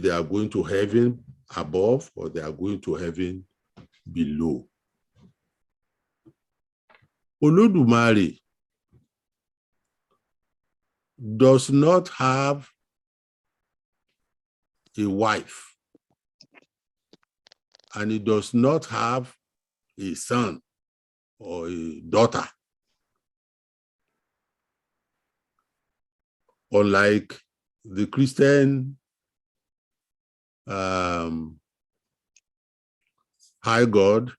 they are going to heaven above or they are going to heaven below. Oludumare does not have a wife, and he does not have a son or a daughter. Unlike the Christian high God,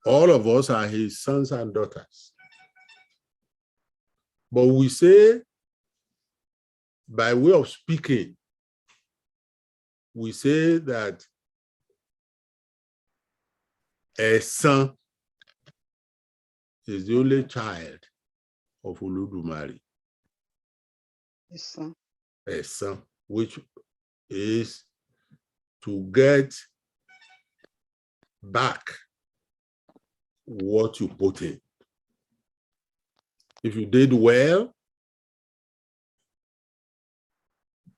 all of us are his sons and daughters. But we say, by way of speaking, we say that a son is the only child of Oludumare. A son. A son, which is to get back what you put in. If you did well,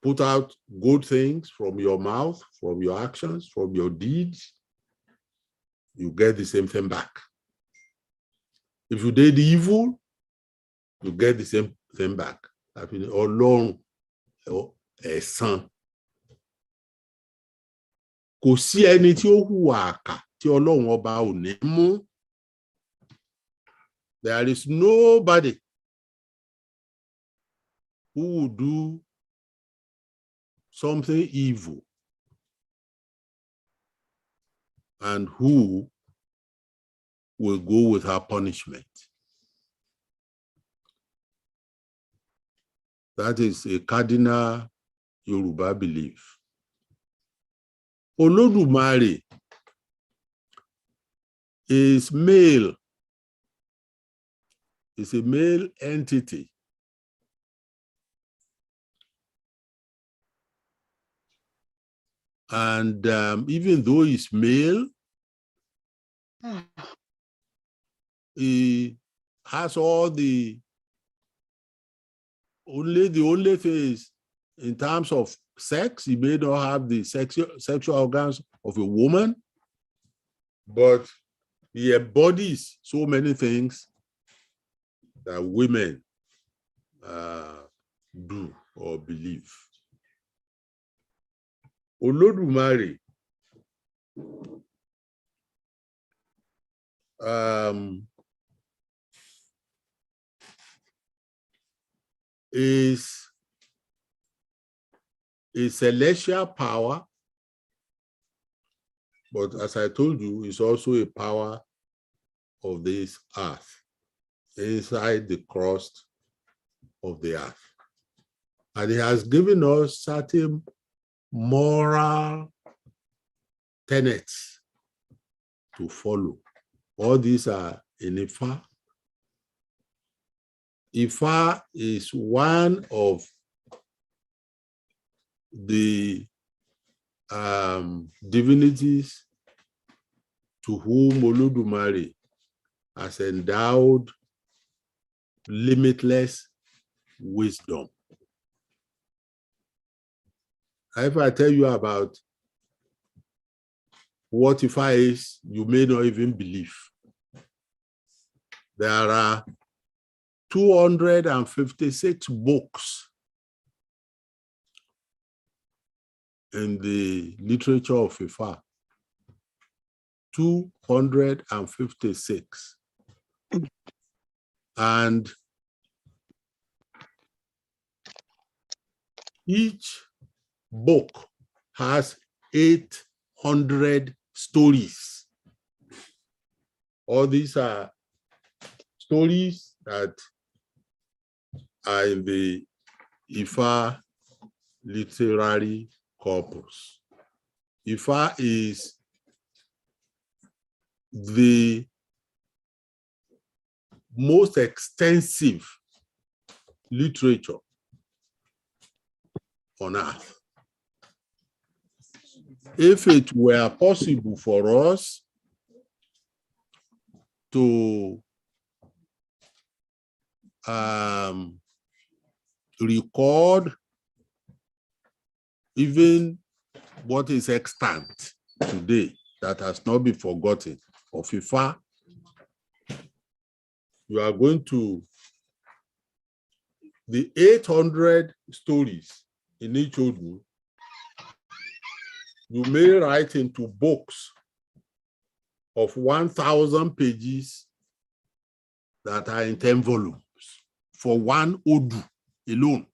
put out good things from your mouth, from your actions, from your deeds, you get the same thing back. If you did evil, you get the same thing back. Ọlọ́run ẹ̀san. Kò sí ẹni tí ó hùwà àkà tí Ọlọ́run ọba ò ní mú. There is nobody who will do something evil and who will go without punishment. That is a cardinal Yoruba belief. Oludumare is male. It's a male entity. And even though he's male, he has all the only thing is, in terms of sex, he may not have the sexual organs of a woman, but he embodies so many things that women do or believe. Oludumare is a celestial power, but as I told you, it's also a power of this earth, inside the crust of the earth. And he has given us certain moral tenets to follow. All these are in Ifa. Ifa is one of the divinities to whom Oludumare has endowed limitless wisdom. If I tell you about what Ifa is, you may not even believe. There are 256 books in the literature of Ifa. 256. And each book has 800 stories. All these are stories that are in the Ifa literary corpus. Ifa is the most extensive literature on earth. If it were possible for us to record even what is extant today that has not been forgotten of Ifa, you are going to, the 800 stories in each Odu, you may write into books of 1,000 pages that are in 10 volumes for one Odu alone.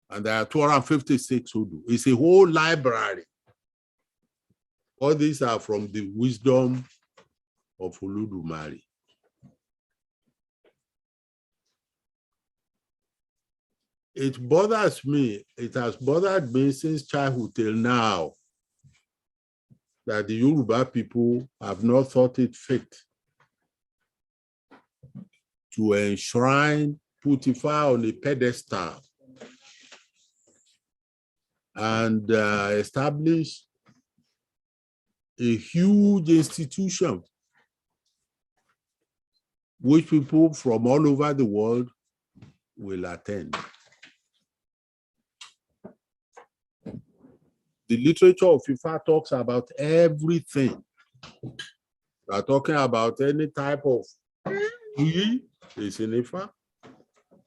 And there are 256 Odu. It's a whole library. All these are from the wisdom of Oludumare. It bothers me, it has bothered me since childhood till now, that the Yoruba people have not thought it fit to enshrine, put Ifa on a pedestal and establish a huge institution which people from all over the world will attend. The literature of Ifa talks about everything. We are talking about any type of tree, it's in Ifa.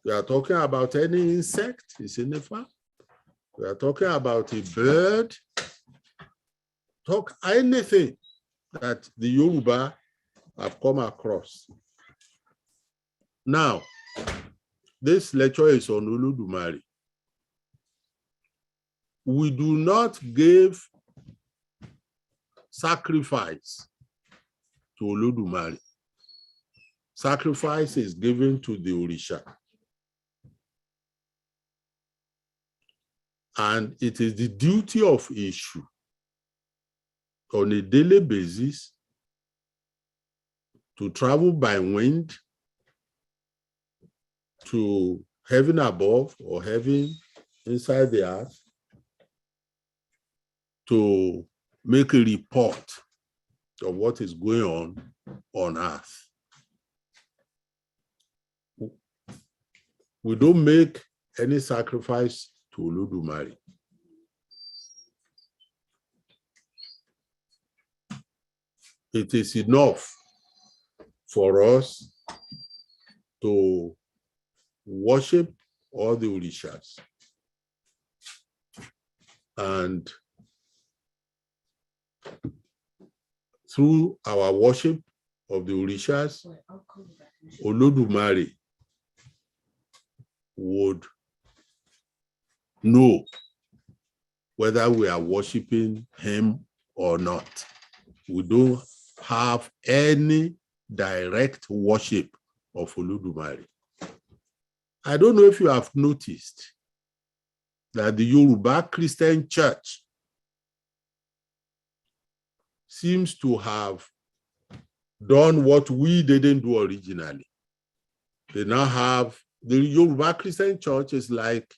We are talking about any insect, it's in Ifa. We are talking about a bird. Talk anything that the Yoruba have come across. Now, this lecture is on Oludumare. We do not give sacrifice to Oludumare. Sacrifice is given to the Orisha. And it is the duty of Ishu on a daily basis to travel by wind to heaven above or heaven inside the earth to make a report of what is going on earth. We don't make any sacrifice to Oludumare. It is enough for us to worship all the Orishas. And through our worship of the Orishas, Oludumare would know whether we are worshiping him or not. We don't have any direct worship of Oludumare. I don't know if you have noticed that the Yoruba Christian Church seems to have done what we didn't do originally. They now have, the Yoruba Christian Church is like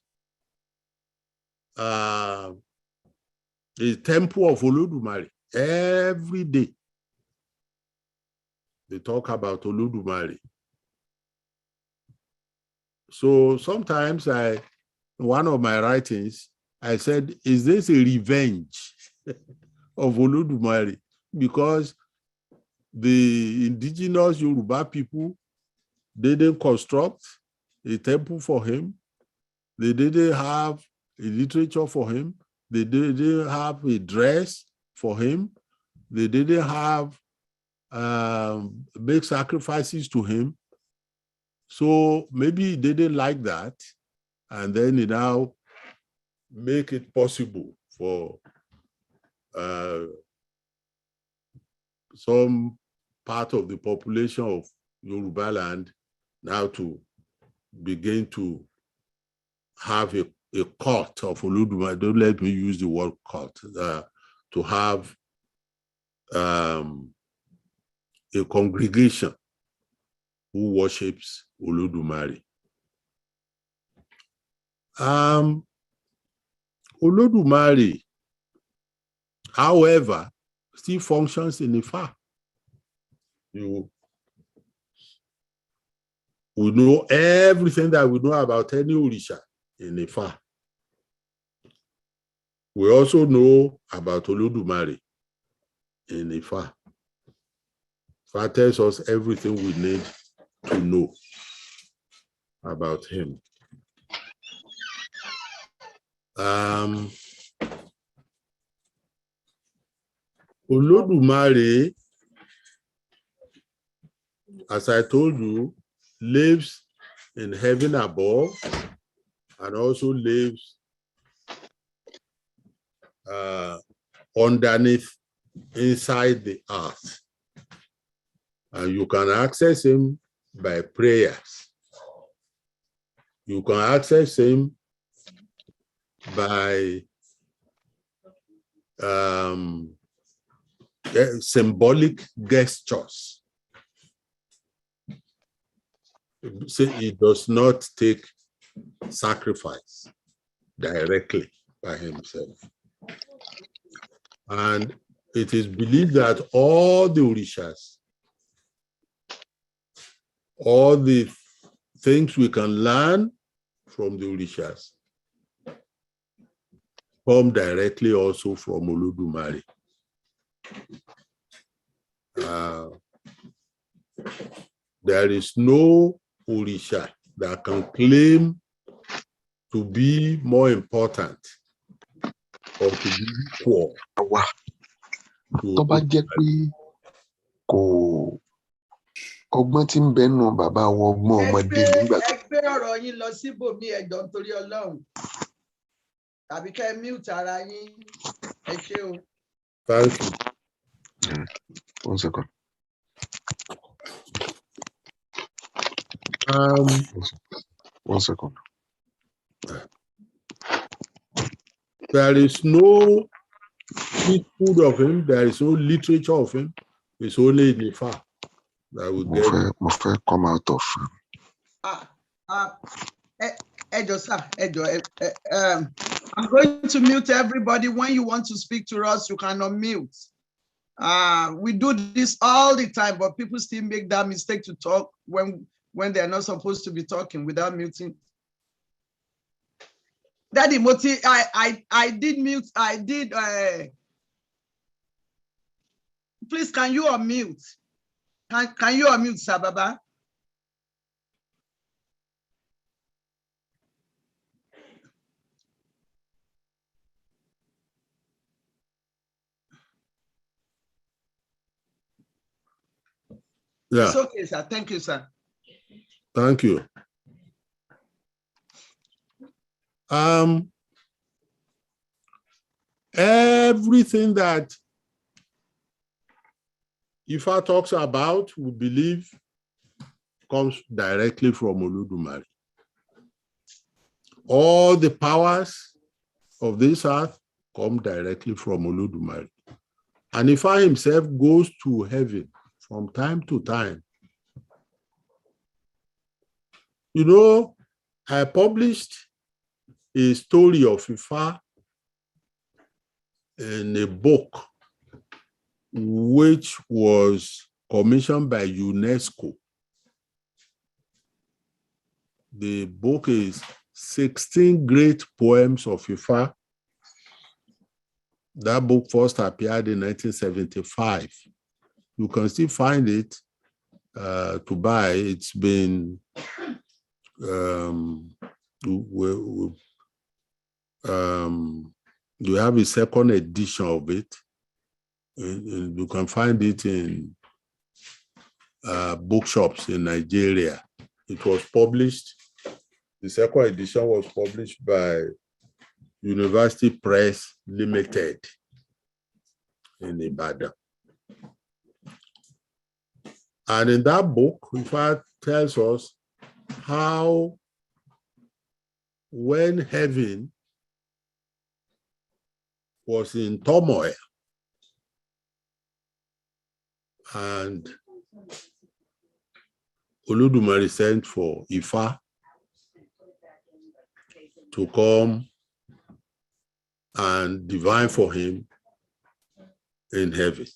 the temple of Oludumare. Every day they talk about Oludumare. So sometimes in one of my writings, I said, is this a revenge of Oludumare? Because the indigenous Yoruba people didn't construct a temple for him. They didn't have a literature for him. They didn't have a dress for him. They didn't have big sacrifices to him. So maybe he didn't like that. And then he now make it possible for some part of the population of Yoruba land now to begin to have a cult of Oludumare. Don't let me use the word cult. To have a congregation who worships Oludumare. Oludumare, however, still functions in Ifa. We know everything that we know about any Orisha in Ifa. We also know about Oludumare in Ifa. Ifa tells us everything we need to know about him. Oludumare, as I told you, lives in heaven above and also lives underneath, inside the earth. And you can access him by prayers. You can access him by symbolic gestures. He does not take sacrifice directly by himself. And it is believed that all the orishas, all the things we can learn from the orishas, come directly also from Oludumare. There is no orisha that can claim to be more important or to be equal. Tó bá jẹ́ pé kò ọgbọ́n tí ń bẹnu bàbá wọ ọgbọ́n ọmọdé nígbà tó. Ẹ gbé ọ̀rọ̀ yín lọ síbòmí ẹ̀jọ̀ nítorí Ọlọ́run. Tàbí kẹ́ ẹ mute ara yín. Ẹ ṣé o. Thank you. 1 second. One second. There is no food of him, there is no literature of him. It's only in Ifa that we get. Mo fẹ́ come out of. I'm going to mute everybody. When you want to speak to us, you cannot mute. We do this all the time, but people still make that mistake to talk when they're not supposed to be talking without muting. Daddy Moti, I did mute. Please, can you unmute? Can you unmute, Sababa? Yeah. It's okay, sir. Thank you, sir. Thank you. Everything that Ifa talks about, we believe, comes directly from Oludumare. All the powers of this earth come directly from Oludumare. And Ifa himself goes to heaven from time to time. You know, I published a story of Ifa in a book which was commissioned by UNESCO. The book is 16 Great Poems of Ifa. That book first appeared in 1975. You can still find it to buy. It's been you have a second edition of it. You can find it in bookshops in Nigeria. It was published, the second edition was published by University Press Limited in Ibadan. And in that book, in fact, tells us how when heaven was in turmoil and Oludumare sent for Ifa to come and divine for him in heaven.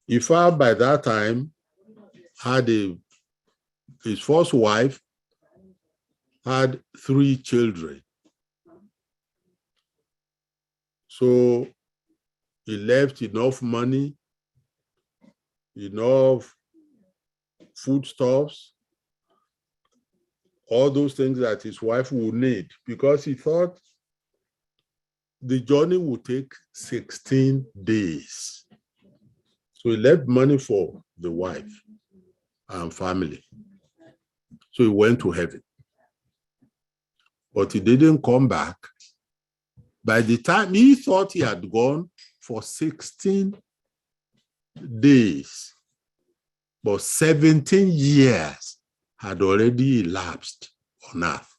Ifa by that time had his first wife had 3 children. So he left enough money, enough foodstuffs, all those things that his wife would need, because he thought the journey would take 16 days. So he left money for the wife and family. So he went to heaven. But he didn't come back. By the time he thought he had gone for 16 days, but 17 years had already elapsed on earth.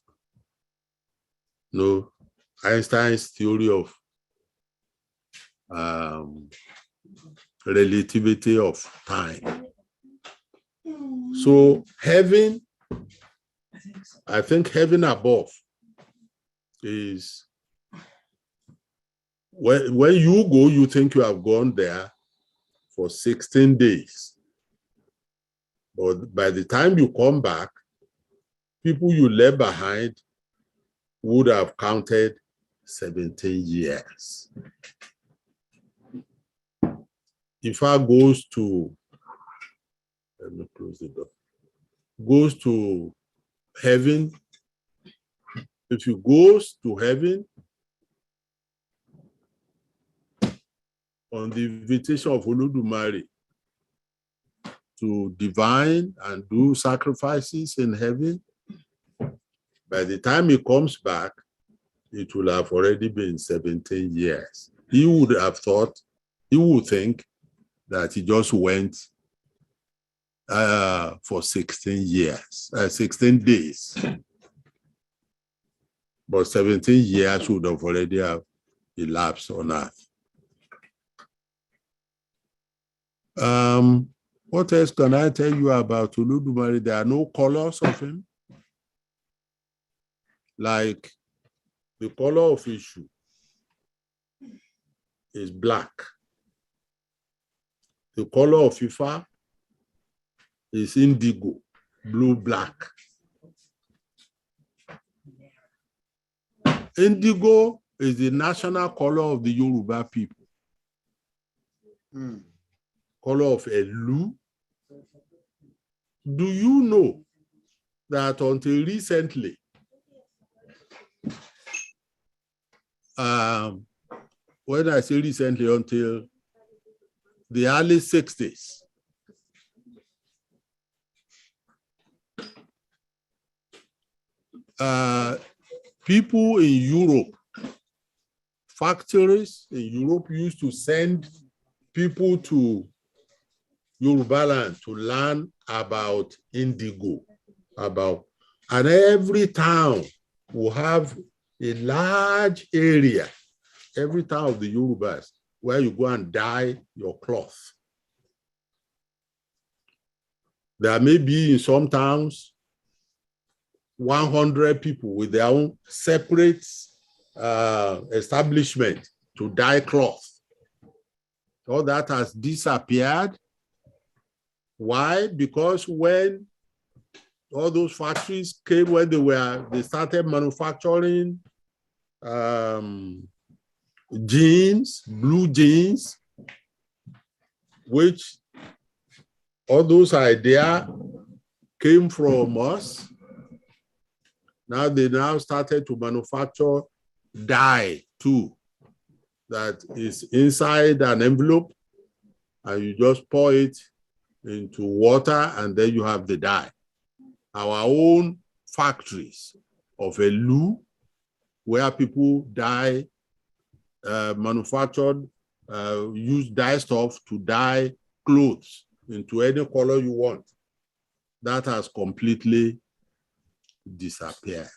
No, Einstein's theory of relativity of time. So heaven, I think heaven above is when you go, you think you have gone there for 16 days. But by the time you come back, people you left behind would have counted 17 years. If I goes to, let me close the door, goes to heaven, if he goes to heaven on the invitation of Oludumare to divine and do sacrifices in heaven, by the time he comes back, it will have already been 17 years. He would have thought, he would think that he just went for 16 years, 16 days. But 17 years would have already have elapsed on earth. What else can I tell you about Oludumare? There are no colors of him. Like the color of his shoe is black. The color of Ifa is indigo, blue-black. Indigo is the national color of the Yoruba people. Color of Elu. Do you know that until recently, when I say recently, until the early 60s, people in Europe, factories in Europe used to send people to Yoruba land to learn about indigo, and every town will have a large area, every town of the Yorubas, where you go and dye your cloth. There may be in some towns 100 people with their own separate establishment to dye cloth. All that has disappeared. Why? Because when all those factories came, when they started manufacturing jeans, blue jeans, which all those ideas came from us. Now they started to manufacture dye too, that is inside an envelope, and you just pour it into water, and then you have the dye. Our own factories of Elu, where people dye, manufactured, use dye stuff to dye clothes into any color you want. That has completely disappeared.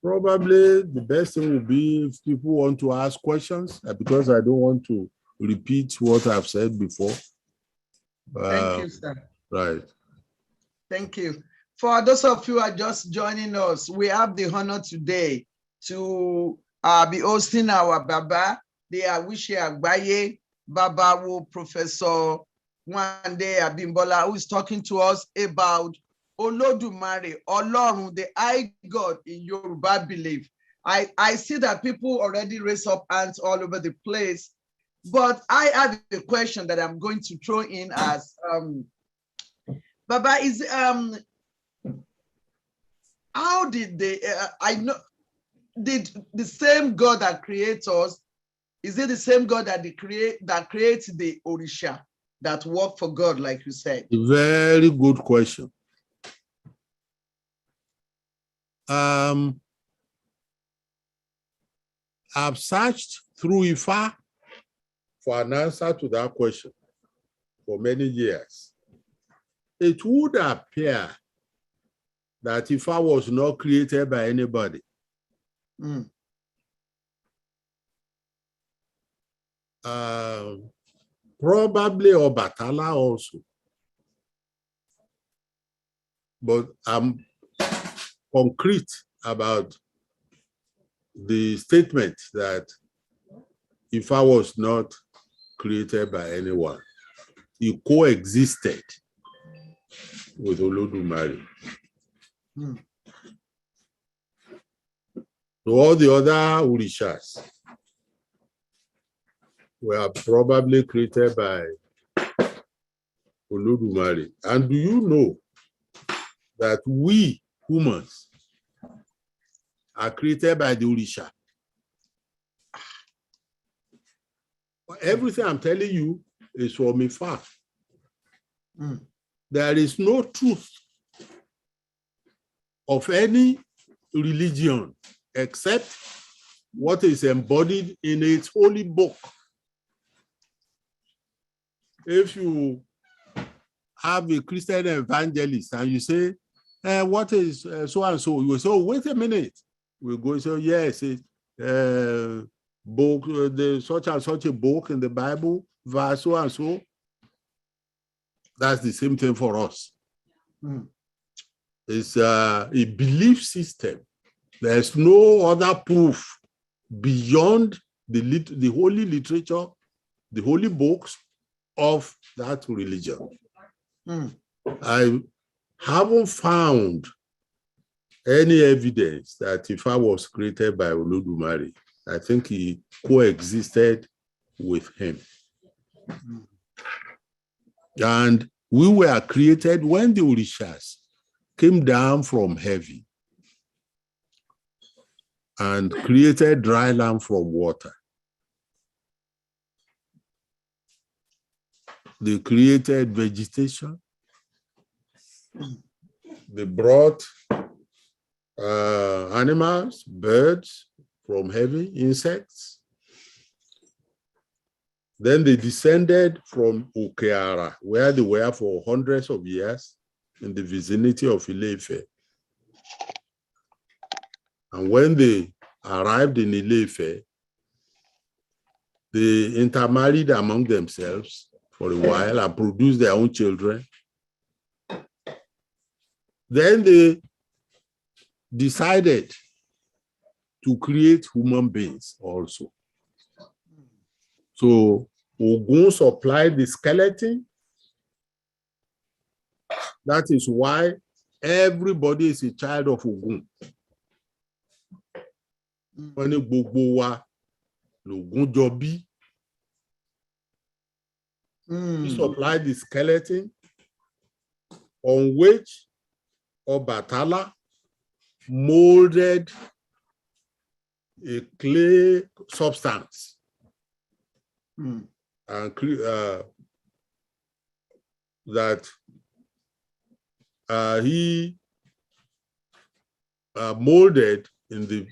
Probably the best thing would be if people want to ask questions, because I don't want to repeat what I've said before. Thank you, sir. Right. Thank you. For those of you who are just joining us, we have the honor today to be hosting our Baba, the Awishi Agbaye Baba, Professor Wande Abimbola, who is talking to us about Oludumare, Olorun, the high God in Yoruba belief. I see that people already raise up hands all over the place, but I have a question that I'm going to throw in as Baba, is how did they? I know, did the same God that creates us? Is it the same God that creates the Orisha that work for God, like you said? A very good question. I've searched through Ifa for an answer to that question for many years. It would appear that Ifa was not created by anybody. Probably Obatala also. But I'm concrete about the statement that Ifa was not created by anyone. He coexisted with Oludumare. So all the other Orishas were probably created by Oludumare. And do you know that we humans are created by the Orisha? Everything I'm telling you is from Ifa. There is no truth of any religion except what is embodied in its holy book. If you have a Christian evangelist and you say, what is so and so? You will say, oh, wait a minute. We'll go and say, yes, book, such and such a book in the Bible, verse so and so. That's the same thing for us. It's a belief system. There's no other proof beyond the holy literature, the holy books of that religion. I haven't found any evidence that Ifa was created by Oludumare. I think he coexisted with him. And we were created when the Orishas came down from heaven and created dry land from water. They created vegetation. They brought animals, birds from heaven, insects. Then they descended from Okeara, where they were for hundreds of years in the vicinity of Ile-Ife. And when they arrived in Ile-Ife, they intermarried among themselves for a while and produced their own children. Then they decided to create human beings also. So Ogun supplied the skeleton. That is why everybody is a child of Ogun. When gbogbo wa l'Ogun jọ bí. He supplied the skeleton on which Obatala molded a clay substance and that he molded in the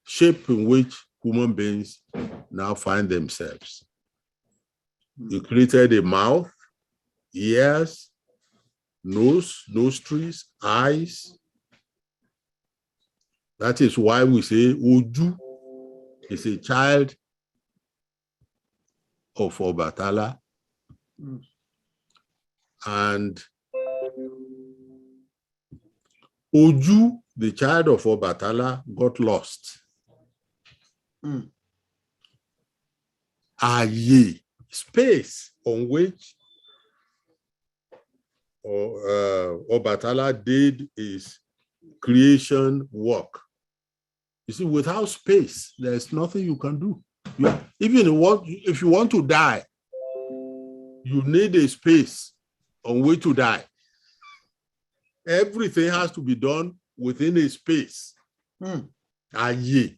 shape in which human beings now find themselves. He created a mouth, ears, nose, nostrils, eyes. That is why we say Oju is a child of Obatala. And Oju, the child of Obatala, got lost. Aye, space on which Obatala did his creation work. You see, without space, there's nothing you can do. If you want to die, you need a space on which to die. Everything has to be done within a space. Aye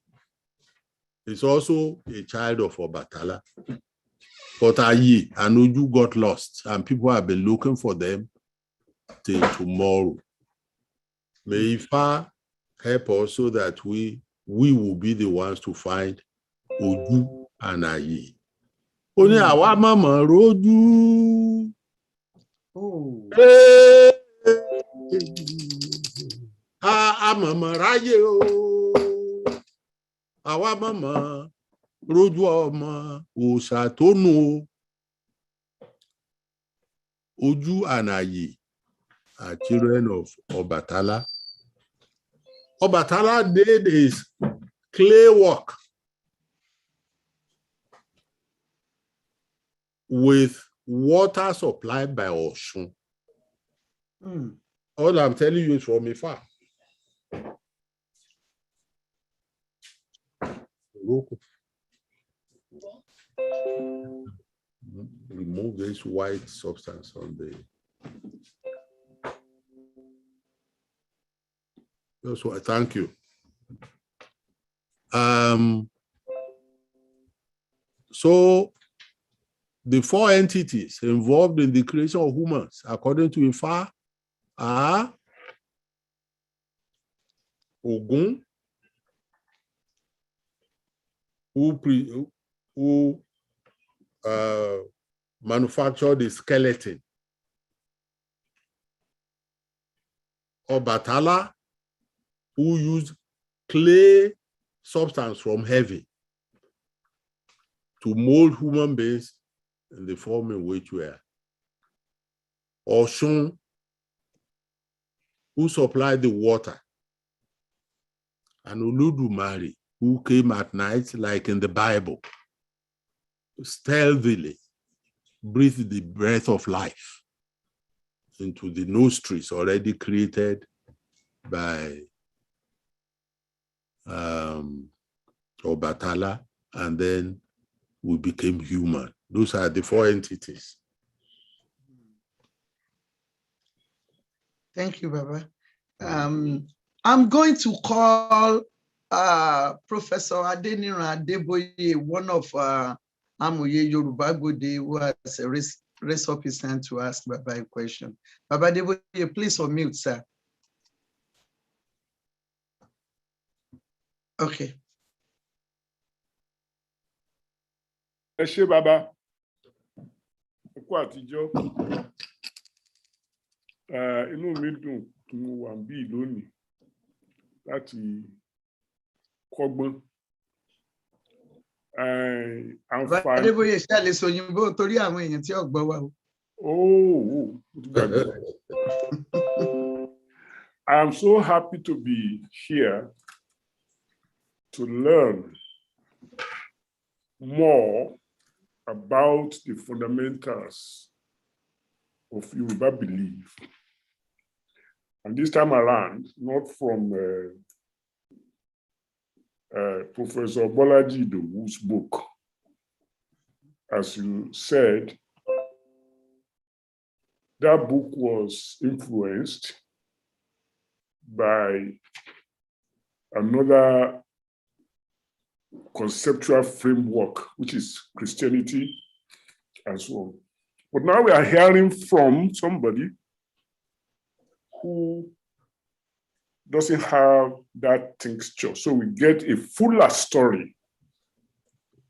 is also a child of Obatala. But Aye and Uju got lost, and people have been looking for them till tomorrow. May Ifa help us so that we will be the ones to find Uju and Aye. Only awa mama roju. Mama raye o. Awa mama roju ọmọ òòṣà tó nù o. Uju and Aye are children of Obatala. Obatala did his clay work with water supplied by Osun. All I'm telling you is from afar. Remove this white substance on the. That's why. Thank you. So the four entities involved in the creation of humans, according to Ifa, are Ogun, who manufactured the skeleton, Obatala, who used clay substance from heaven to mold human beings in the form in which we are. Osun, who supplied the water, and Oludumare, who came at night, like in the Bible, stealthily breathed the breath of life into the nostrils already created by Obatala, and then we became human. Those are the four entities. Thank you, Baba. I'm going to call Professor Adeniran Adeboye, one of Amoye Yoruba Gode, who has raised up his hand to ask Baba a question. Baba Adeboye, please unmute, sir. Okay. Ẹ ṣé bàbá, ẹ kú àtijọ́, inú mi dùn kí mo wà bí lónìí láti kọ́gbọ́n. Bàbá Adébóyè ṣe lè sọ òyìnbó torí àwọn èèyàn tí ò gbọ́ wa o. I am so happy to be here to learn more about the fundamentals of Yoruba belief. And this time around, not from Professor Bolaji Idobu's book. As you said, that book was influenced by another conceptual framework, which is Christianity and so on. But now we are hearing from somebody who doesn't have that texture. So we get a fuller story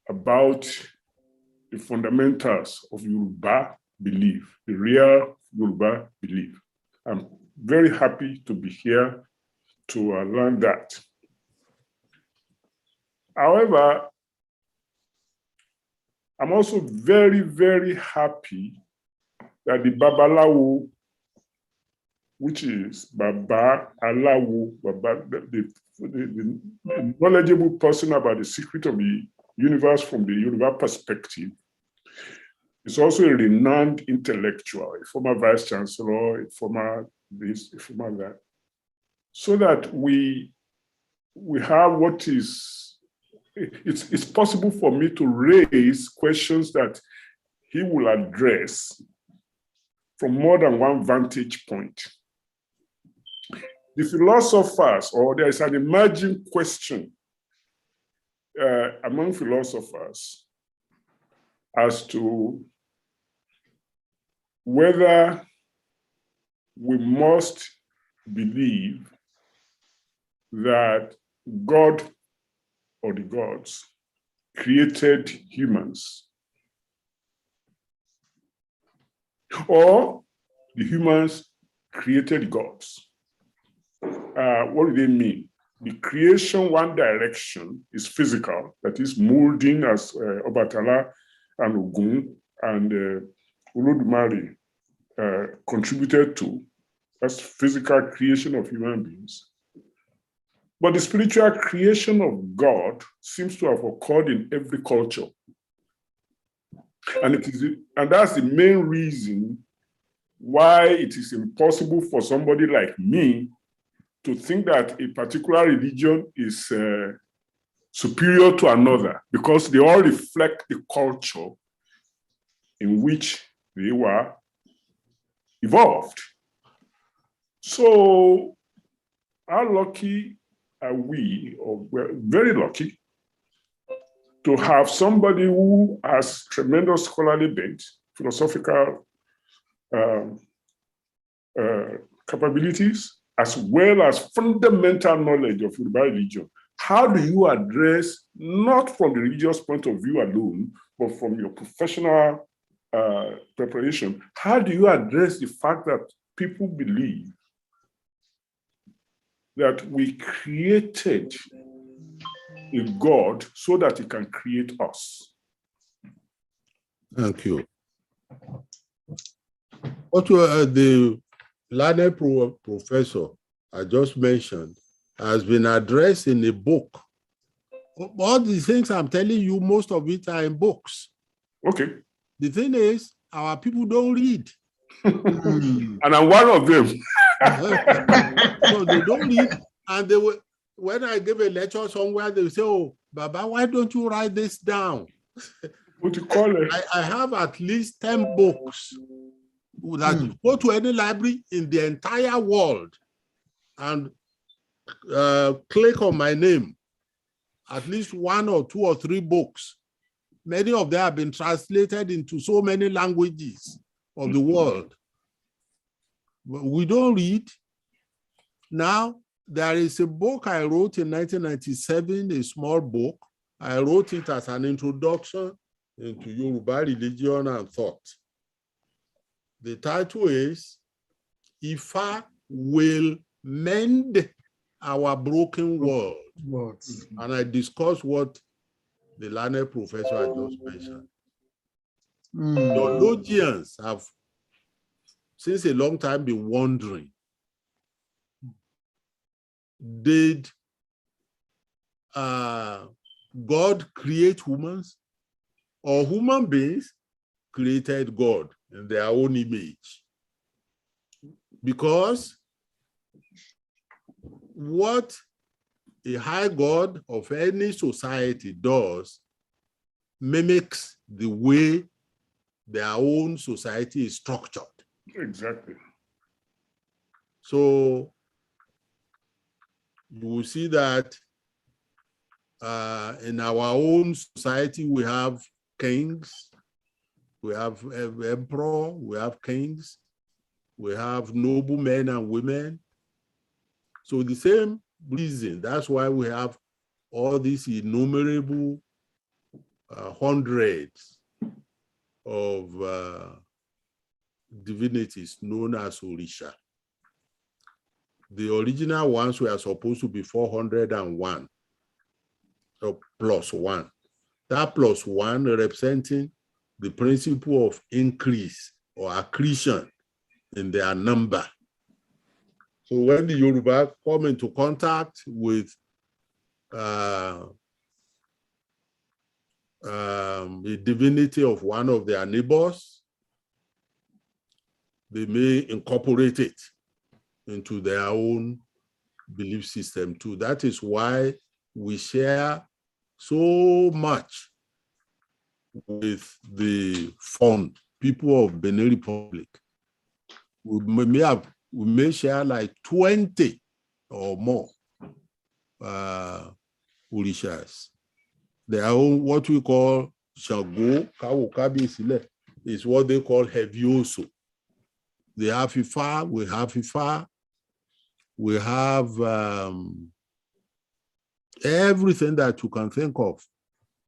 about the fundamentals of Yoruba belief, the real Yoruba belief. I'm very happy to be here to learn that. However, I'm also very, very happy that the Babalawo, which is Baba Alawo, Baba, the knowledgeable person about the secret of the universe from the Yoruba perspective, is also a renowned intellectual, a former vice chancellor, a former this, a former that, so that we have what is, it's possible for me to raise questions that he will address from more than one vantage point. The philosophers, or there is an emerging question among philosophers as to whether we must believe that God or the gods created humans, or the humans created gods. What do they mean? The creation, one direction, is physical, that is molding, as Obatala and Ogun and Oludumare contributed to. That's physical creation of human beings. But the spiritual creation of God seems to have occurred in every culture. And that's the main reason why it is impossible for somebody like me to think that a particular religion is superior to another, because they all reflect the culture in which they were evolved. So how lucky are we, or we're very lucky, to have somebody who has tremendous scholarly bent, philosophical capabilities, as well as fundamental knowledge of Yoruba religion. How do you address, not from the religious point of view alone, but from your professional preparation, how do you address the fact that people believe that we created a God so that he can create us? Thank you. What the learned professor I just mentioned has been addressed in a book. All the things I'm telling you, most of it are in books. Okay. The thing is, our people don't read. And I'm one of them. So they don't read. And they were, when I give a lecture somewhere, they say, "Oh, Baba, why don't you write this down?" What do you call it? I have at least 10 books that go to any library in the entire world and click on my name. At least 1 or 2 or 3 books. Many of them have been translated into so many languages of the world. But we don't read. Now, there is a book I wrote in 1997, a small book. I wrote it as an introduction into Yoruba religion and thought. The title is Ifa Will Mend Our Broken World. And I discuss what the learned professor I just mentioned. Theologians have, since a long time, been wondering, did God create humans, or human beings created God in their own image? Because what a high God of any society does mimics the way their own society is structured. Exactly. So you will see that in our own society, we have kings, we have emperor, we have kings, we have noblemen and women. So the same reason, that's why we have all these innumerable hundreds of divinities known as Orisha. The original ones were supposed to be 401, so plus 1. That plus 1 representing the principle of increase or accretion in their number. So when the Yoruba come into contact with the divinity of one of their neighbors, they may incorporate it into their own belief system too. That is why we share so much with the Fon, people of Benin Republic. We may share like 20 or more orishas. Their own, what we call Shango, Kabi is what they call Hevioso. They have Ifa, we have Ifa, we have everything that you can think of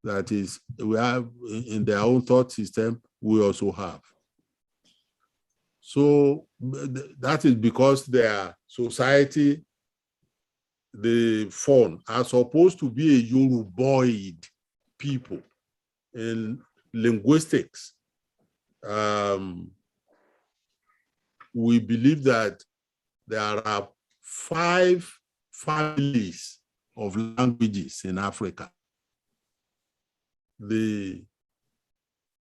that is, we have in their own thought system, we also have. So that is because their society, the Fon, are supposed to be a Yoruboid people in linguistics. We believe that there are 5 families of languages in Africa. The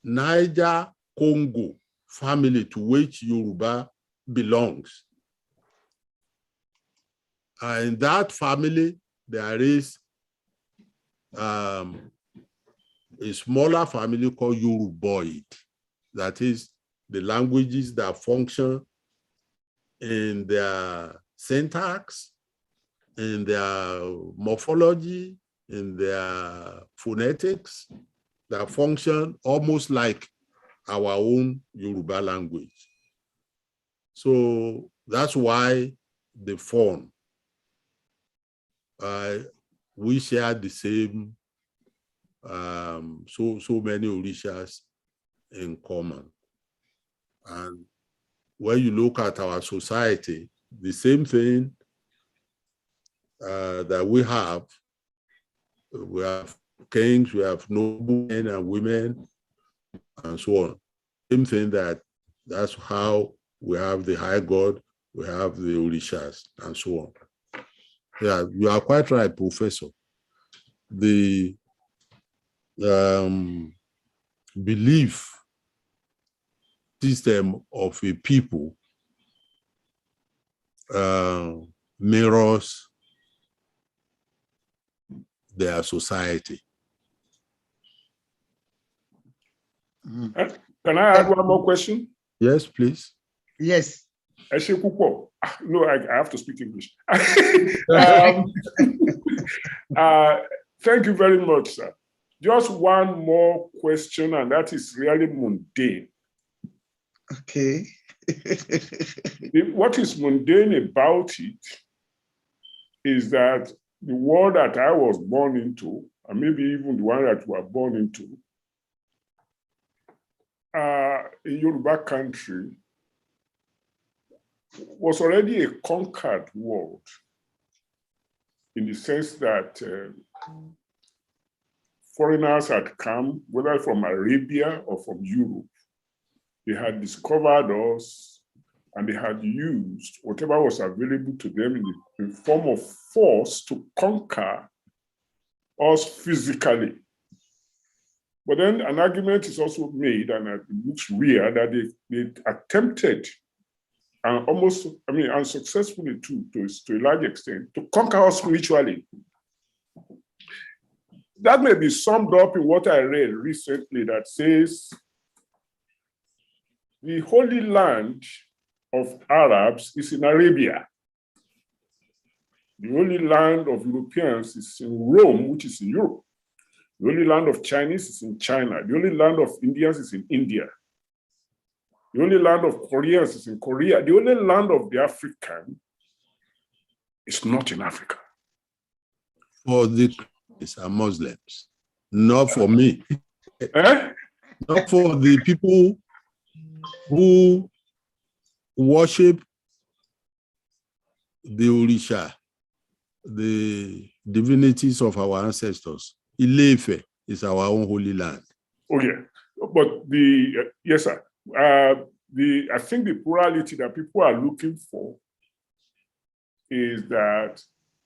Niger-Congo family, to which Yoruba belongs. In that family, there is a smaller family called Yoruboid. That is the languages that function in their syntax, in their morphology, in their phonetics, that function almost like our own Yoruba language. So that's why the Fon, we share the same, so many orishas in common. And when you look at our society, the same thing that we have kings, we have noble men and women, and so on. Same thing that's how we have the high god, we have the orishas, and so on. Yeah, you are quite right, Professor. The belief system of a people mirrors their society. Can I add one more question? Yes, please. Yes. No, I have to speak English. Thank you very much, sir. Just one more question, and that is really mundane. Okay. What is mundane about it is that the world that I was born into, and maybe even the one that we were born into, in Yoruba country, was already a conquered world, in the sense that foreigners had come, whether from Arabia or from Europe. They had discovered us, and they had used whatever was available to them in the form of force to conquer us physically. But then an argument is also made, and it looks real, that they attempted, and almost, unsuccessfully too, to a large extent, to conquer us spiritually. That may be summed up in what I read recently that says, the Holy Land of Arabs is in Arabia. The Holy Land of Europeans is in Rome, which is in Europe. The Holy Land of Chinese is in China. The Holy Land of Indians is in India. The only land of Koreans is in Korea. The only land of the African is not in Africa. For the Christians and Muslims, not for me. Not for the people who worship the Orisha, the divinities of our ancestors. Ile-Ife is our own holy land. Oh, yeah. But yes, sir. I think the plurality that people are looking for is that,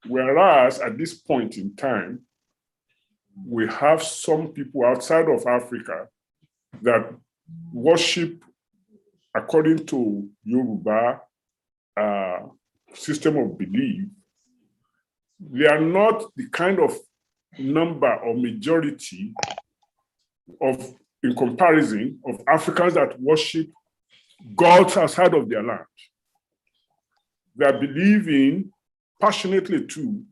whereas at this point in time, we have some people outside of Africa that worship according to Yoruba system of belief. They are not the kind of number or majority of, in comparison, of Africans that worship gods outside of their land. They are believing passionately too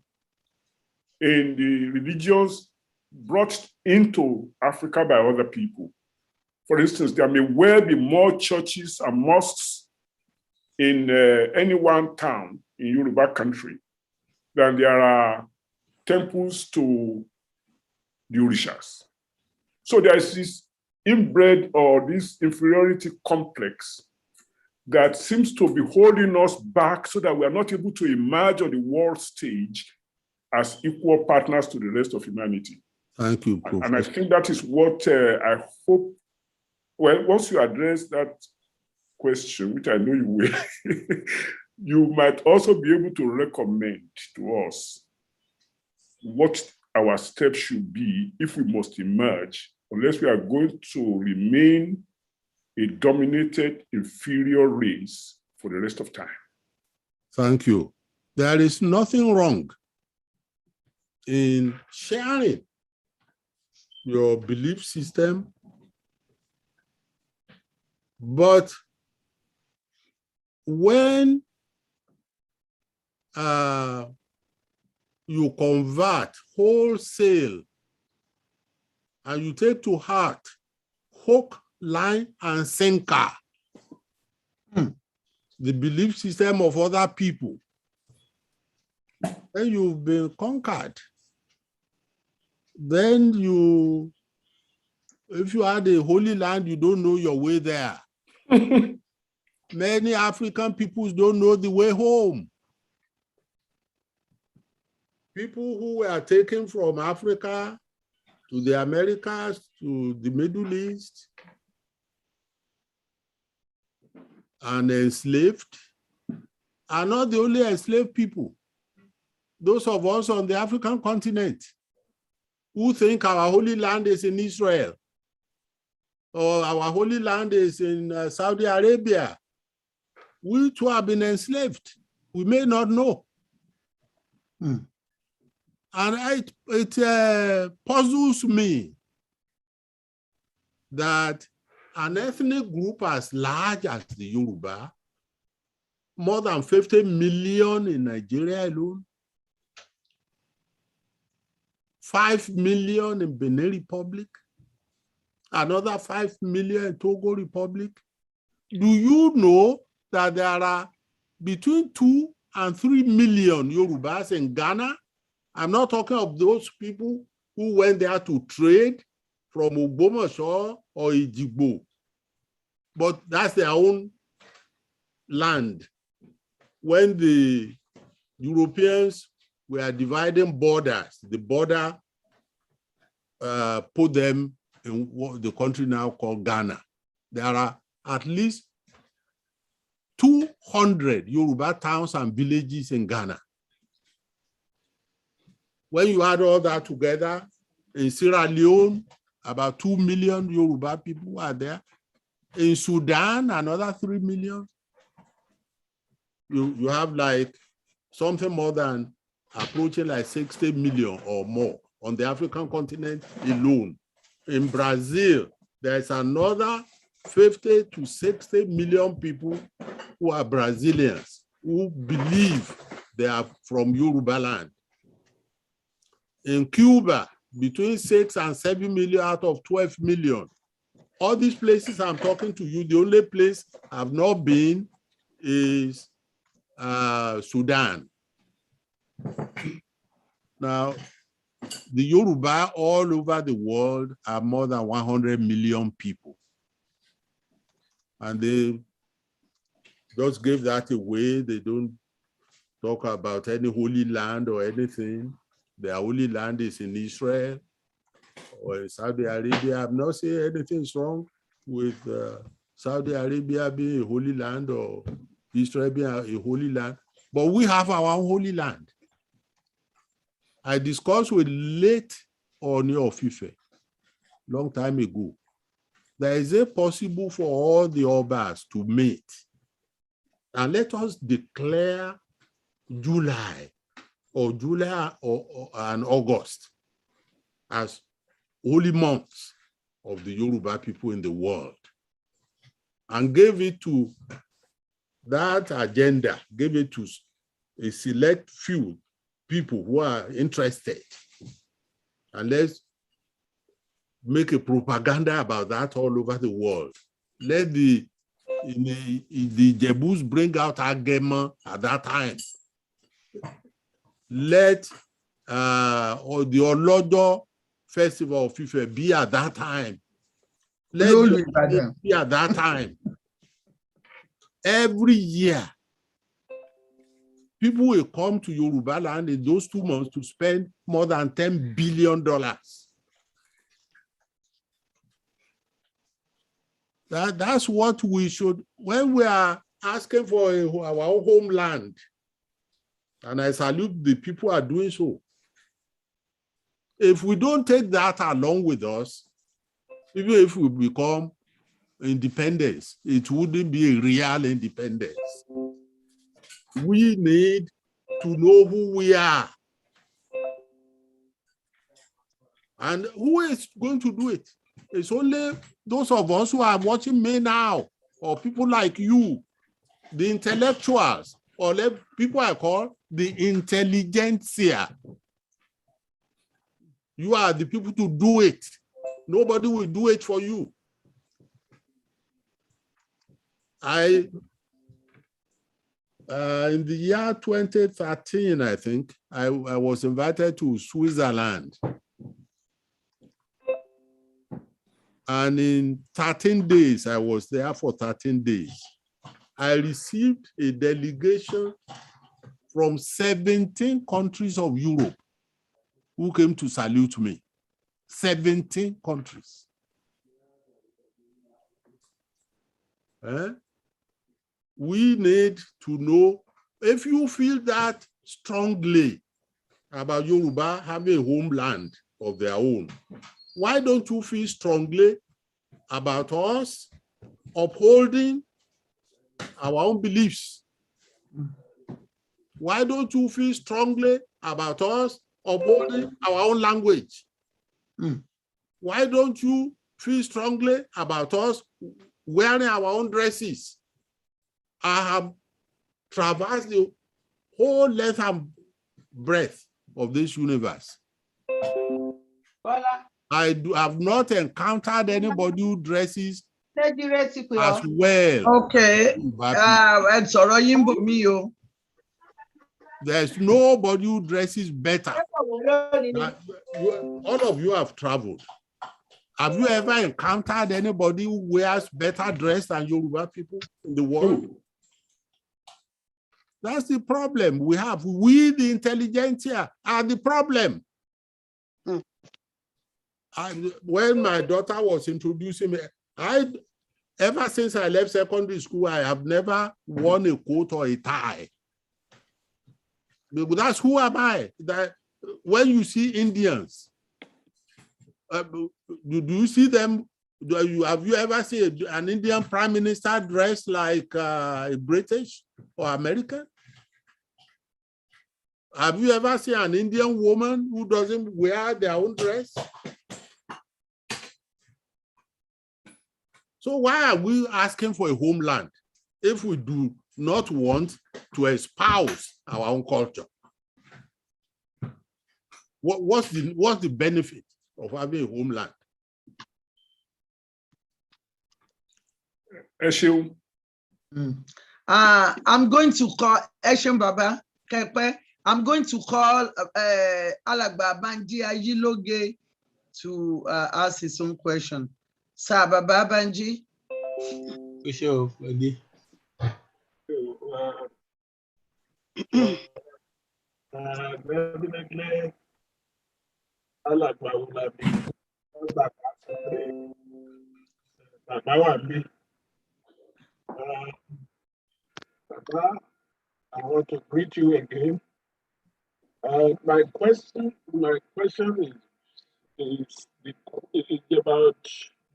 in the religions brought into Africa by other people. For instance, there may well be more churches and mosques in any one town in Yoruba country than there are temples to the Orishas. So there is this inbred or this inferiority complex that seems to be holding us back so that we are not able to emerge on the world stage as equal partners to the rest of humanity. Thank you, Professor. And I think that is what I hope, well, once you address that question, which I know you will, you might also be able to recommend to us what our steps should be if we must emerge, unless we are going to remain a dominated inferior race for the rest of time. Thank you. There is nothing wrong in sharing your belief system, but when you convert wholesale and you take to heart hook, line, and sinker the belief system of other people, then you've been conquered. Then if you had a holy land, you don't know your way there. Many African peoples don't know the way home. People who were taken from Africa to the Americas, to the Middle East, and enslaved are not the only enslaved people. Those of us on the African continent who think our holy land is in Israel, or our holy land is in Saudi Arabia, we too have been enslaved. We may not know. And it puzzles me that an ethnic group as large as the Yoruba, more than 50 million in Nigeria alone, 5 million in Benin Republic, another 5 million in Togo Republic. Do you know that there are between 2 and 3 million Yorubas in Ghana? I'm not talking of those people who went there to trade from Ogbomoso or Ijigbo, but that's their own land. When the Europeans were dividing borders, the border put them in what the country now called Ghana. There are at least 200 Yoruba towns and villages in Ghana. When you add all that together, in Sierra Leone, about 2 million Yoruba people are there. In Sudan, another 3 million. You have like something more than approaching like 60 million or more on the African continent alone. In Brazil, there's another 50 to 60 million people who are Brazilians, who believe they are from Yoruba land. In Cuba, between 6 and 7 million out of 12 million. All these places I'm talking to you, the only place I've not been is Sudan. Now, the Yoruba all over the world are more than 100 million people. And they just gave that away. They don't talk about any holy land or anything. Their holy land is in Israel or in Saudi Arabia. I'm not saying anything is wrong with Saudi Arabia being a holy land or Israel being a holy land, but we have our own holy land. I discussed with late Oni of Ife, long time ago, there is a possible for all the Obas to meet. And let us declare July or and August as holy months of the Yoruba people in the world, and gave it to that agenda, gave it to a select few people who are interested. And let's make a propaganda about that all over the world. Let the Jebus bring out Agema at that time. Let or the Olodo Festival of Ife be at that time. Let it be at that time. Every year, people will come to Yoruba land in those 2 months to spend more than $10 billion. That's what we should, when we are asking for our own homeland, and I salute the people who are doing so. If we don't take that along with us, even if we become independence, it wouldn't be a real independence. We need to know who we are. And who is going to do it? It's only those of us who are watching me now, or people like you, the intellectuals, or people I call the intelligentsia. You are the people to do it. Nobody will do it for you. In the year 2013, I think, I was invited to Switzerland. And in 13 days, I was there for 13 days. I received a delegation from 17 countries of Europe who came to salute me. 17 countries. We need to know, if you feel that strongly about Yoruba having a homeland of their own, why don't you feel strongly about us upholding our own beliefs? Why don't you feel strongly about us upholding our own language? Why don't you feel strongly about us wearing our own dresses? I have traversed the whole length and breadth of this universe. I have not encountered anybody who dresses as well. Okay. There's nobody who dresses better. All of you have traveled. Have you ever encountered anybody who wears better dress than Yoruba people in the world? That's the problem we have. We, the intelligentsia, are the problem. When my daughter was introducing me, ever since I left secondary school, I have never worn a coat or a tie. That's who am I? That when you see Indians, do you see them? Have you ever seen an Indian prime minister dressed like a British or American? Have you ever seen an Indian woman who doesn't wear their own dress? So why are we asking for a homeland if we do not want to espouse our own culture? What's the benefit of having a homeland? I'm going to call Eshem Baba Kepe. I'm going to call Alagba Banji Ayiloge to ask his own question. Sir Baba Banji. Sure, Wande. Definitely, Alagba Wande. Baba Wande. Baba, I want to greet you again. My question is is about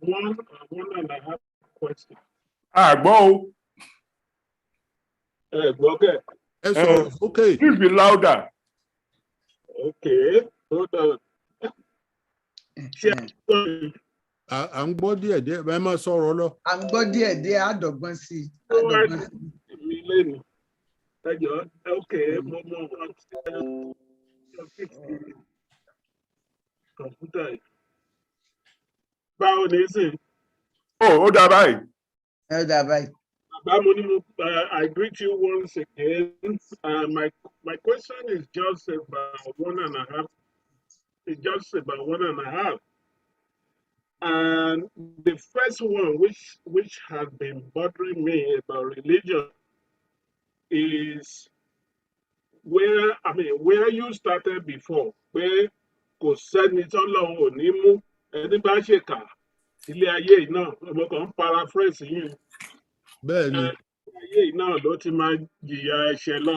1.5 questions. Bo. Okay. It's okay. Please be louder. Okay. Hold on. À ń gbọ́ díẹ̀ díẹ̀, ẹ máa sọ̀rọ̀ lọ. À ń gbọ́ díẹ̀ àdọ̀gbọ́n sí i. Àdọ̀gbọ́n sí i. Okay. Computer. Báwo ni sìn? Ó dà báyìí. Ẹ dà báyìí. I greet you once again. My question is just about 1.5. It's just about 1.5. And the first one, which has been bothering me about religion, is where you started before. Where kò sẹ́ni tọ́lọ́run ò ní mú ẹni bá ṣèkà ilé ayé yìí náà ọmọ kan ń paraphrase yìí. Bẹ́ẹ̀ ni. Ayé yìí náà ló ti máa jìyà ẹ̀ṣẹ̀ lọ.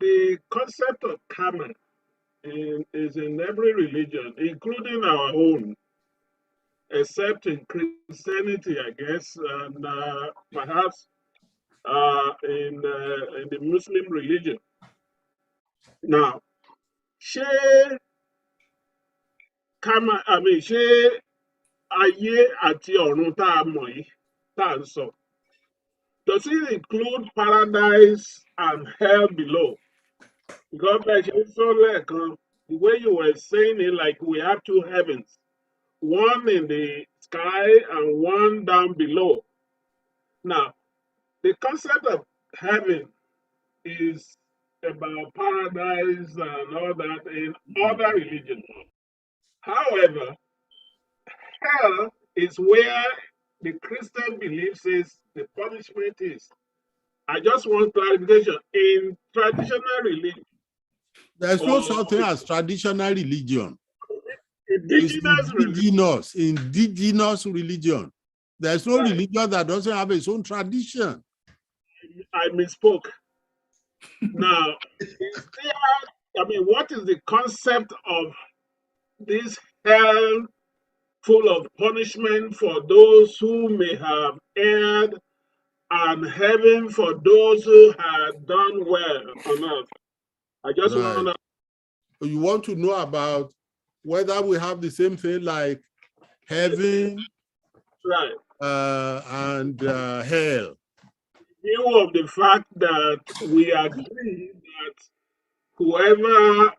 The concept of karma is in every religion, including our own, except in Christianity, I guess, and perhaps in the Muslim religion. Now, ṣé ayé àti ọ̀run tá a mọ̀ yìí tá a ń sọ, does it include paradise and hell below? Because the way you were saying it, like we have two heavens, one in the sky and one down below. Now, the concept of heaven is about paradise and all that in other religions. However, hell is where the Christian belief says the punishment is. I just want clarification. In traditional religion, there's no such thing as traditional religion. Indigenous religion. There's no religion that doesn't have its own tradition. I misspoke. Now, what is the concept of this hell full of punishment for those who may have erred and heaven for those who had done well on earth? I just want to. You want to know about whether we have the same thing like heaven, right, and hell. View of the fact that we agree that whoever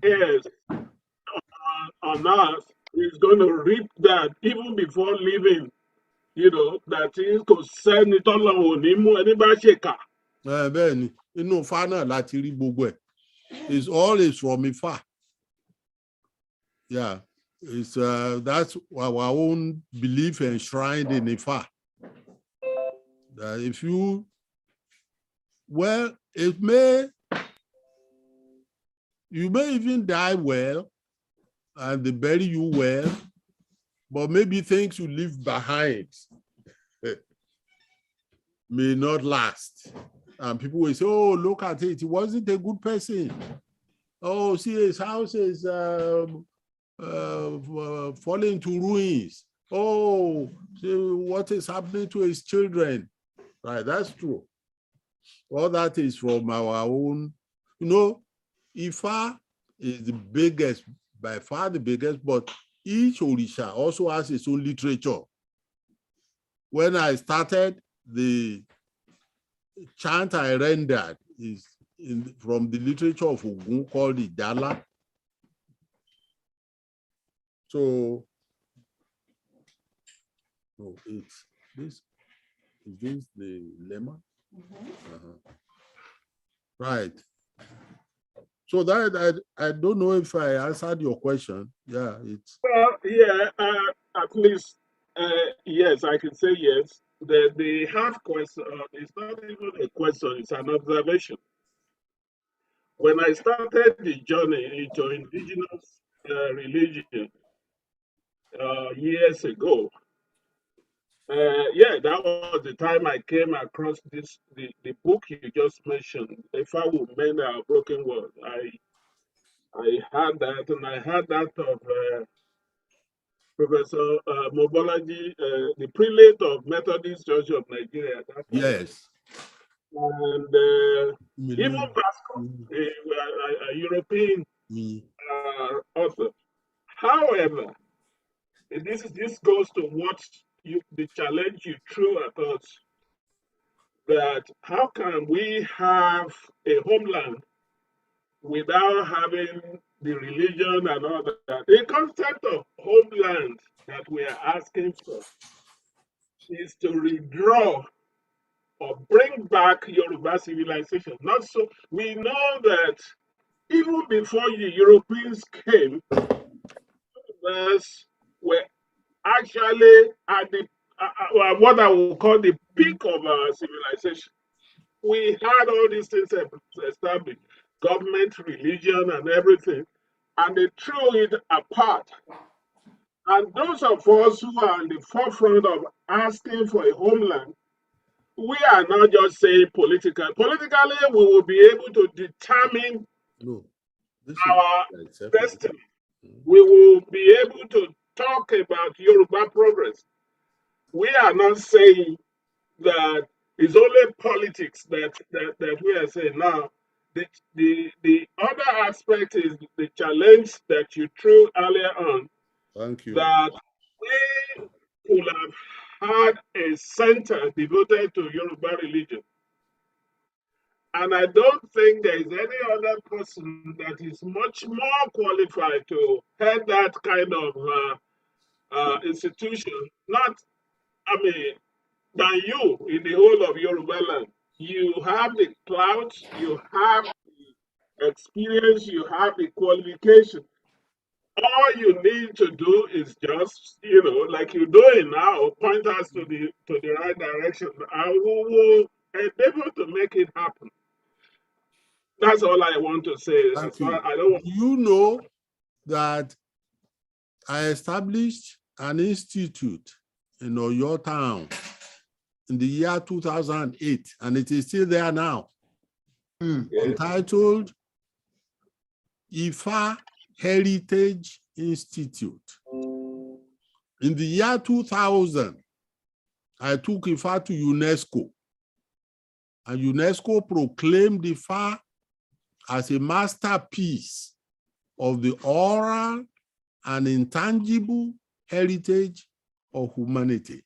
is on earth is going to reap that even before leaving. That is kò sẹ́ni tọ́lọ́run ò ní mú ẹni bá ṣèkà. Bẹ́ẹ̀ ni, inú Ifá náà láti rí gbogbo ẹ̀. It's always from Ifá. Yeah, it's that's our own belief enshrined in Ifá. That if you, you may even die well, and they bury you well, but maybe things you leave behind may not last. And people will say, oh, look at it. He wasn't a good person. Oh, see, his house is falling to ruins. Oh, see what is happening to his children. Right, that's true. All that is from our own, Ifa is the biggest, by far the biggest, but each Orisha also has its own literature. When I started, the chant I rendered is from the literature of Ogun called the Dala. So, it's this. Is this the lemma? Right. So that I don't know if I answered your question. Yeah, it's. Well, yeah. At least, yes, I can say yes. The half question is not even a question; it's an observation. When I started the journey into indigenous religion years ago, that was the time I came across the book you just mentioned, If I Would Mend Our Broken World. I had that, and I had that of Professor Mobolaji, the prelate of Methodist Church of Nigeria at that time. Yes. And even Vasco, a European author. However, this goes to what the challenge you threw at us, that how can we have a homeland without having the religion and all that? The concept of homeland that we are asking for is to redraw or bring back Yoruba civilization. Not so, we know that even before the Europeans came, Yorubas were actually at the what I would call the peak of our civilization. We had all these things established, government, religion, and everything, and they threw it apart. And those of us who are in the forefront of asking for a homeland, we are not just saying political. Politically, we will be able to determine our destiny. We will be able to talk about Yoruba progress. We are not saying that it's only politics that we are saying now. The other aspect is the challenge that you threw earlier on. Thank you. That we could have had a center devoted to Yoruba religion. And I don't think there is any other person that is much more qualified to head that kind of institution. Not, I mean, than you in the whole of Yoruba land. You have the clout, you have the experience, you have the qualification. All you need to do is just, like you're doing now, point us to the right direction. And we will endeavor to make it happen. That's all I want to say. Thank you. You know that I established an institute in Oyo town in the year 2008, and it is still there now, entitled Ifa Heritage Institute. In the year 2000, I took Ifa to UNESCO, and UNESCO proclaimed Ifa as a masterpiece of the oral and intangible heritage of humanity.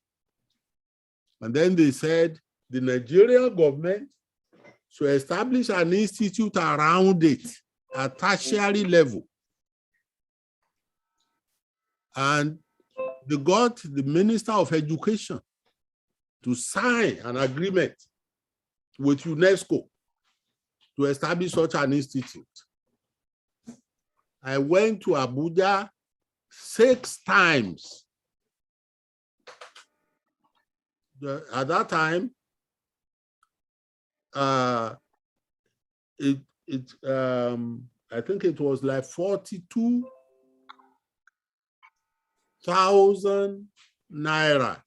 And then they said the Nigerian government should establish an institute around it at tertiary level. And they got the Minister of Education to sign an agreement with UNESCO to establish such an institute. I went to Abuja 6 times. At that time, I think it was like 42,000 naira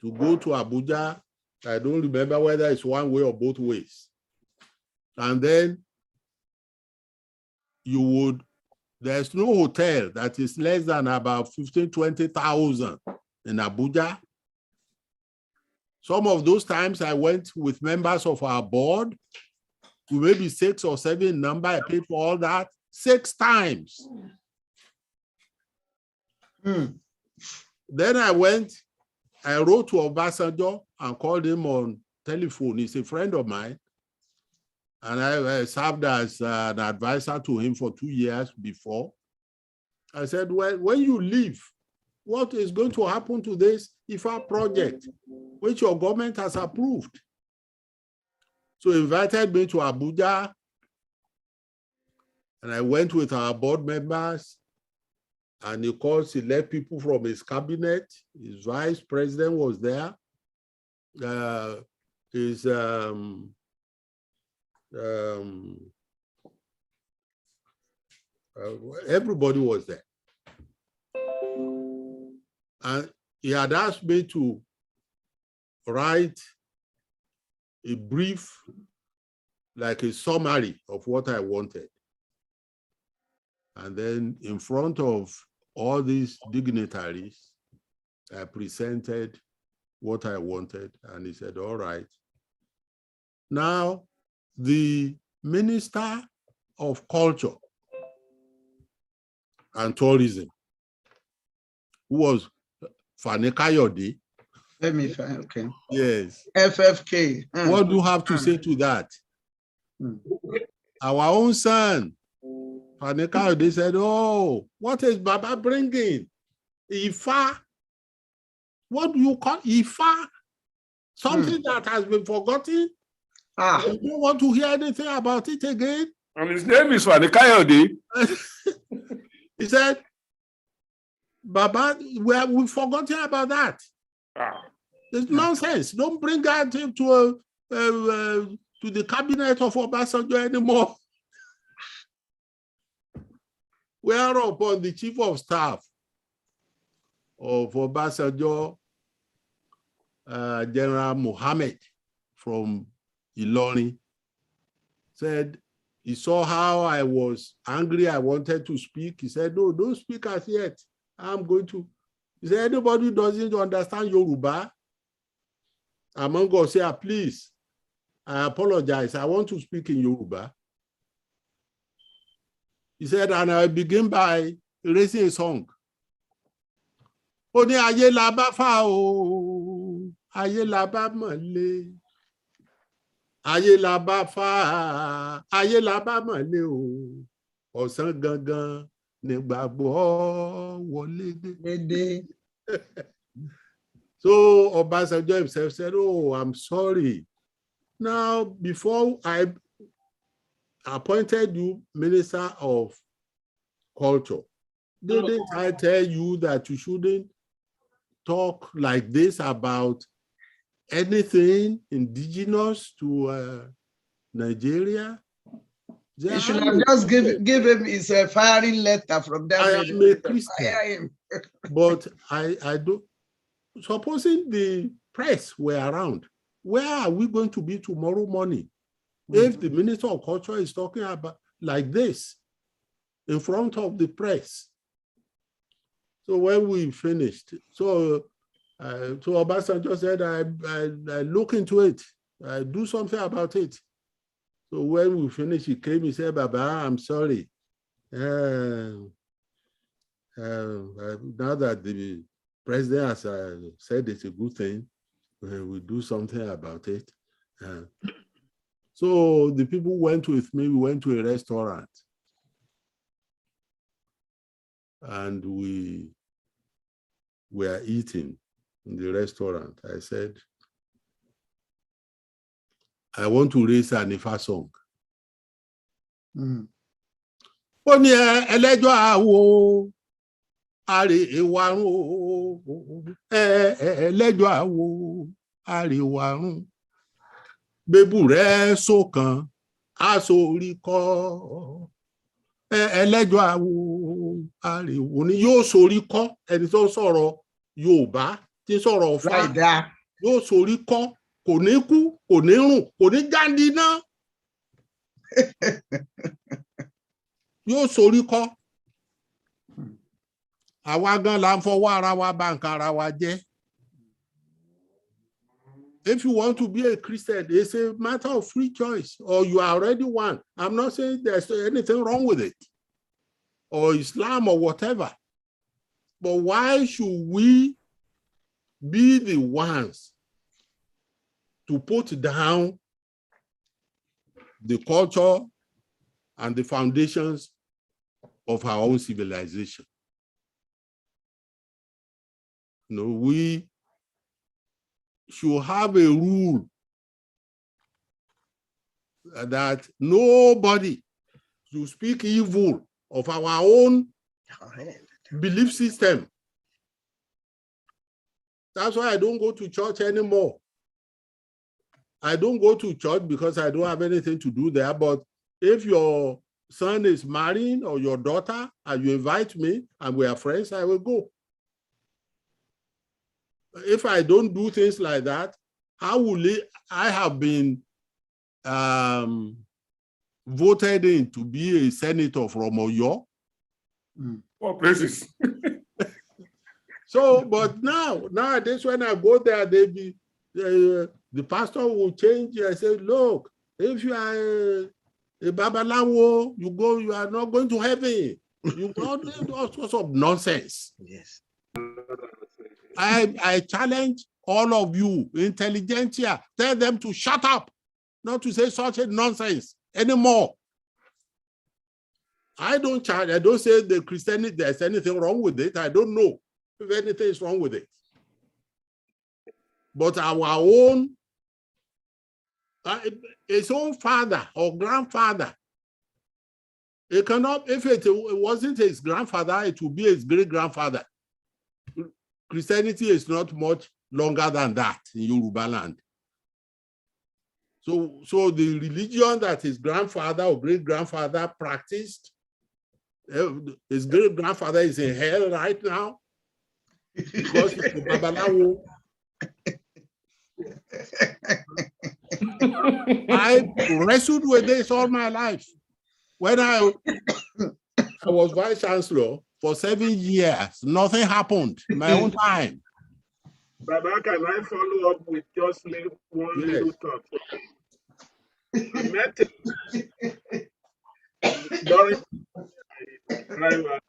to go to Abuja. I don't remember whether it's one way or both ways. And then there's no hotel that is less than about 15,000, 20,000 in Abuja. Some of those times I went with members of our board, who maybe 6 or 7 in number. I paid for all that 6 times. Then I wrote to Obasanjo and called him on telephone. He's a friend of mine. And I served as an advisor to him for 2 years before. I said, well, when you leave, what is going to happen to this IFA project, which your government has approved? So he invited me to Abuja, and I went with our board members, and he called select people from his cabinet. His vice president was there. Everybody was there. And he had asked me to write a brief, like a summary of what I wanted. And then in front of all these dignitaries, I presented what I wanted, and he said, all right. Now, the Minister of Culture and Tourism, who was Fani Kayode. Let me find, okay. Yes. FFK. What do you have to say to that? Our own son, Fani Kayode, said, oh, what is Baba bringing? Ifa. What do you call Ifa? Something that has been forgotten? You don't want to hear anything about it again? And his name is Wande Kayode. He said, Baba, we've forgotten about that. It's nonsense. Don't bring that to the cabinet of Obasanjo anymore. Whereupon the chief of staff of Obasanjo, General Mohammed from Ilorin, said he saw how I was angry. I wanted to speak. He said, no, don't speak as yet. I'm going to. He said, anybody who doesn't understand Yoruba, among us here, please, I apologize. I want to speak in Yoruba. He said, and I begin by raising a song. Ó ní ayé la bá fà o, ayé la bá mọ̀lé. Ayé la bá fà, ayé la bá mọ̀lé o. Ọ̀sán gangan nígbàgbọ́ wọlé dé. So Obasanjo himself said, oh, I'm sorry. Now, before I appointed you Minister of Culture, didn't I tell you that you shouldn't talk like this about anything indigenous to Nigeria? You should have just give him his firing letter from that. I am a Christian, but I don't. Supposing the press were around, where are we going to be tomorrow morning if the Minister of Culture is talking about like this in front of the press? So when we finished, so Obasanjo said, I look into it, I do something about it. So when we finished, he came, he said, Baba, I'm sorry. Now that the president has said it's a good thing, we do something about it. So the people went with me, we went to a restaurant. And we were eating in the restaurant. I said, I want to raise an Ifa song. Ó ní ẹlẹ́jọ́ àwo àrèwárún ẹlẹ́jọ́ àwo àrèwárún bébù rẹ̀ sókàn aṣọ orí kọ́ ẹlẹ́jọ́ àwo àrèwò ni yóò sorí kọ́ ẹni tó sọ̀rọ̀ Yorùbá tí sọ̀rọ̀ Ọ̀fà yóò sorí kọ́ kò ní kú kò ní rùn kò ní jáde náà yóò sorí kọ́ àwa gan la ń fọwọ́ ara wa bà nǹkan ara wa jẹ́. If you want to be a Christian, it's a matter of free choice, or you are already one. I'm not saying there's anything wrong with it, or Islam or whatever. But why should we be the ones to put down the culture and the foundations of our own civilization? No, we should have a rule that nobody should speak evil of our own belief system. That's why I don't go to church anymore. I don't go to church because I don't have anything to do there. But if your son is marrying or your daughter and you invite me and we are friends, I will go. If I don't do things like that, how will I have been voted in to be a senator from Oyo, More places. So, but nowadays when I go there, the pastor will change. I say, look, if you are a babalawo, you are not going to heaven. You got all sorts of nonsense. Yes. I challenge all of you, intelligentsia, tell them to shut up, not to say such a nonsense anymore. I don't charge. I don't say the Christianity, there's anything wrong with it. I don't know if anything is wrong with it. But our own, his own father or grandfather, it cannot, if it wasn't his grandfather, it would be his great-grandfather. Christianity is not much longer than that in Yoruba land. So the religion that his grandfather or great-grandfather practiced, his great-grandfather is in hell right now because he's a babalawo. I wrestled with this all my life. When I was vice chancellor for 7 years, nothing happened in my own time. Baba, can I follow up with just one little thought? I met him during my driver,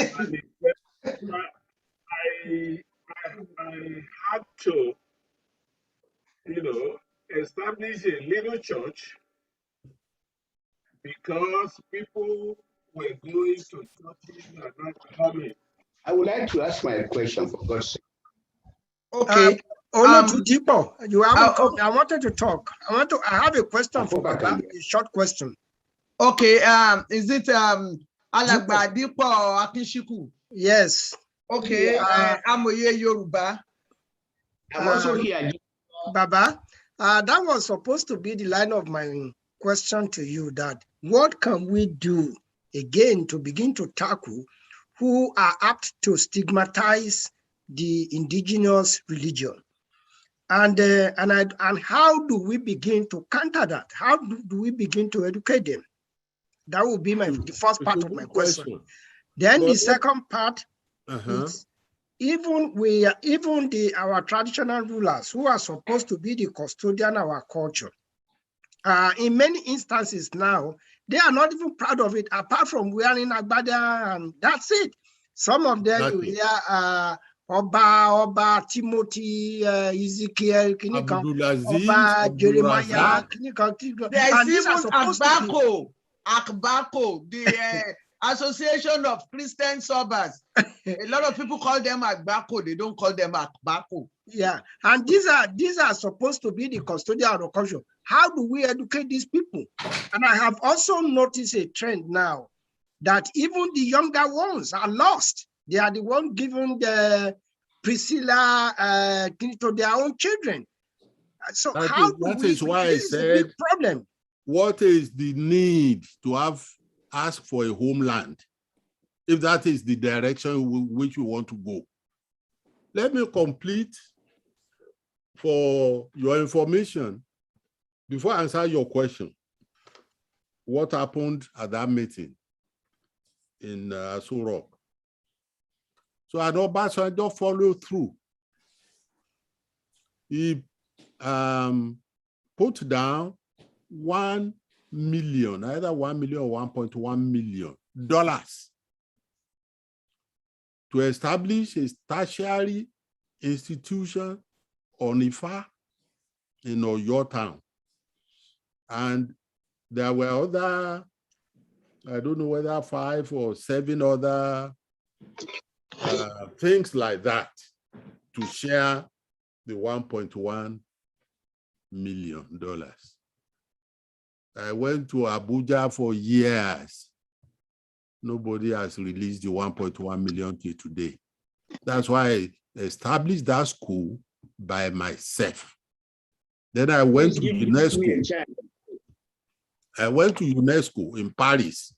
and I had to, establish a little church because people were going to churches and not coming. I would like to ask my question for God's sake. Okay. Oludumare, you haven't come. I wanted to talk. I have a question for Baba, a short question. Okay. Is it Alagba Dipo Akinshiku? Yes. Okay. I'm Yoruba. I'm also here. Baba, that was supposed to be the line of my question to you, that what can we do again to begin to tackle who are apt to stigmatize the indigenous religion? And how do we begin to counter that? How do we begin to educate them? That will be the first part of my question. Then the second part is our traditional rulers who are supposed to be the custodian of our culture. In many instances now, they are not even proud of it, apart from wearing agbada, and that's it. Some of them you hear Oba Timothy, Ezekiel, Oba Jeremiah, there's even Akbako, the Association of Christian Sobbers. A lot of people call them Akbako, they don't call them Akbako. Yeah, and these are supposed to be the custodian of the culture. How do we educate these people? And I have also noticed a trend now that even the younger ones are lost. They are the ones giving the Priscilla to their own children. So that is why I said, problem. What is the need to ask for a homeland if that is the direction which we want to go? Let me complete for your information before I answer your question. What happened at that meeting in Surok? So I know Basso don't follow through. He put down $1 million, either 1 million or $1.1 million to establish a tertiary institution on Ifa in Oyo town. And there were other, I don't know whether 5 or 7 other things like that to share the $1.1 million. I went to Abuja for years. Nobody has released the 1.1 million till today. That's why I established that school by myself. Then I went to UNESCO. I went to UNESCO in Paris.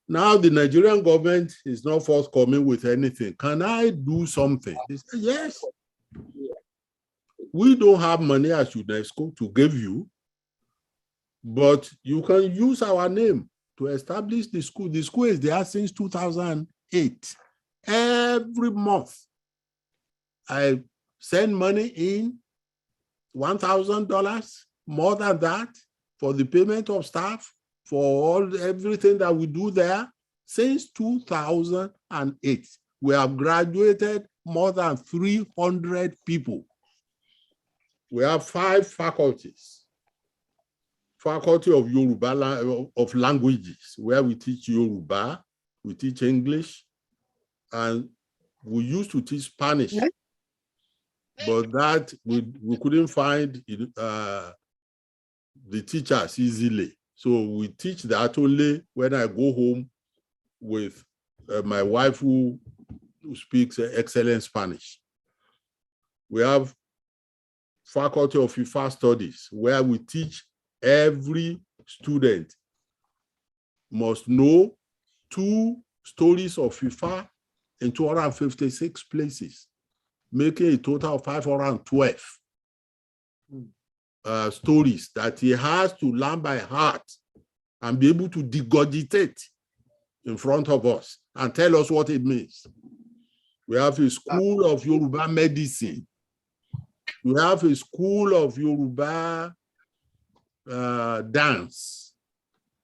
Now the Nigerian government is not forthcoming with anything. Can I do something? They said, yes. We don't have money as UNESCO to give you, but you can use our name to establish the school. The school is there since 2008. Every month, I send money in, $1,000, more than that, for the payment of staff, for everything that we do there. Since 2008, we have graduated more than 300 people. We have 5 faculties. Faculty of Yoruba, of languages, where we teach Yoruba, we teach English, and we used to teach Spanish, but that we couldn't find the teachers easily. So we teach that only when I go home with my wife who speaks excellent Spanish. We have Faculty of FIFA Studies, where we teach every student must know 2 stories of FIFA in 256 places, making a total of 512 stories that he has to learn by heart and be able to regurgitate in front of us and tell us what it means. We have a school of Yoruba medicine. We have a school of Yoruba dance.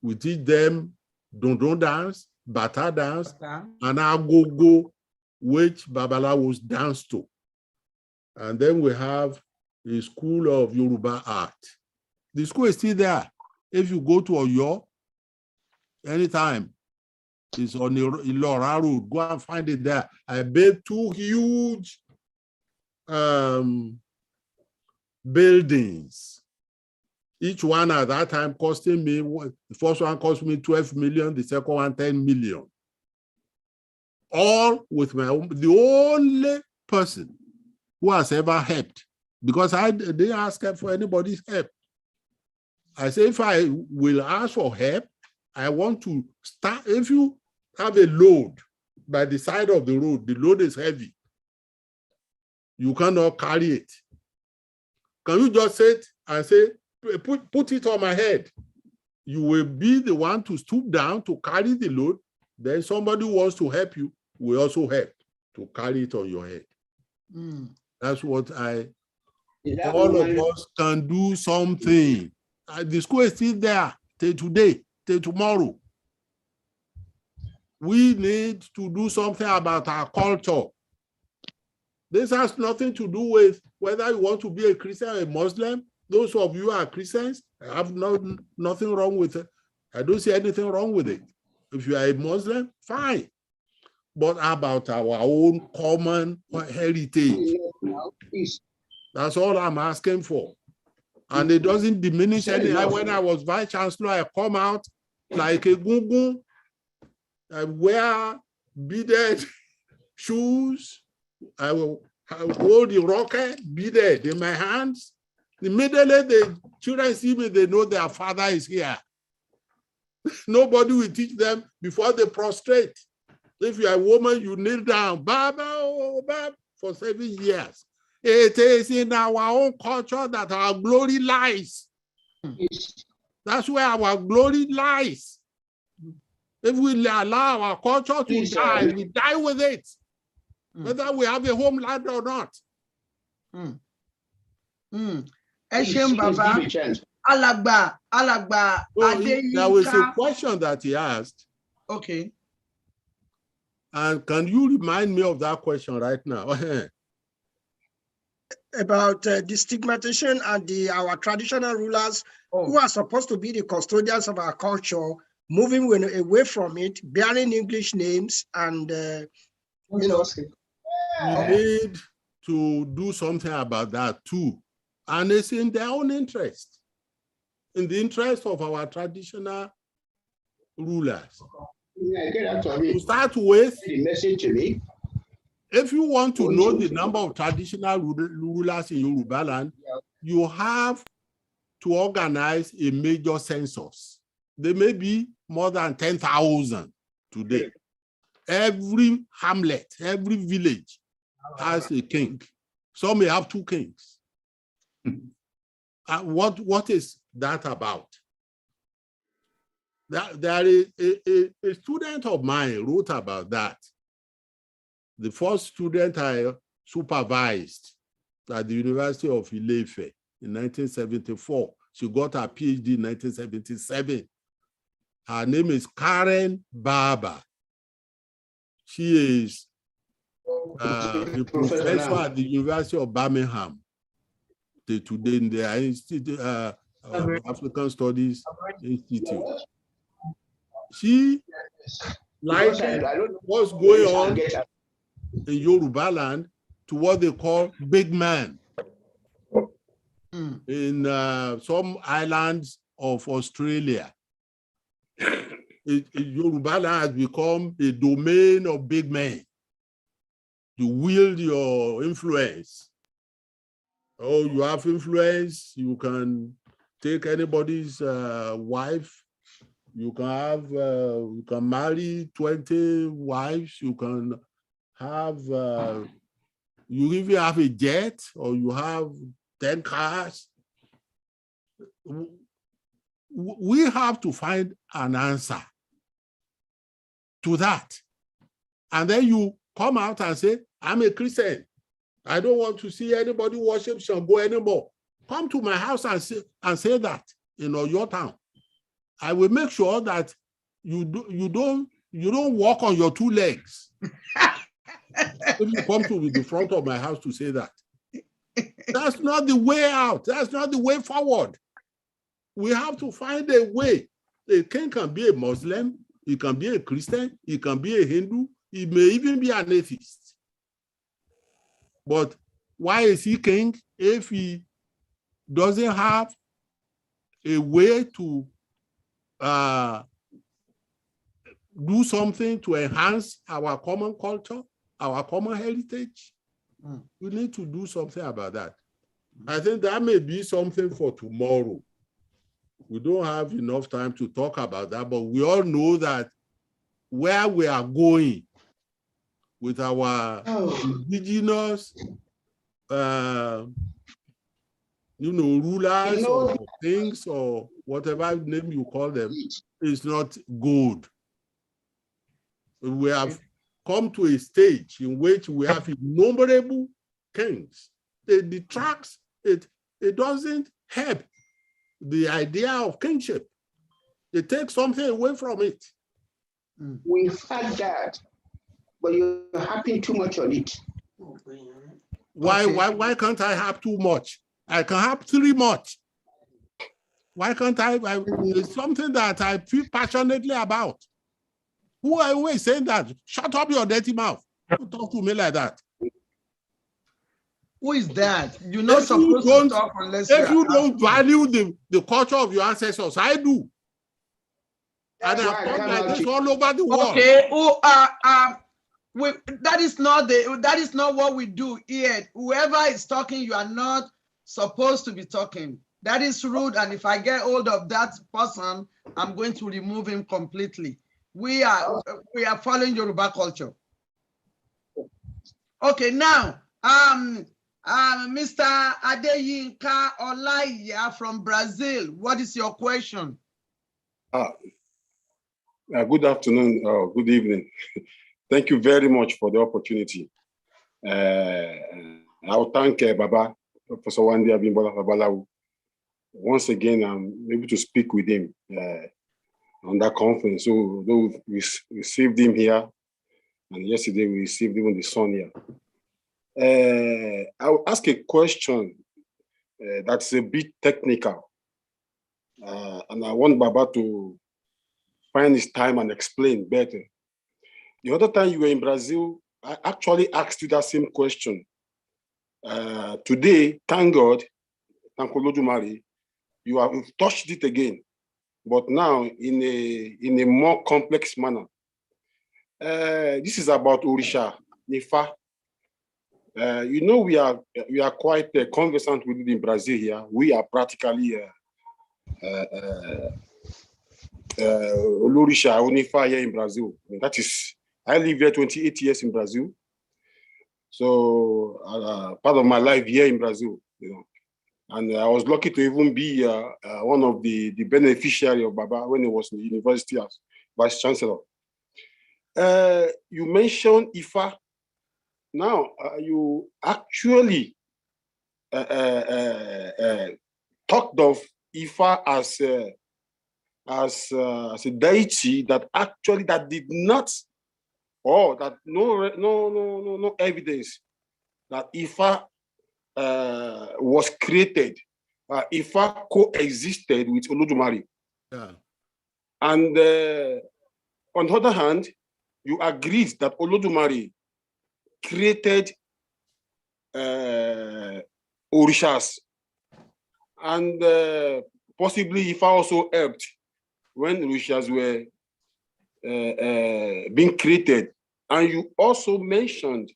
We teach them dondon dance, bata dance, and agogo, which Babalawos dance to. And then we have a school of Yoruba art. The school is still there. If you go to Oyo, anytime, it's on the Ilora Road, go and find it there. I built 2 huge buildings. Each one at that time costing me, the first one cost me 12 million, the second one 10 million. All with my own, the only person who has ever helped, because I didn't ask for anybody's help. I say, if I will ask for help, I want to start. If you have a load by the side of the road, the load is heavy, you cannot carry it. Can you just sit and say, put it on my head? You will be the one to stoop down to carry the load. Then somebody who wants to help you will also help to carry it on your head. That's what all of us can do something. The school is still there till today, till tomorrow. We need to do something about our culture. This has nothing to do with whether you want to be a Christian or a Muslim. Those of you who are Christians, I have nothing wrong with it. I don't see anything wrong with it. If you are a Muslim, fine. But about our own common heritage, that's all I'm asking for. And it doesn't diminish any. When I was vice chancellor, I come out like a gungun. I wear beaded shoes. I will hold the rocket beaded in my hands. Immediately the children see me, they know their father is here. Nobody will teach them before they prostrate. If you are a woman, you kneel down, Baba, oh, Baba, for 7 years. It is in our own culture that our glory lies. That's where our glory lies. If we allow our culture to die, we die with it, whether we have a homeland or not. Alagba. So there was a question that he asked. Okay. And can you remind me of that question right now? About the stigmatization and our traditional rulers who are supposed to be the custodians of our culture, moving away from it, bearing English names, and we need to do something about that too. And it's in their own interest, in the interest of our traditional rulers. To start with, if you want to know the number of traditional rulers in Yoruba land, you have to organize a major census. There may be more than 10,000 today. Every hamlet, every village has a king. Some may have 2 kings. What is that about? There is a student of mine wrote about that. The first student I supervised at the University of Ile-Ife in 1974. She got her PhD in 1977. Her name is Karen Barber. She is a professor at the University of Birmingham. Today in the Institute of African Studies Institute. She liked what's going on in Yoruba land to what they call big man in some islands of Australia. Yoruba land has become a domain of big men. You wield your influence. Oh, you have influence, you can take anybody's wife, you can marry 20 wives, you can have, you even have a jet, or you have 10 cars. We have to find an answer to that. And then you come out and say, I'm a Christian. I don't want to see anybody worship Shango anymore. Come to my house and say that in your town. I will make sure that you don't walk on your two legs. If you come to the front of my house to say that. That's not the way out. That's not the way forward. We have to find a way. A king can be a Muslim, he can be a Christian, he can be a Hindu, he may even be an atheist. But why is he king if he doesn't have a way to do something to enhance our common culture, our common heritage? We need to do something about that. I think that may be something for tomorrow. We don't have enough time to talk about that, but we all know that where we are going with our indigenous, rulers or things or whatever name you call them, is not good. We have come to a stage in which we have innumerable kings. It detracts, it doesn't help the idea of kingship. It takes something away from it. We've had that, but you're harping too much on it. Why can't I have too much? I can have too much. Why can't I? It's something that I feel passionately about. Who are always saying that? Shut up your dirty mouth. Don't talk to me like that. Who is that? You're not supposed to talk unless you don't value the culture of your ancestors. I do. That's and I've done like this all over the world. Okay. That is not what we do here. Whoever is talking, you are not supposed to be talking. That is rude. And if I get hold of that person, I'm going to remove him completely. We are following Yoruba culture. Okay, now, Mr. Adeyinka Olaiya from Brazil, what is your question? Good afternoon, good evening. Thank you very much for the opportunity. I'll thank Baba, Professor Wande Abimbola Babalawu. Once again, I'm able to speak with him on that conference. So we received him here, and yesterday we received even the son here. I'll ask a question that's a bit technical, and I want Baba to find his time and explain better. The other time you were in Brazil, I actually asked you that same question. Today, thank God, thank Oludumare, you have touched it again, but now in a more complex manner. This is about Orisha, Nifa. We are quite conversant with it in Brazil here. We are practically Olorisha, Onifa here in Brazil. That is, I live here 28 years in Brazil. So part of my life here in Brazil, And I was lucky to even be one of the beneficiary of Baba when he was in the university as vice chancellor. You mentioned Ifa. Now, you actually talked of Ifa as a deity that did not, or that no evidence that Ifa was created. Ifa coexisted with Oludumare. Yeah. And on the other hand, you agreed that Oludumare created Orishas, and possibly Ifa also helped when Orishas were being created. And you also mentioned,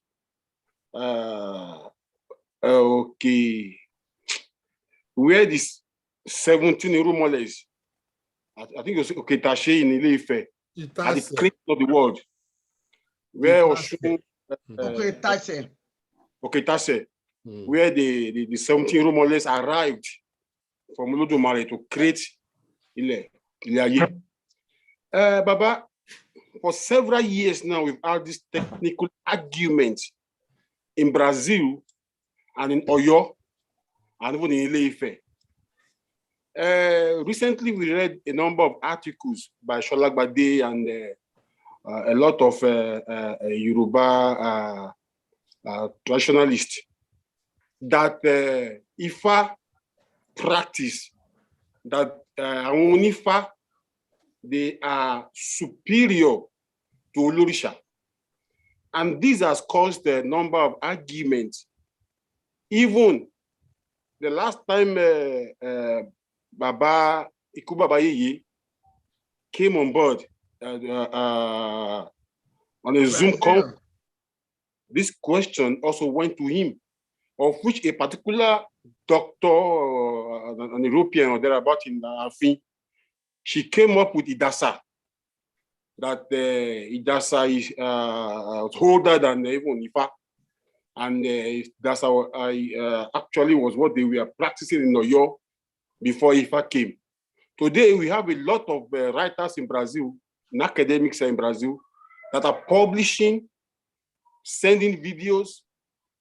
okay, where this 17 Irumoles, I think it was Oketache in Ile-Ife, at the creation of the world, where Oshun, Oketache, where the 17 Irumoles arrived from Oludumare to create Ile-Aye. Baba, for several years now, we've had this technical argument in Brazil and in Oyo and even in Ile-Ife. Recently, we read a number of articles by Sholagbade and a lot of Yoruba traditionalists that Ifa practice, that Ifa, they are superior to Olorisha. And this has caused a number of arguments. Even the last time Baba Ikubabaye came on board on a Zoom call, this question also went to him, of which a particular doctor, an European or thereabout in Afin, she came up with Idasa, that Idasa is older than even Ifa. And that's how actually was what they were practicing in Oyo before Ifa came. Today, we have a lot of writers in Brazil, and academics in Brazil, that are publishing, sending videos,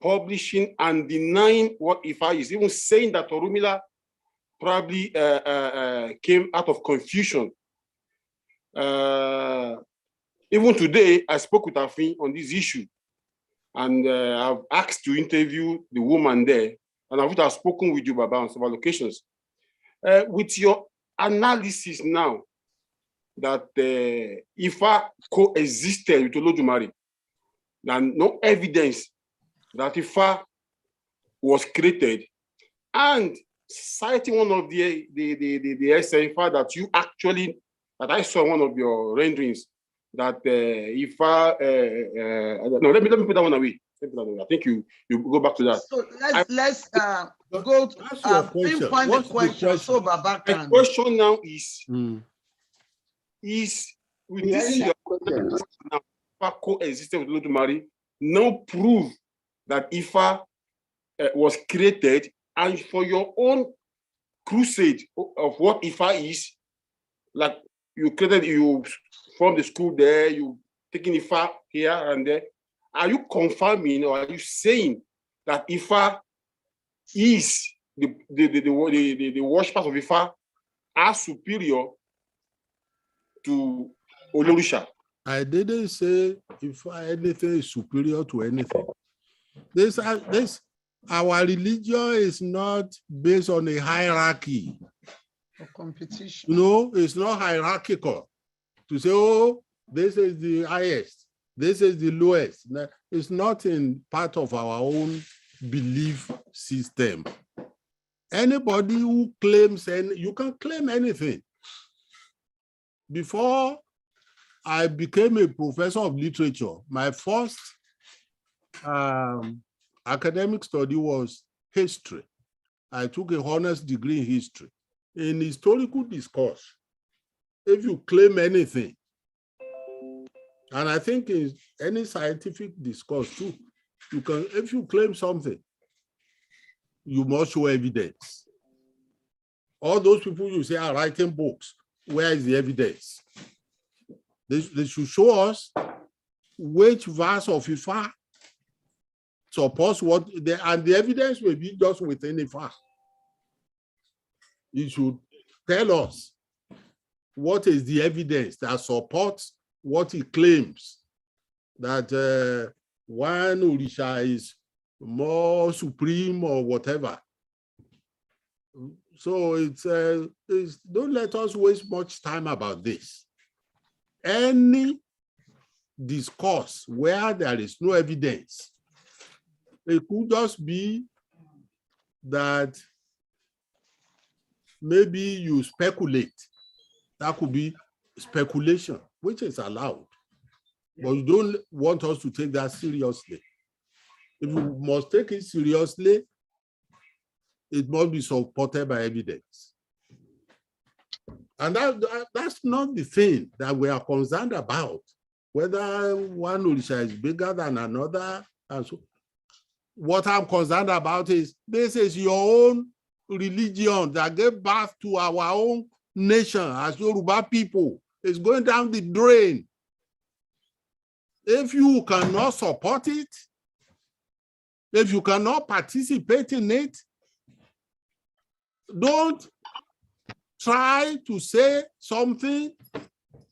publishing and denying what Ifa is, even saying that Orumila probably came out of confusion. Even today, I spoke with Afin on this issue, and I've asked to interview the woman there, and I've spoken with you, Baba, on several occasions. With your analysis now that Ifa coexisted with Oludumare, and no evidence that Ifa was created, and citing one of the essay Ifa that you actually, that I saw one of your renderings, that Ifa, no, let me put that one away. I think you go back to that. So let's go pinpoint the question so Baba can. The question now is with this now Ifa coexisted with Oludumare, no proof that Ifa was created, and for your own crusade of what Ifa is, like you created, you from the school there, you taking Ifa here and there. Are you confirming or are you saying that Ifa is the worshippers of Ifa are superior to Olorisha? I didn't say if anything is superior to anything. This our religion is not based on a hierarchy. For competition. You know, it's not hierarchical to say, oh, this is the highest, this is the lowest. It's not in part of our own belief system. Anybody who claims, and you can claim anything. Before I became a professor of literature, my first academic study was history. I took a honors degree in history. In historical discourse, if you claim anything, and I think in any scientific discourse too, you can, if you claim something, you must show evidence. All those people you say are writing books, where is the evidence? They should show us which verse of Ifa supports what, and the evidence will be just within Ifa. You should tell us what is the evidence that supports what he claims, that one Orisha is more supreme or whatever. So it's don't let us waste much time about this. Any discourse where there is no evidence, it could just be that maybe you speculate. That could be speculation, which is allowed. But you don't want us to take that seriously. If you must take it seriously, it must be supported by evidence. And that's not the thing that we are concerned about, whether one Orisha is bigger than another. And so, what I'm concerned about is this is your own religion that gave birth to our own nation as Yoruba people. It's going down the drain. If you cannot support it, if you cannot participate in it, don't try to say something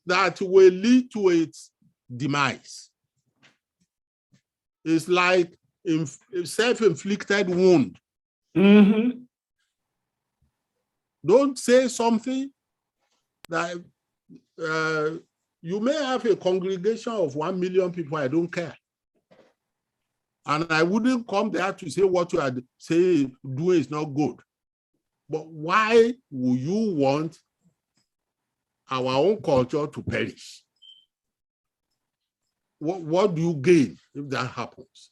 that will lead to its demise. It's like a self-inflicted wound. Mm-hmm. Don't say something that you may have a congregation of 1 million people, I don't care. And I wouldn't come there to say what you are saying, doing is not good. But why would you want our own culture to perish? What do you gain if that happens?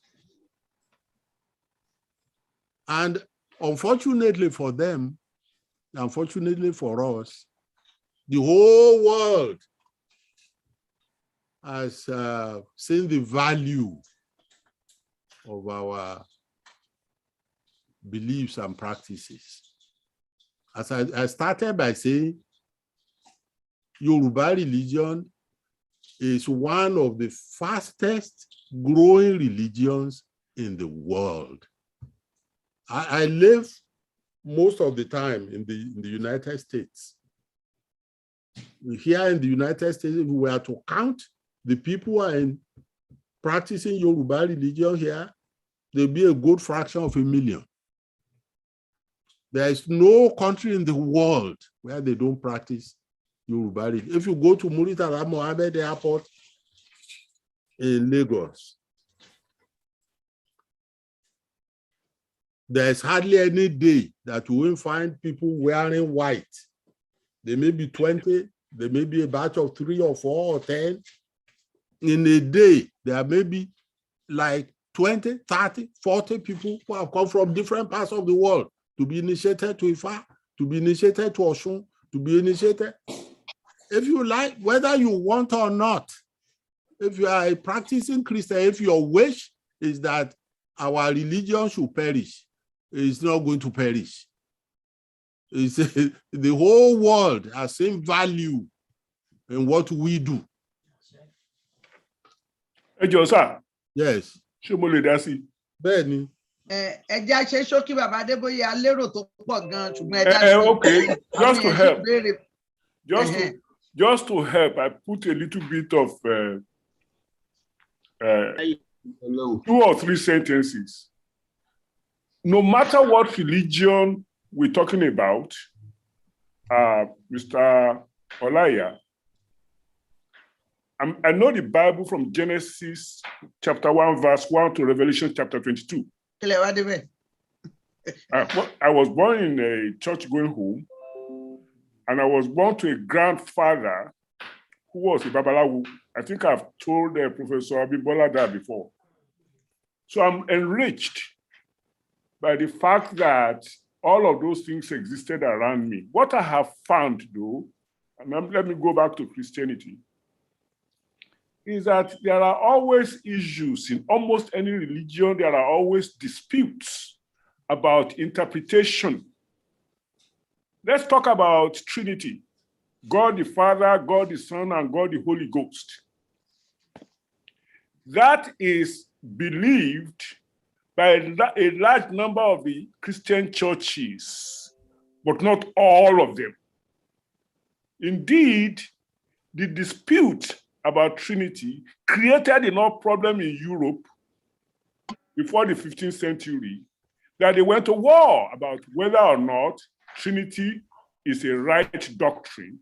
And unfortunately for them, unfortunately for us, the whole world has seen the value of our beliefs and practices. As I started by saying, Yoruba religion is one of the fastest growing religions in the world. I live most of the time in the United States. Here in the United States, if we were to count the people who are practicing Yoruba religion here, there'll be a good fraction of 1 million. There is no country in the world where they don't practice Yoruba religion. If you go to Muritala Mohammed Airport in Lagos, there's hardly any day that you won't find people wearing white. There may be 20, there may be a batch of 3 or 4 or 10. In a day, there may be like 20, 30, 40 people who have come from different parts of the world to be initiated to Ifa, to be initiated to Oshun, to be initiated. If you like, whether you want or not, if you are a practicing Christian, if your wish is that our religion should perish, it's not going to perish. It's, the whole world has seen value in what we do. Hey, Josa. Yes. Ṣé mo lè dá sí? Bẹ́ẹ̀ni. Ẹja ṣe ṣókí bàbá Adébóyè alérò tó pọ̀ gan ṣùgbọ́n ẹja ṣe. Okay, just to help, I put a little bit of 2 or 3 sentences. No matter what religion we're talking about, Mr. Olaya, I know the Bible from Genesis chapter 1, verse 1 to Revelation chapter 22. I was born in a church-going home, and I was born to a grandfather who was a Babalawo. I think I've told Professor Abimbola that before. So I'm enriched by the fact that all of those things existed around me. What I have found, though, and let me go back to Christianity, is that there are always issues in almost any religion. There are always disputes about interpretation. Let's talk about Trinity. God the Father, God the Son, and God the Holy Ghost. That is believed by a large number of the Christian churches, but not all of them. Indeed, the dispute about Trinity created enough problem in Europe before the 15th century that they went to war about whether or not Trinity is a right doctrine.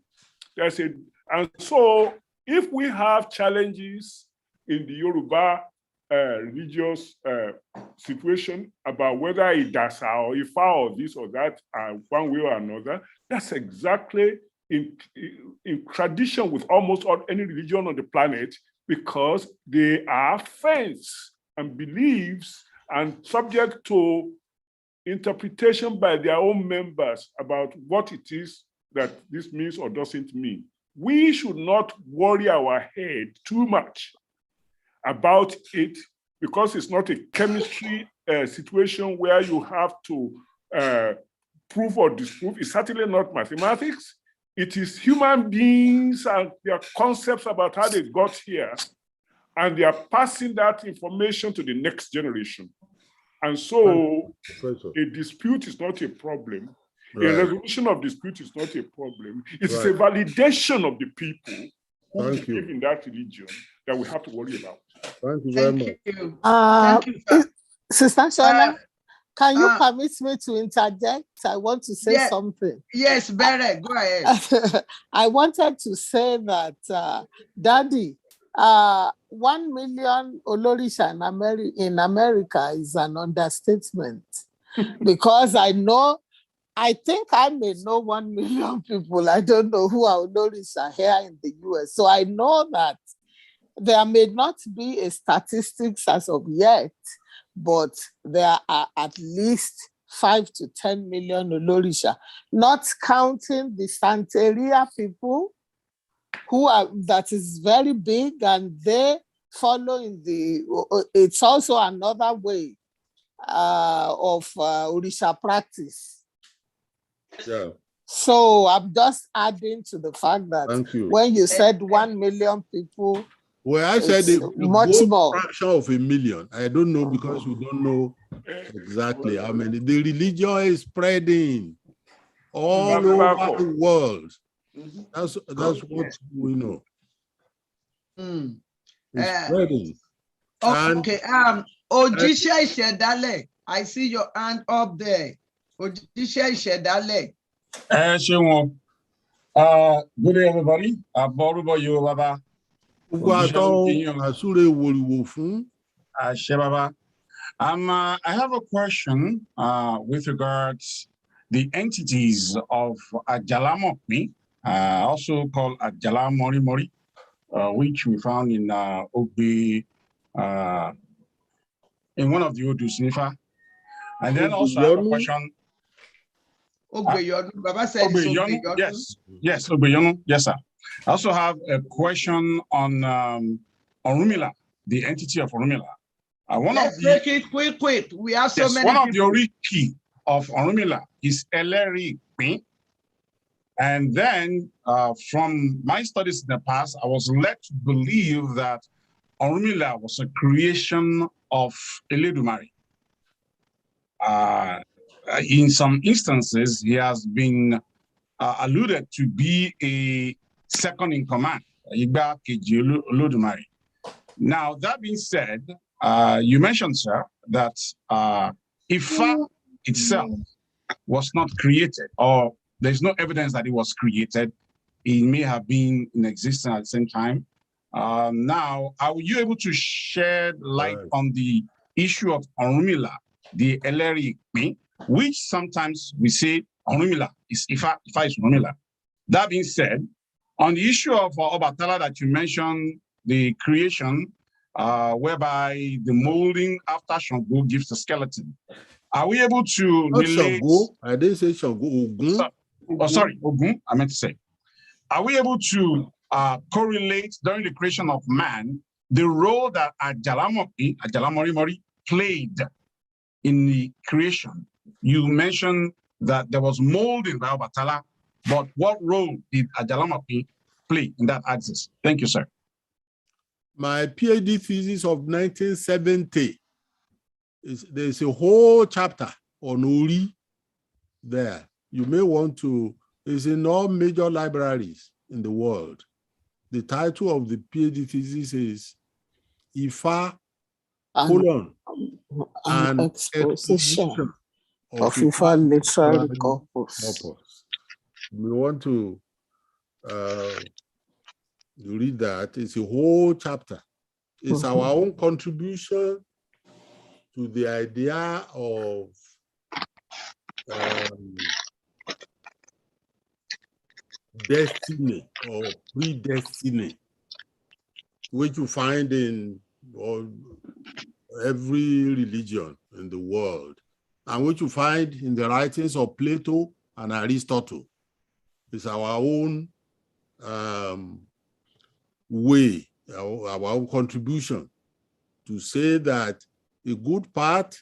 And so if we have challenges in the Yoruba religious situation about whether Idasa or Ifa or this or that one way or another, that's exactly in tradition with almost any religion on the planet, because they are faiths and beliefs and subject to interpretation by their own members about what it is that this means or doesn't mean. We should not worry our head too much about it, because it's not a chemistry situation where you have to prove or disprove. It's certainly not mathematics. It is human beings and their concepts about how they got here, and they are passing that information to the next generation. And so a dispute is not a problem. Right. A resolution of dispute is not a problem. It's a validation of the people who believe in that religion that we have to worry about. Thank you very much. Thank you. Sister Shola, can you permit me to interject? I want to say something. Yes, Bere, go ahead. I wanted to say that, Daddy, 1 million Olorisha in America is an understatement. Because I think I may know 1 million people. I don't know who are Olorisha here in the US. So I know that there may not be a statistics as of yet, but there are at least 5 to 10 million Olorisha, not counting the Santeria people that is very big, and they follow it's also another way of Orisha practice. Yeah. So I'm just adding to the fact that when you said 1 million people, well, I said much more. Fraction of a million. I don't know, because we don't know exactly how many. The religion is spreading all over the world. That's what we know. It's spreading. Okay. Ojise Ishedale, I see your hand up there. Ojise Ishedale. Good day, everybody. Borubo Yoruba. I have a question with regards the entities of Ajalamokmi, also called Ajalamori, which we found in Ogbe, in one of the Odu Snifa. And then also I have a question. Baba said yes, Ogbeyonu, yes, sir. I also have a question on Orunmila, the entity of Orunmila. Let's take it quick. We have so many one people. Of the oriki of Orunmila is Eleri. And then from my studies in the past, I was led to believe that Orunmila was a creation of Oludumare. In some instances, he has been alluded to be a second in command, Oludumare. Now, that being said, you mentioned, sir, that Ifa itself was not created, or there's no evidence that it was created. It may have been in existence at the same time. Now, are you able to shed light on the issue of Orunmila, the Eleri, which sometimes we say Orunmila is Ifa is Orunmila. That being said, on the issue of Obatala that you mentioned, the creation, whereby the molding after Shango gives the skeleton, are we able to relate? Shango? I didn't say Shango. Ogun. Sorry, Ogun. I meant to say. Are we able to correlate during the creation of man the role that Ajalamori played in the creation You mentioned that there was mold in Baobatala, but what role did Ajalamapi play in that axis? Thank you, sir. My PhD thesis of 1970 there's a whole chapter on Uri there. You may want to, it's in all major libraries in the world. The title of the PhD thesis is Ifa, an exposition of Ifa literary corpus. We want to read that. It's a whole chapter. It's our own contribution to the idea of destiny or predestiny, which you find in every religion in the world, and which you find in the writings of Plato and Aristotle. It's our own way, our own contribution to say that a good part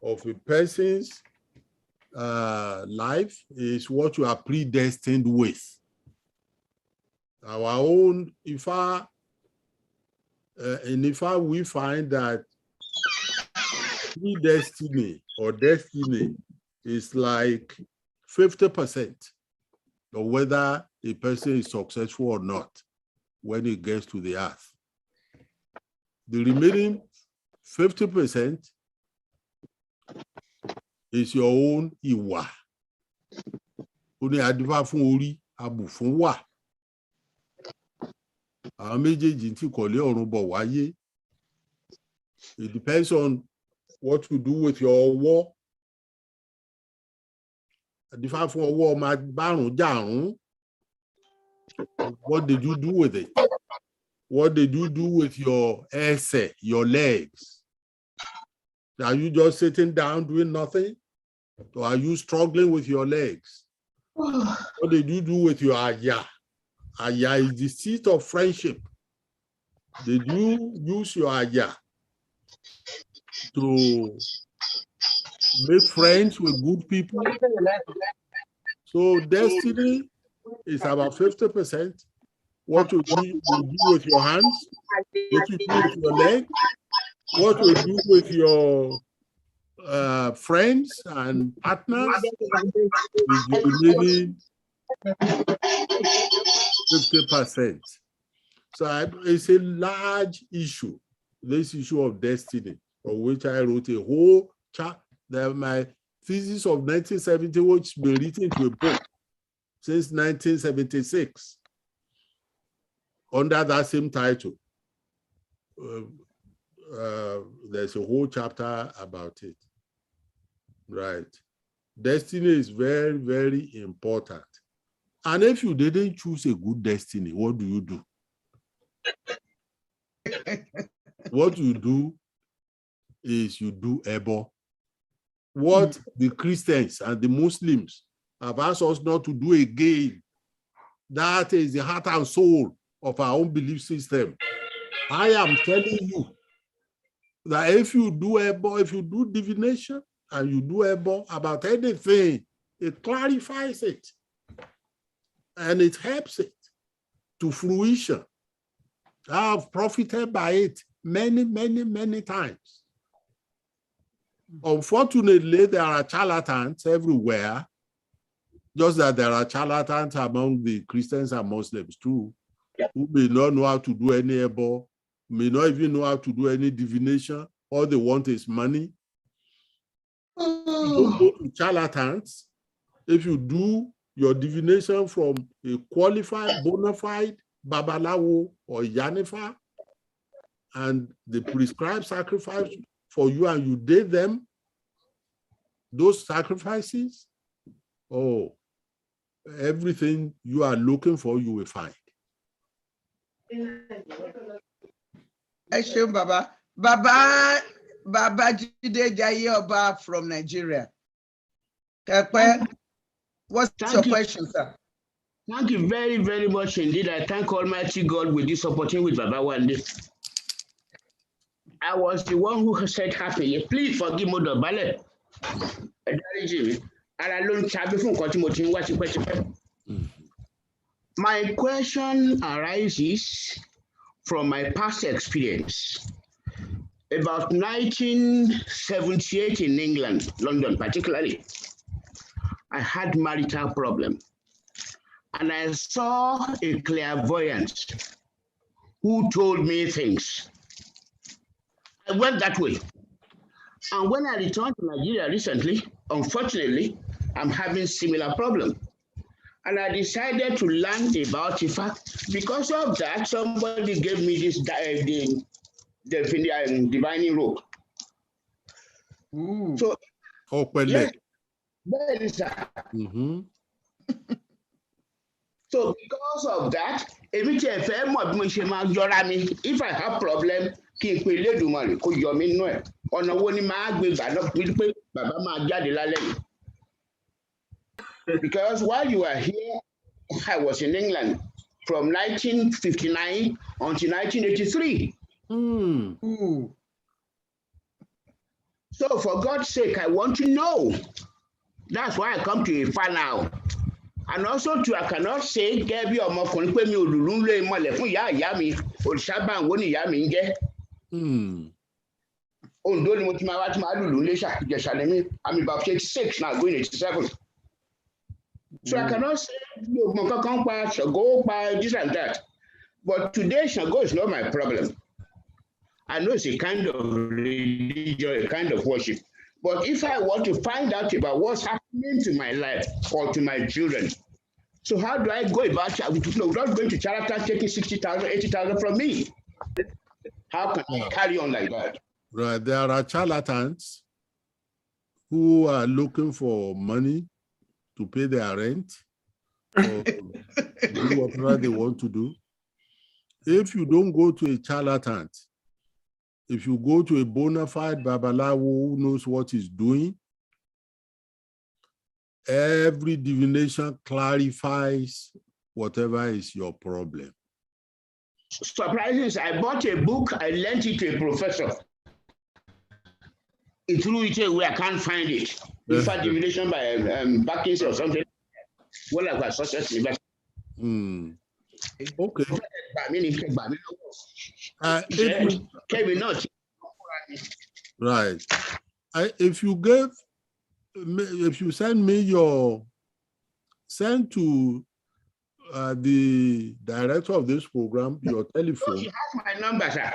of a person's life is what you are predestined with. Our own, in Ifa, we find that predestiny or destiny is like 50% of whether a person is successful or not when he gets to the earth. The remaining 50% is your own ìwà. Ó ní adífá fún orí, abù fún wà. Àwọn méjèèjì tí kọ̀lé ọ̀run bọ̀ wáyé. It depends on what you do with your ọwọ́. Adífá fún ọwọ́ ọmọ bárùn jàrún. What did you do with it? What did you do with your ẹsẹ̀, your legs? Are you just sitting down doing nothing? Or are you struggling with your legs? What did you do with your aya? Aya is the seat of friendship. Did you use your aya to make friends with good people? So destiny is about 50%. What you do with your hands, what you do with your legs, what you do with your friends and partners is the remaining 50%. So it's a large issue, this issue of destiny, for which I wrote a whole chapter. My thesis of 1970, which has been written into a book since 1976 under that same title. There's a whole chapter about it. Right. Destiny is very, very important. And if you didn't choose a good destiny, what do you do? What you do is you do ebo. What the Christians and the Muslims have asked us not to do again, that is the heart and soul of our own belief system. I am telling you that if you do ebo, if you do divination, and you do ebo about anything, it clarifies it and it helps it to fruition. I have profited by it many, many, many times. Unfortunately, there are charlatans everywhere, just that there are charlatans among the Christians and Muslims too, who may not know how to do any ebo, may not even know how to do any divination. All they want is money. Don't go to charlatans. If you do your divination from a qualified, bona fide Babalawo or Yanifa, and they prescribe sacrifice for you and you did them, those sacrifices, oh, everything you are looking for, you will find. Eshe Baba. Baba Jide Jaye Oba from Nigeria. What's your question, sir? Thank you very, very much indeed. I thank Almighty God with this opportunity with Baba Wande. I was the one who said happily, please forgive Modobale. My question arises from my past experience. About 1978 in England, London particularly, I had marital problem. And I saw a clairvoyant who told me things. I went that way. And when I returned to Nigeria recently, unfortunately, I'm having similar problem. And I decided to learn about Ifa. Because of that, somebody gave me this the divining rope. Ooh. So, Yes. So because of that, if I have problem, keep Oludumare kó yọ mí nínú ẹ̀. Ọ̀nà wo ni màá gbé gbà náà pé bàbá máa jáde lálẹ́ yìí? Because while you were here, I was in England from 1959 until 1983. So for God's sake, I want to know. That's why I come to Ifa now. And also I cannot say gẹ́gẹ́ bí ọmọkùnrin pé mi ò lùlù ń lé mọ́lẹ̀ fún ìyá mi, òrìṣàbàǹgó ni ìyá mi ń jẹ́. Oǹdó ni mo ti máa wá tí máa lùlù ń lé Ìjẹ̀ṣà ni mí. I'm about 86 now, going 87. So I cannot say mo kankan pa Ṣàngó pa this and that. But today Ṣàngó is not my problem. I know it's a kind of religion, a kind of worship. But if I want to find out about what's happening to my life or to my children, so how do I go about it? Without going to charity taking 60,000, 80,000 from me? How can I carry on like that? Right. There are charlatans who are looking for money to pay their rent or do whatever they want to do. If you don't go to a charlatan, if you go to a bona fide Babalawo who knows what he's doing, every divination clarifies whatever is your problem. Surprisingly, I bought a book, I lent it to a professor. It threw it away, I can't find it. In fact, divination by Backins or something. Well, I've got success in that. Okay. Right. If you send me send to the director of this program your telephone. She has my number, sir.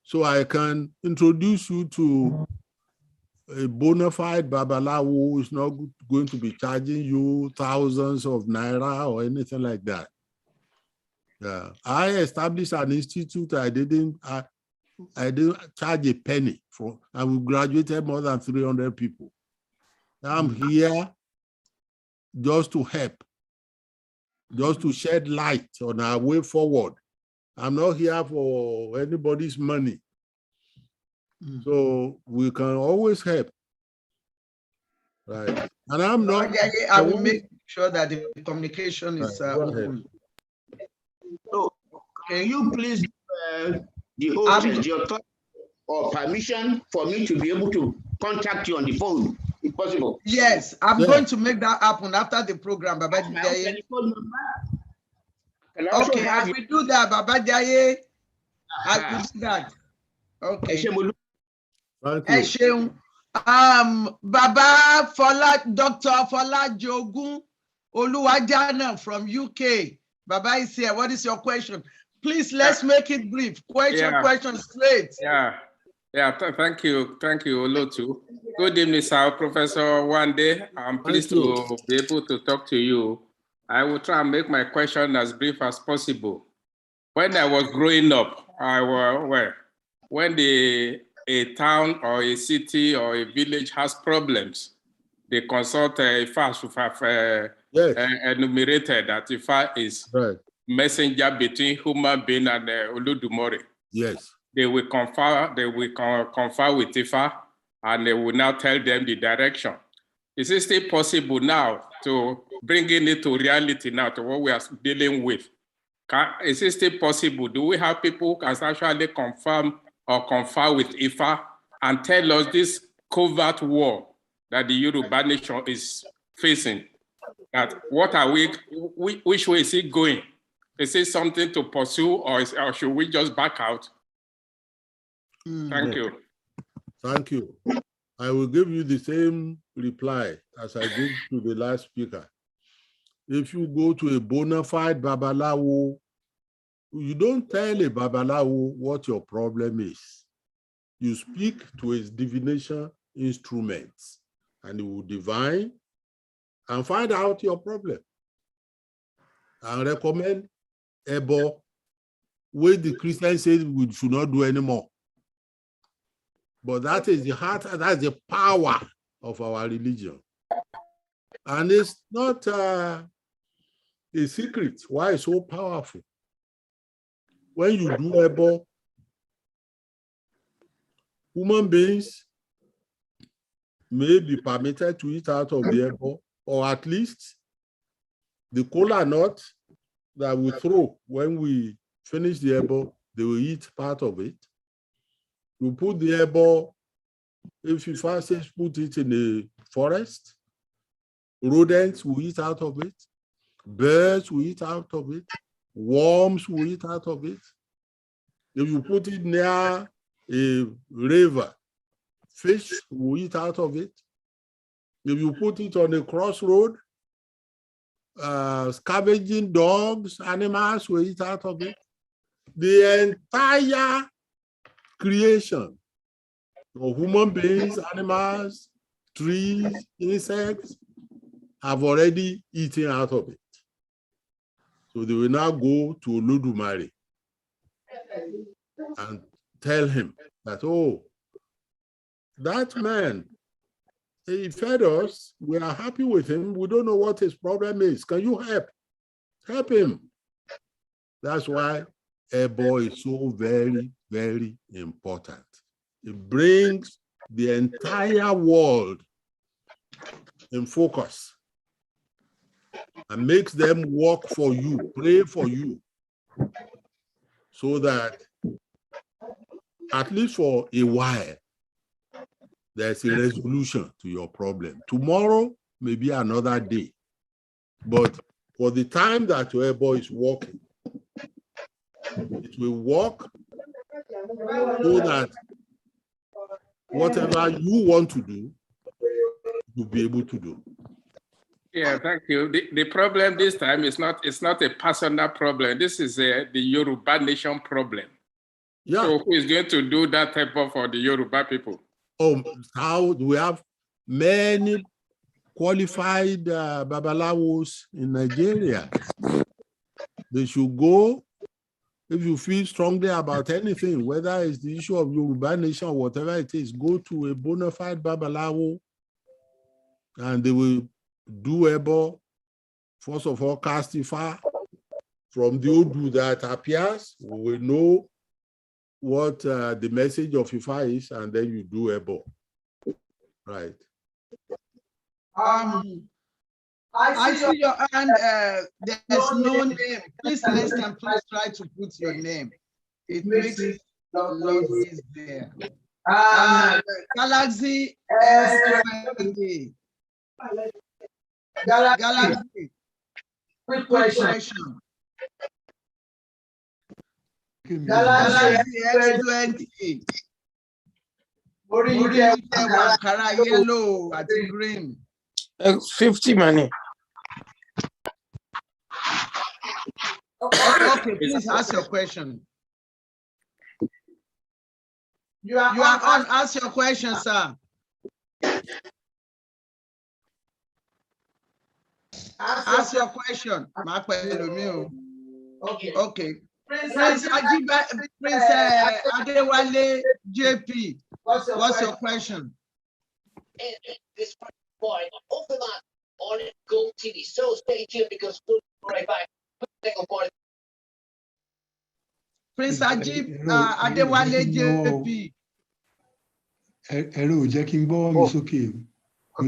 So I can introduce you to a bona fide Babalawo who is not going to be charging you thousands of naira or anything like that. Yeah, I established an institute. I didn't charge a penny for, and we graduated more than 300 people. I'm here just to help, just to shed light on our way forward. I'm not here for anybody's money. So we can always help. Right. And I'm not. I will make sure that the communication is open. So, can you please the host your thought or permission for me to be able to contact you on the phone, if possible? Yes, I'm going to make that happen after the program, Baba Jaye. Okay, I will do that, Baba Jaye. I will do that. Okay. Baba Dr. Fola Jogun Oluwajana from UK. Baba is here. What is your question? Please, let's make it brief. Question straight. Thank you, Olotu. Good evening, sir. Professor Wande. I'm pleased to be able to talk to you. I will try and make my question as brief as possible. When I was growing up, when a town or a city or a village has problems, they consult Ifa who have enumerated that Ifa is messenger between human being and Oludumare. Yes. They will confer with Ifa, and they will now tell them the direction. Is it still possible now to bringing it to reality now, to what we are dealing with? Is it still possible? Do we have people who can actually confirm or confer with Ifa and tell us this covert war that the Yoruba nation is facing? That what are which way is it going? Is it something to pursue, or should we just back out? Thank you. Thank you. I will give you the same reply as I gave to the last speaker. If you go to a bona fide Babalawo, you don't tell a Babalawo what your problem is. You speak to his divination instruments, and he will divine and find out your problem and recommend Ebo, where the Christians say we should not do anymore. But that is the heart, that's the power of our religion. And it's not a secret why it's so powerful. When you do Ebo, human beings may be permitted to eat out of the Ebo, or at least the kola nut that we throw when we finish the Ebo, they will eat part of it. You put the Ebo, if you first put it in the forest, rodents will eat out of it, birds will eat out of it, worms will eat out of it. If you put it near a river, fish will eat out of it. If you put it on a crossroad, scavenging dogs, animals will eat out of it. The entire creation of human beings, animals, trees, insects have already eaten out of it. So they will now go to Oludumare and tell him that, oh, that man, he fed us, we are happy with him, we don't know what his problem is. Can you help? Help him. That's why Ebo is so very, very important. It brings the entire world in focus and makes them work for you, pray for you, so that at least for a while, there's a resolution to your problem. Tomorrow may be another day, but for the time that your Ebo is working, it will work so that whatever you want to do, you'll be able to do. Yeah, thank you. The problem this time is not a personal problem. This is the Yoruba nation problem. Yeah. So who is going to do that type of for the Yoruba people? Oh, how do we have many qualified Babalawos in Nigeria? They should go. If you feel strongly about anything, whether it's the issue of Yoruba nation or whatever it is, go to a bona fide Babalawo and they will do Ebo. First of all, cast Ifa. From the Odu that appears, we will know what the message of Ifa is, and then you do Ebo. Right. I see your hand. There's no name. Please, next time, please try to put your name. It makes it a lot easier. Galaxy S20. Galaxy. Quick question. Galaxy S20. Yellow, green. 50 money. Okay, please ask your question. You are on. Ask your question, sir. Ask your question. Okay. Prince Adewale JP. What's your question? This point of the line on Gold TV. So stay tuned because we'll be right back. Prince Adewale JP. Hello, Jackie Bob is okay. Can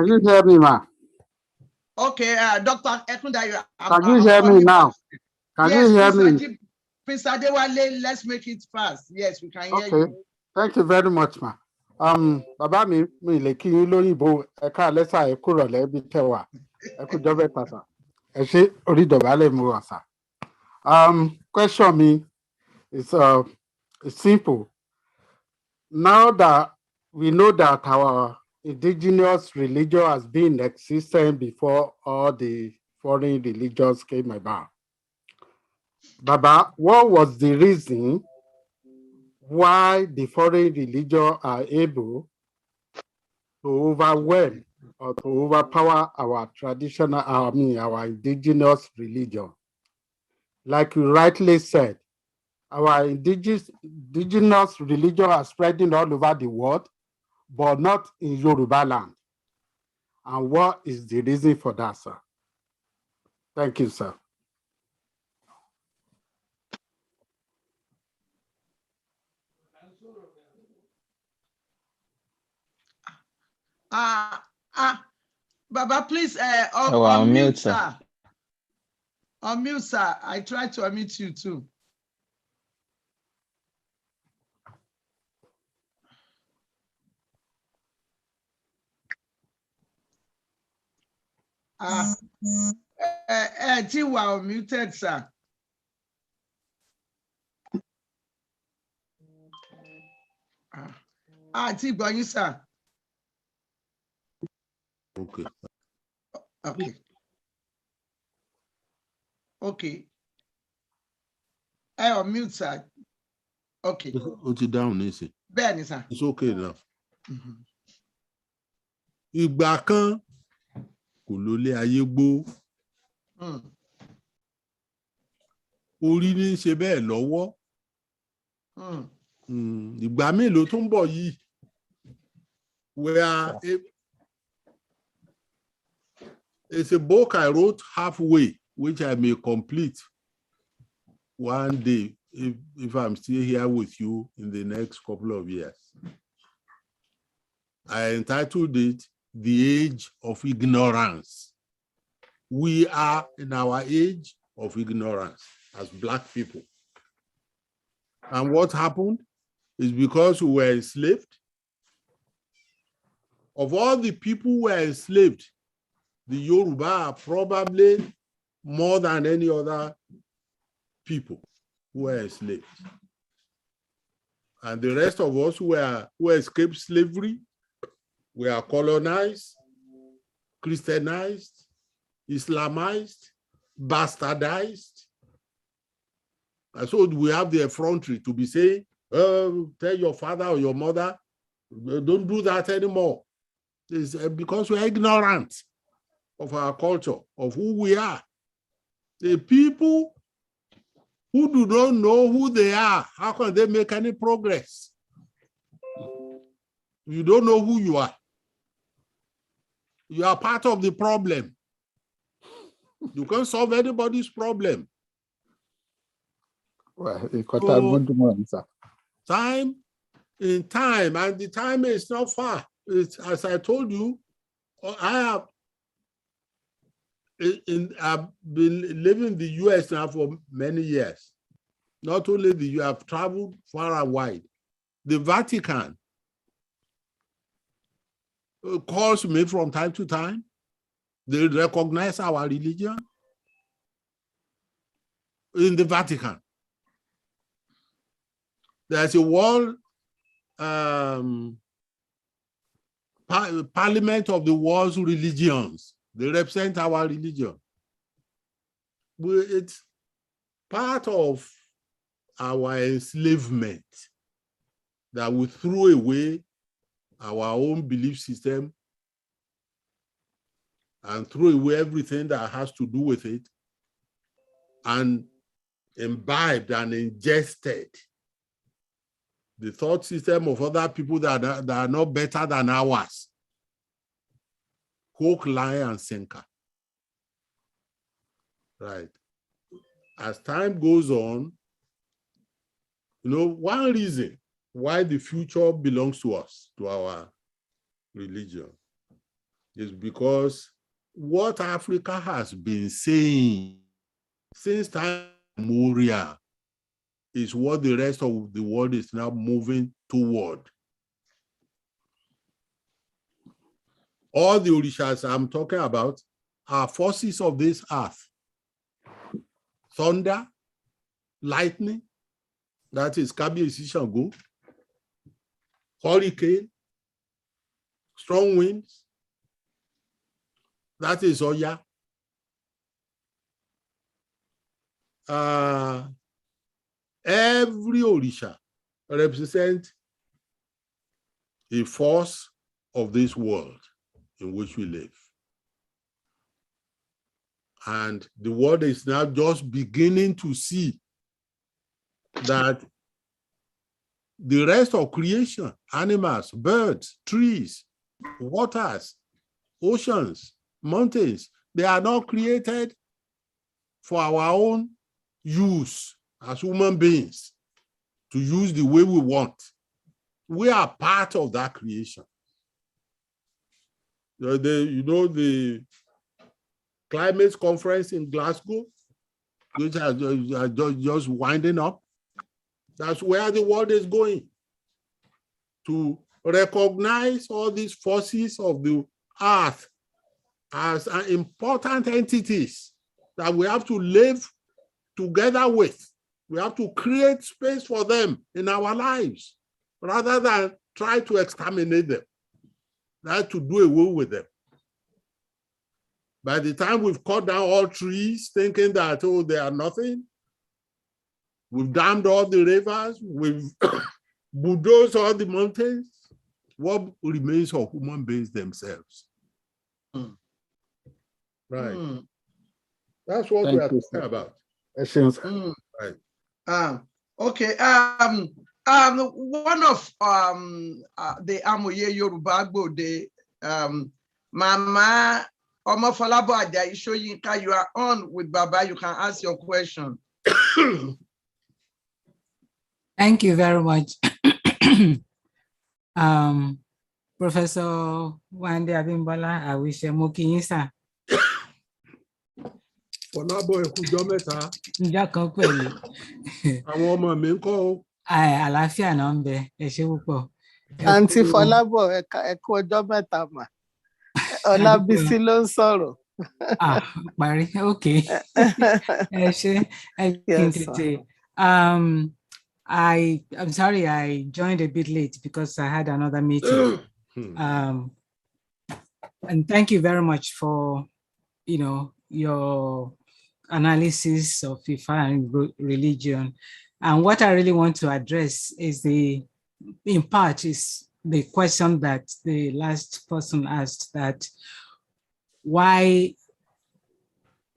you hear me, ma? Okay, Dr. Ekundayo. Can you hear me now? Can you hear me? Prince Adewale, let's make it fast. Yes, we can hear you. Thank you very much, ma. Bàbá mi lè kí yín lóyìnbó ẹ̀ka lẹ́sà ẹ kúrò lẹ́bi tẹ̀wà ẹ kú jọ́ mẹ́ta sà. Ẹ ṣé orí ìdọ̀bálẹ̀ mu wà sà. Question me is simple. Now that we know that our indigenous religion has been existent before all the foreign religions came about. Baba, what was the reason why the foreign religions are able to overwhelm or to overpower our traditional, our indigenous religion? Like you rightly said, our indigenous religion are spreading all over the world, but not in Yoruba land. And what is the reason for that, sir? Thank you, sir. Baba, please unmute, sir. Unmute, sir. I tried to unmute you too. You are unmuted, sir. You, sir. Okay. Okay. Okay. I unmute, sir. Okay. Put it down, easy. Benny, sir. It's okay now. Ìgbà kan kò lólé ayé gbó. Orí ní ṣe bẹ́ẹ̀ lọ́wọ́. Ìgbà mélòó tó ń bọ̀ yìí. It's a book I wrote halfway, which I may complete one day if I'm still here with you in the next couple of years. I entitled it, The Age of Ignorance. We are in our age of ignorance as Black people. And what happened is because we were enslaved. Of all the people who were enslaved, the Yoruba are probably more than any other people who were enslaved. And the rest of us who escaped slavery, we are colonized, Christianized, Islamized, bastardized. And so we have the effrontery to be saying, oh, tell your father or your mother, don't do that anymore. It's because we're ignorant of our culture, of who we are. The people who do not know who they are, how can they make any progress? You don't know who you are. You are part of the problem. You can't solve anybody's problem. Well, so, time, and the time is not far. It's, as I told you, I've been living in the US now for many years. Not only the US, I've traveled far and wide. The Vatican calls me from time to time. They recognize our religion in the Vatican. There's a world parliament of the world's religions. They represent our religion. It's part of our enslavement that we threw away our own belief system and throw away everything that has to do with it and imbibed and ingested the thought system of other people that are not better than ours. Hook, line, and sinker. Right. As time goes on, you know, one reason why the future belongs to us, to our religion, is because what Africa has been saying since time immemorial is what the rest of the world is now moving toward. All the orishas I'm talking about are forces of this earth. Thunder, lightning, that is Kabiyesi Shango, hurricane, strong winds, that is Oya. Every Orisha represents a force of this world in which we live. And the world is now just beginning to see that the rest of creation, animals, birds, trees, waters, oceans, mountains, they are not created for our own use as human beings, to use the way we want. We are part of that creation. The climate conference in Glasgow, which are just winding up, that's where the world is going, to recognize all these forces of the earth as important entities that we have to live together with. We have to create space for them in our lives rather than try to exterminate them, not to do away with them. By the time we've cut down all trees, thinking that, oh, they are nothing, we've dammed all the rivers, we've bulldozed all the mountains, what remains of human beings themselves? Right. That's what we are talking about. Right. Okay. One of the Amoye Yoruba Bode, Mama Omofalabo Ajayi Soyinka, you are on with Baba. You can ask your question. Thank you very much. Professor Wande Abimbola, I wish you moki sir. Fọlábọ̀ ẹkùjọ́ mẹ́ta. Ǹjẹ́ kan pẹ̀lú. Àwọn ọmọ mi ń kọ́ o. Àlàáfíà náà ń bẹ, ẹ ṣé púpọ̀. Àǹtí Fọlábọ̀ ẹ kú ọjọ́ mẹ́ta mà. Ọlábísí ló ń sọ̀rọ̀. Parí, okay. Ẹ ṣé, ẹ kí n tètè. I'm sorry I joined a bit late because I had another meeting. And thank you very much for, your analysis of Ifa and religion. And what I really want to address is in part, is the question that the last person asked, that why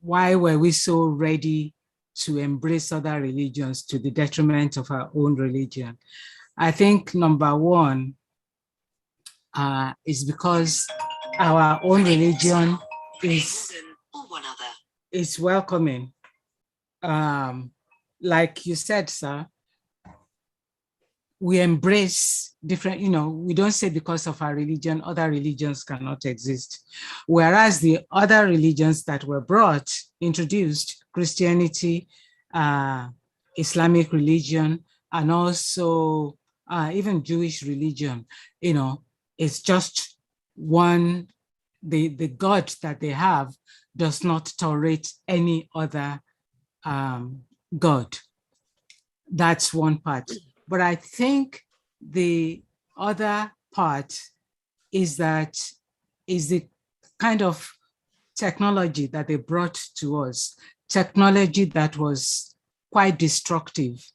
were we so ready to embrace other religions to the detriment of our own religion? I think number one is because our own religion is welcoming. Like you said, sir, we embrace different, we don't say because of our religion, other religions cannot exist. Whereas the other religions that were introduced, Christianity, Islamic religion, and also even Jewish religion, it's just one, the God that they have does not tolerate any other God. That's one part. But I think the other part is the kind of technology that they brought to us, technology that was quite destructive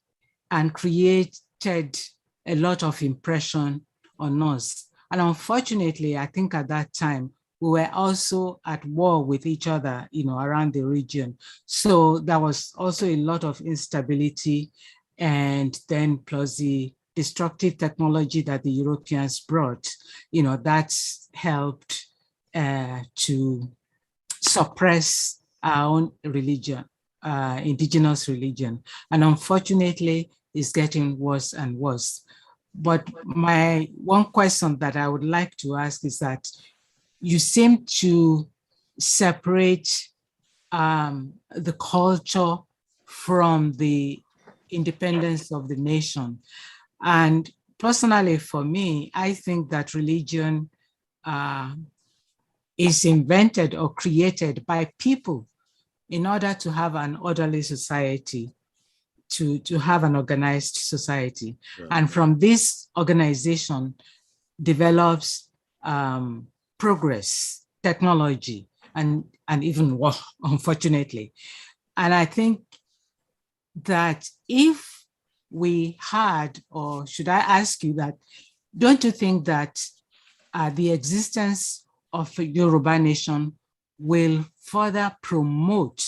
and created a lot of impression on us. And unfortunately, I think at that time, we were also at war with each other, around the region. So there was also a lot of instability, and then plus the destructive technology that the Europeans brought, that's helped to suppress our own religion, indigenous religion. And unfortunately, it's getting worse and worse. But my one question that I would like to ask is that you seem to separate the culture from the independence of the nation. And personally, for me, I think that religion is invented or created by people in order to have an orderly society, to have an organized society. Yeah. And from this organization develops progress, technology, and even war, unfortunately. And I think that if we had, or should I ask you that, don't you think that the existence of a Yoruba nation will further promote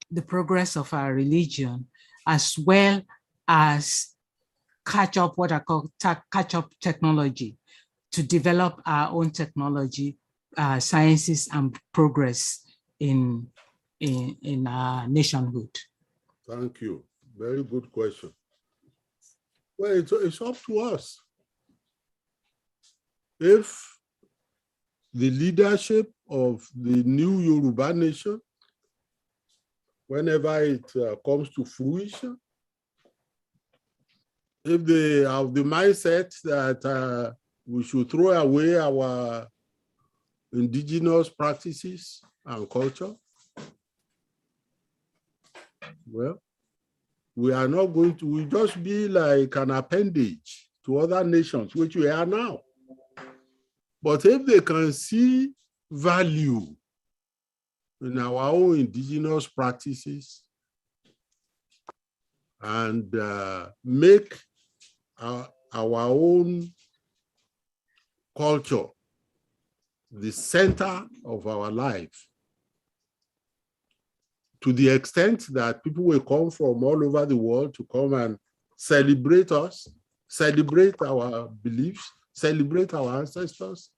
the progress of our religion, as well as catch up what I call catch up technology, to develop our own technology, sciences, and progress in our nationhood? Thank you. Very good question. Well, it's up to us. If the leadership of the new Yoruba nation, whenever it comes to fruition, if they have the mindset that we should throw away our indigenous practices and culture, well, we are not going to, we'll just be like an appendage to other nations, which we are now. But if they can see value in our own indigenous practices and make our own culture the center of our life, to the extent that people will come from all over the world to come and celebrate us, celebrate our beliefs, celebrate our ancestors,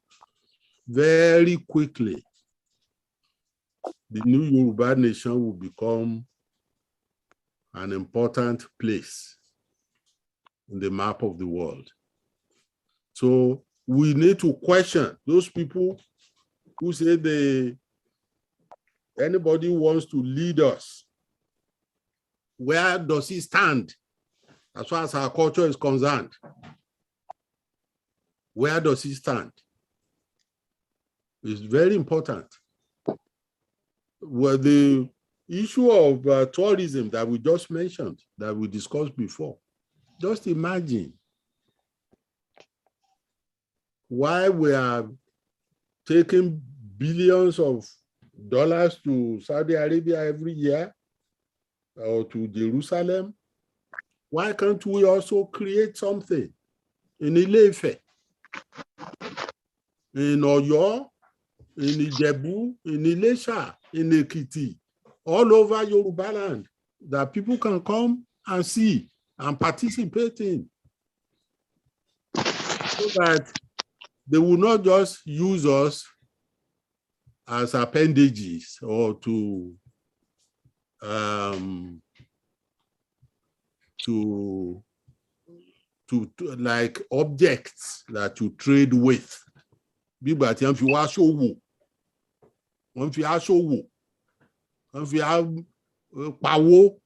very quickly, the new Yoruba nation will become an important place in the map of the world. So we need to question those people who say anybody who wants to lead us, where does he stand as far as our culture is concerned? Where does he stand? It's very important. Well, the issue of tourism that we just mentioned, that we discussed before, just imagine why we are taking billions of dollars to Saudi Arabia every year or to Jerusalem. Why can't we also create something in Ile-Ife, in Oyo, in Ijebu, in Ilesha, in Ekiti, all over Yoruba land, that people can come and see and participate in, so that they will not just use us as appendages or to like objects that you trade with. Bígbà tí wọ́n fi wá ṣòwò, wọ́n fi aṣòwò, wọ́n fi pawó.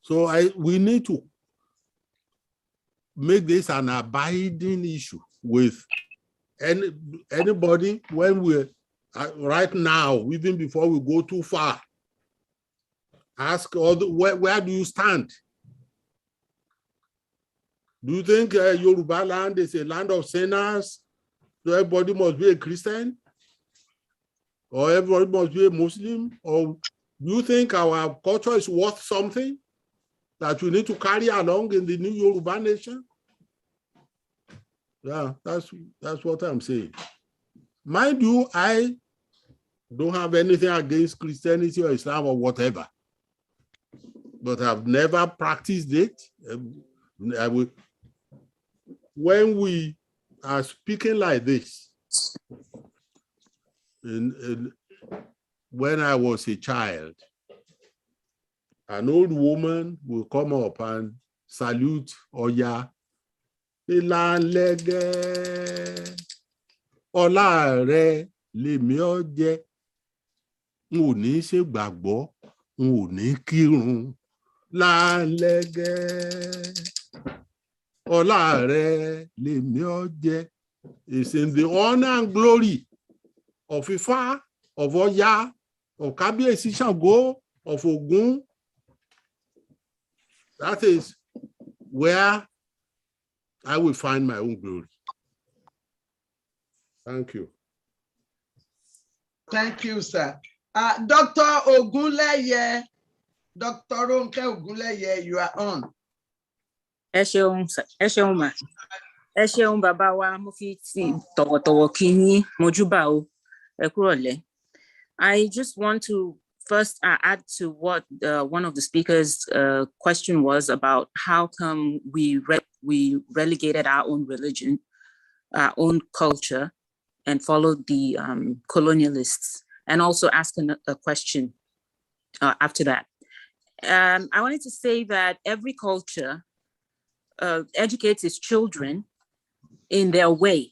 So we need to make this an abiding issue with anybody when we right now, even before we go too far. Ask where do you stand? Do you think Yoruba land is a land of sinners? So everybody must be a Christian? Or everybody must be a Muslim? Or do you think our culture is worth something that we need to carry along in the new Yoruba nation? Yeah, that's what I'm saying. Mind you, I don't have anything against Christianity or Islam or whatever, but I've never practiced it. When we are speaking like this, when I was a child, an old woman will come up and salute Oya. Ọlá rẹ lèmi ọ jẹ, n ò ní ṣègbàgbọ́, n ò ní kírun. Láńlẹ́gẹ́, ọlá rẹ lèmi ọ jẹ, It's in the honor and glory of Ifa, of Oya, of Kabiyesi Ṣàngó, of Ogun. That is where I will find my own glory. Thank you. Thank you, sir. Dr. Ogunleye, Dr. Ronke Ogunleye, you are on. Ẹ ṣeun ma. Ẹ ṣeun bàbá wa, mo fi ti tọ̀wọ̀tọ̀wọ̀ kí yín, mojúbà o, ẹ kúrọ̀lẹ́. I just want to first add to what one of the speakers' question was about how come we relegated our own religion, our own culture, and followed the colonialists, and also ask a question after that. I wanted to say that every culture educates its children in their way.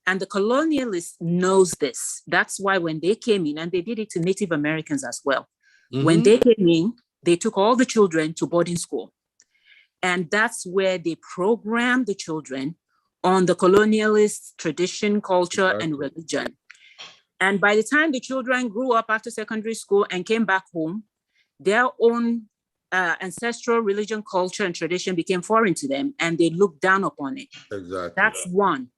And the colonialist knows this. That's why when they came in, and they did it to Native Americans as well. When they came in, they took all the children to boarding school. And that's where they programmed the children on the colonialist tradition, culture, and religion. And by the time the children grew up after secondary school and came back home, their own ancestral religion, culture, and tradition became foreign to them, and they looked down upon it. Exactly. That's one.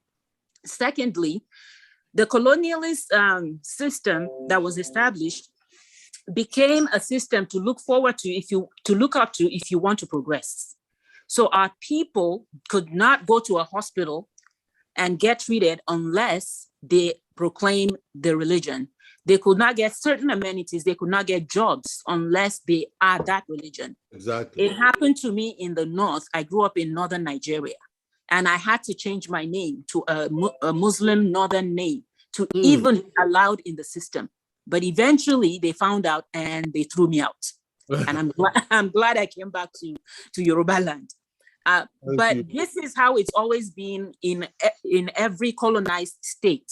Secondly, the colonialist system that was established became a system to look forward to, to look up to if you want to progress. So our people could not go to a hospital and get treated unless they proclaim the religion. They could not get certain amenities. They could not get jobs unless they are that religion. Exactly. It happened to me in the north. I grew up in northern Nigeria, and I had to change my name to a Muslim northern name to even be allowed in the system. But eventually they found out and they threw me out. And I'm glad I came back to Yoruba land. But this is how it's always been in every colonized state.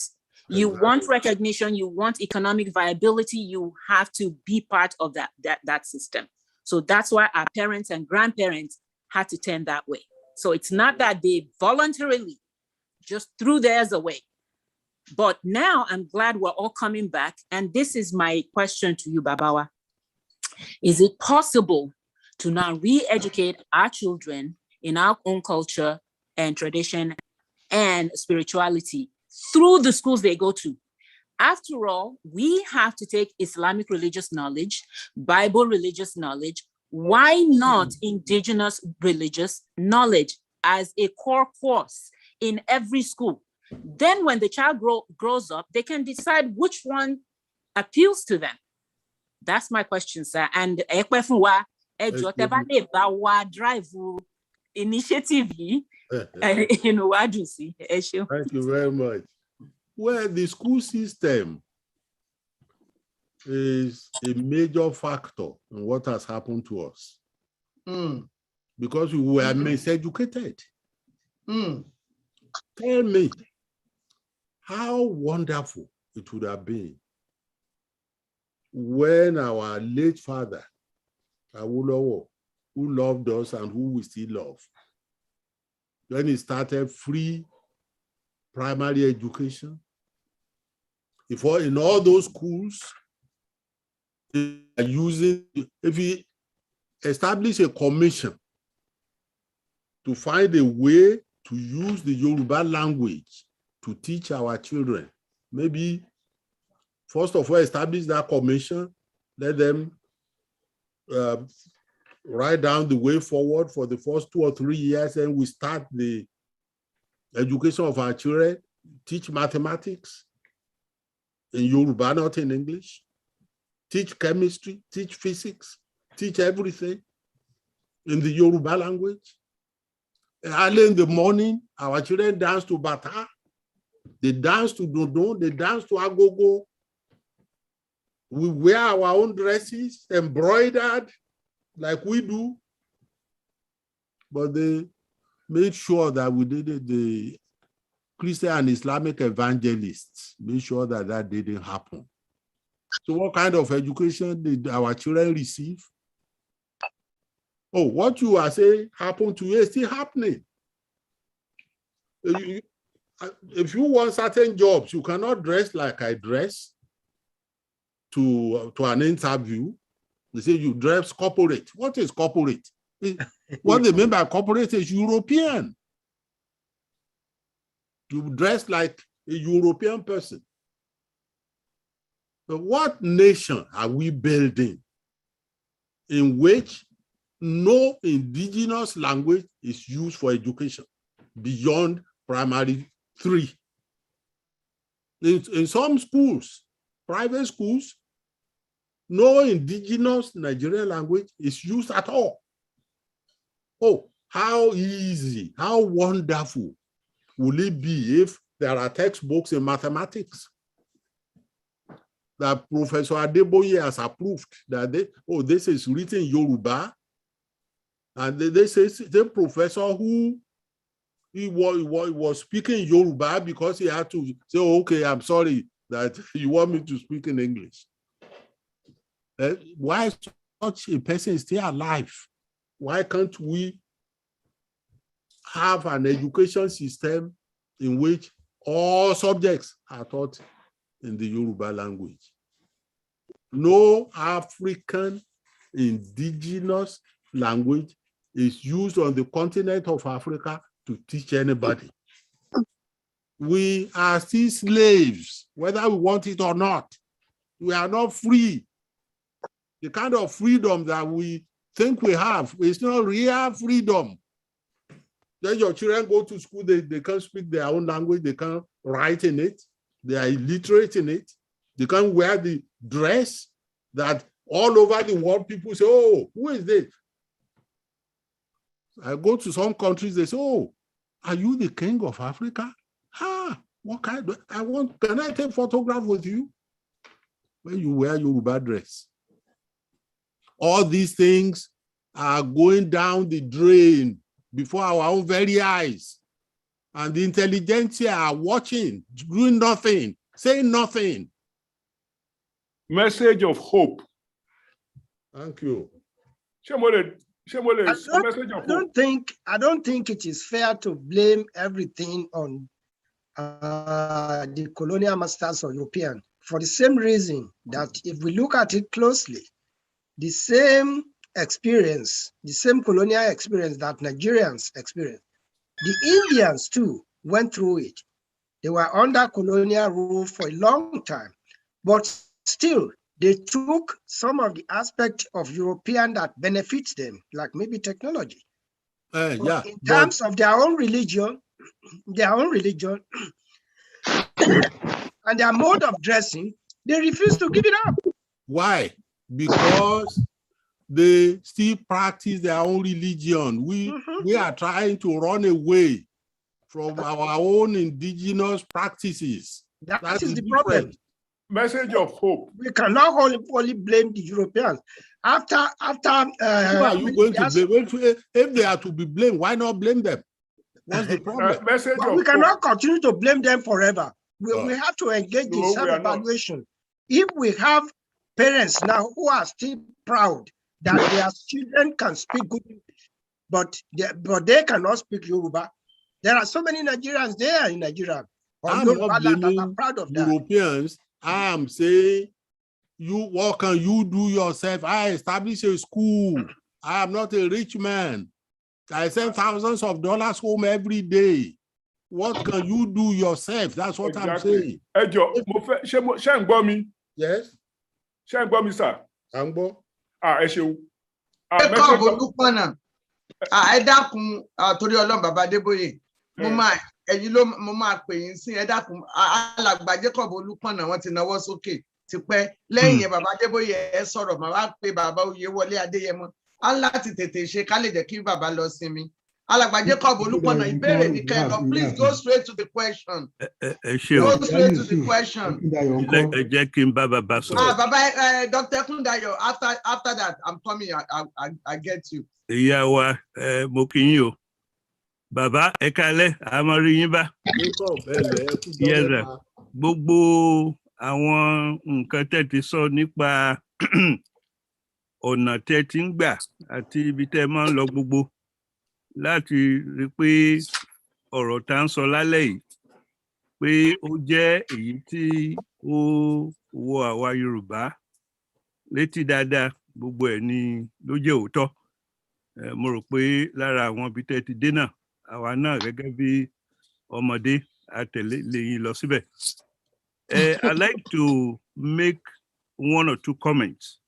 You want recognition, you want economic viability, you have to be part of that system. So that's why our parents and grandparents had to turn that way. So it's not that they voluntarily just threw theirs away. But now I'm glad we're all coming back. And this is my question to you, Babawa. Is it possible to now re-educate our children in our own culture and tradition and spirituality through the schools they go to? After all, we have to take Islamic religious knowledge, Bible religious knowledge. Why not indigenous religious knowledge as a core course in every school? Then when the child grows up, they can decide which one appeals to them. That's my question, sir. And drive initiative. Thank you very much. Well, the school system is a major factor in what has happened to us. Because we were miseducated. Tell me how wonderful it would have been when our late father, Awolowo, who loved us and who we still love, when he started free primary education. If in all those schools, they are using, if we establish a commission to find a way to use the Yoruba language to teach our children, maybe first of all, establish that commission, let them write down the way forward for the first 2 or 3 years, and we start the education of our children, teach mathematics in Yoruba, not in English, teach chemistry, teach physics, teach everything in the Yoruba language. Early in the morning, our children dance to Bata, they dance to Dodon, they dance to Agogo. We wear our own dresses, embroidered like we do, but they made sure that we did it. The Christian and Islamic evangelists made sure that that didn't happen. So what kind of education did our children receive? Oh, what you are saying happened to you is still happening. if you want certain jobs, you cannot dress like I dress to an interview. They say you dress corporate. What is corporate? What they mean by corporate is European. You dress like a European person. But what nation are we building in which no indigenous language is used for education beyond primary 3? In some schools, private schools, no indigenous Nigerian language is used at all. Oh, how easy, how wonderful will it be if there are textbooks in mathematics that Professor Adeboye has approved that this is written in Yoruba, and they say the professor who he was speaking Yoruba because he had to say, oh, okay, I'm sorry that you want me to speak in English. Why is such a person still alive? Why can't we have an education system in which all subjects are taught in the Yoruba language? No African indigenous language is used on the continent of Africa to teach anybody. We are still slaves, whether we want it or not. We are not free. The kind of freedom that we think we have is not real freedom. Then your children go to school, they can't speak their own language, they can't write in it, they are illiterate in it, they can't wear the dress that all over the world people say, oh, who is this? I go to some countries, they say, oh, are you the king of Africa? What kind of, can I take a photograph with you? When you wear Yoruba dress. All these things are going down the drain before our own very eyes. And the intelligentsia are watching, doing nothing, saying nothing. Message of hope. Thank you. I don't think it is fair to blame everything on the colonial masters or European, for the same reason that if we look at it closely, the same experience, the same colonial experience that Nigerians experienced, the Indians too went through it. They were under colonial rule for a long time, but still they took some of the aspects of European that benefits them, like maybe technology. In terms of their own religion, and their mode of dressing, they refuse to give it up. Why? Because they still practice their own religion. We are trying to run away from our own indigenous practices. That is the problem. Message of hope. We cannot only blame the Europeans. After who are you going to blame? If they are to be blamed, why not blame them? What's the problem? We cannot continue to blame them forever. We have to engage in self-evaluation. If we have parents now who are still proud that their children can speak good English, but they cannot speak Yoruba, there are so many Nigerians there in Nigeria. I'm not blaming proud of Europeans. I am saying, what can you do yourself? I establish a school. I am not a rich man. I send thousands of dollars home every day. What can you do yourself? That's what I'm saying. Yes. Sir. Ẹ dákun torí Ọlọ́run bàbá Adébóyè mo máa pè yín sí ẹ dákun alàgbà Jacob Olúpọ̀nà wọ́n ti náwó sókè tipẹ́ lẹ́yìn bàbá Adébóyè ẹ sọ̀rọ̀ màá wá pé bàbá Oyèwọlé Adéyẹmọ á láti tètè ṣe ká lè jẹ́ kí bàbá lọ sinmi. Alàgbà Jacob Olúpọ̀nà ìbéèrè ní kẹ́lọ́, please go straight to the question. Go straight to the question. Ẹ jẹ́ kí n bá bàbá sọ̀rọ̀. Bàbá Dr. Kundayo, after that I'm coming, I get you. Ìyá wa mo kí yín o. Bàbá ẹ kálẹ́, a máa rí yín bá. Gbogbo àwọn nǹkan tẹ́ ti sọ nípa ọ̀nà tẹ́ ti ń gbà àti ibi tẹ́ máa ń lọ gbogbo láti rí pé ọ̀rọ̀ tá ń sọ lálẹ́ yìí pé ó jẹ́ èyí tí ó wọ àwa Yorùbá létí dáadáa, gbogbo ẹ̀ ni ló jẹ́ òótọ́. Mo rò pé lára àwọn ibi tẹ́ ti dé náà, àwa náà gẹ́gẹ́ bí ọmọdé àtẹ̀lé lẹ́yìn lọ síbẹ̀. I'd like to make one or two comments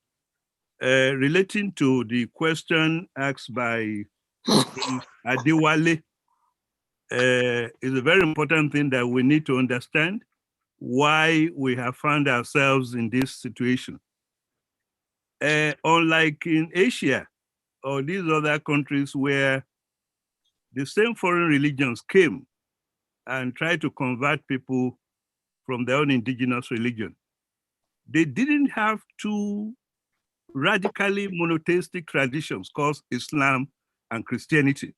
relating to the question asked by Adewale. It's a very important thing that we need to understand why we have found ourselves in this situation. Unlike in Asia or these other countries where the same foreign religions came and tried to convert people from their own indigenous religion, they didn't have two radically monotheistic traditions called Islam and Christianity.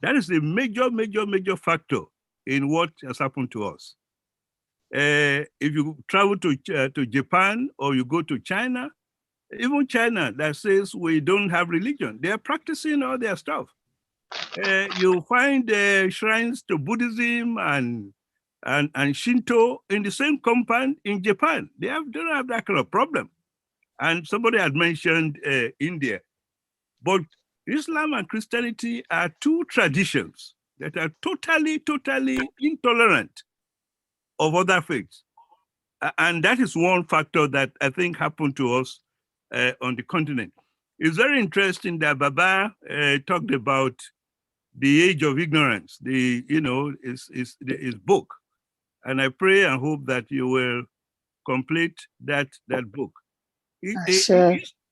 That is a major, major, major factor in what has happened to us. If you travel to Japan or you go to China, even China that says we don't have religion, they are practicing all their stuff. You find shrines to Buddhism and Shinto in the same compound in Japan. They don't have that kind of problem. And somebody had mentioned India. But Islam and Christianity are two traditions that are totally, totally intolerant of other faiths. And that is one factor that I think happened to us on the continent. It's very interesting that Baba talked about the age of ignorance, his book. And I pray and hope that you will complete that book.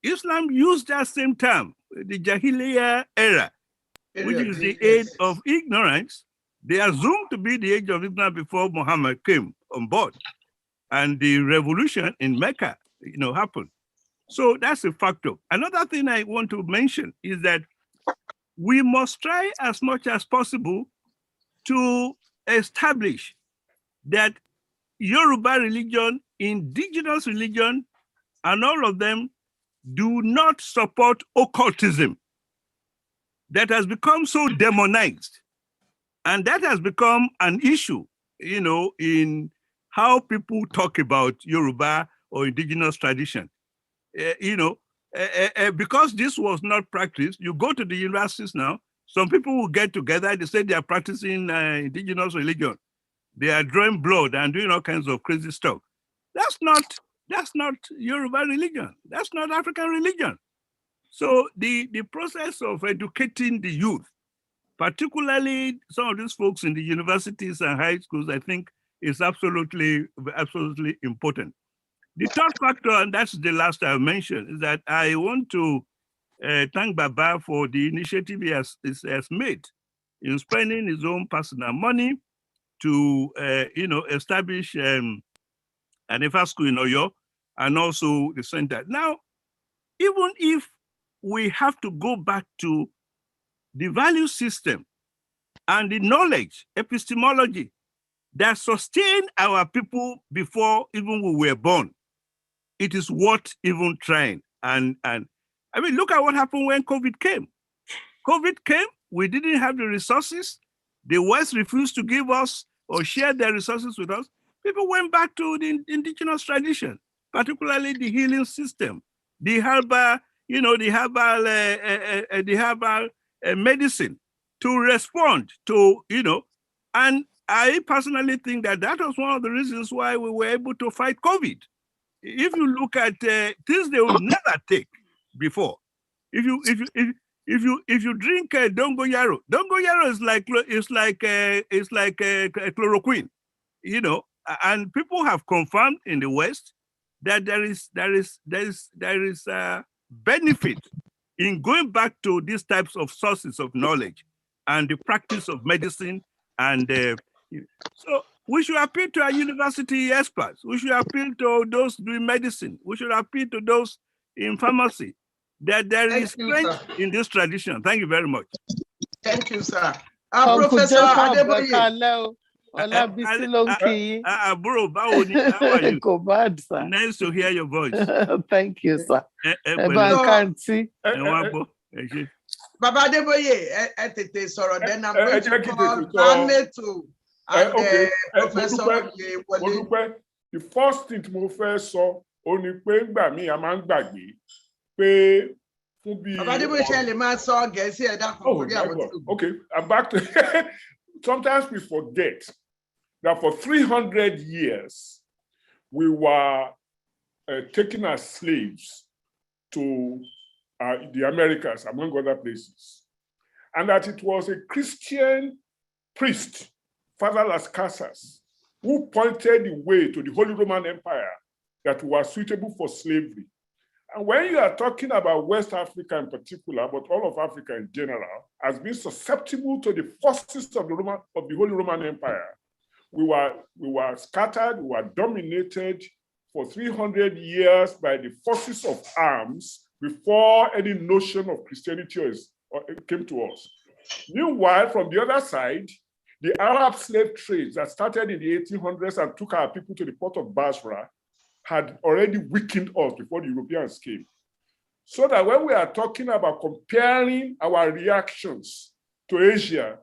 Islam used that same term, the Jahiliyyah era, which is the age of ignorance. They assumed to be the age of ignorance before Muhammad came on board, and the revolution in Mecca, happened. So that's a factor. Another thing I want to mention is that we must try as much as possible to establish that Yoruba religion, indigenous religion, and all of them do not support occultism that has become so demonized. And that has become an issue, in how people talk about Yoruba or indigenous tradition. Because this was not practiced, you go to the universities now, some people will get together, they say they are practicing indigenous religion. They are drawing blood and doing all kinds of crazy stuff. That's not Yoruba religion. That's not African religion. So the process of educating the youth, particularly some of these folks in the universities and high schools, I think is absolutely, absolutely important. The third factor, and that's the last I mentioned, is that I want to thank Baba for the initiative he has made in spending his own personal money to establish an EFA school in Oyo and also the center. Now, even if we have to go back to the value system and the knowledge, epistemology that sustained our people before even we were born, it is worth even trying. And I mean, look at what happened when COVID came. COVID came, we didn't have the resources. The West refused to give us or share their resources with us. People went back to the indigenous tradition, particularly the healing system, the herbal, the herbal medicine to respond to, and I personally think that was one of the reasons why we were able to fight COVID. If you look at things they will never take before, if you drink dongoyaro is like chloroquine, and people have confirmed in the West that there is benefit in going back to these types of sources of knowledge and the practice of medicine, and so we should appeal to our university experts. We should appeal to those doing medicine. We should appeal to those in pharmacy. That there is strength in this tradition. Thank you very much. Thank you, sir. Professor Adeboye. Bro, how are you? Nice to hear your voice. Thank you, sir. Baba Adeboye, then I'm going to call Ametu. And Okay. Professor Wande, the first thing mo fẹ́ sọ ó ní pé ńgbà míì a máa ń gbàgbé pé fún bí. Oh my God. Okay, I'm back to. Sometimes we forget that for 300 years we were taken as slaves to the Americas, among other places, and that it was a Christian priest, Father Las Casas, who pointed the way to the Holy Roman Empire that was suitable for slavery. And when you are talking about West Africa in particular, but all of Africa in general, has been susceptible to the forces of the Holy Roman Empire, we were scattered, we were dominated for 300 years by the forces of arms before any notion of Christianity came to us. Meanwhile, from the other side, the Arab slave trades that started in the 1800s and took our people to the port of Basra had already weakened us before the Europeans came. So that when we are talking about comparing our reactions to Asia,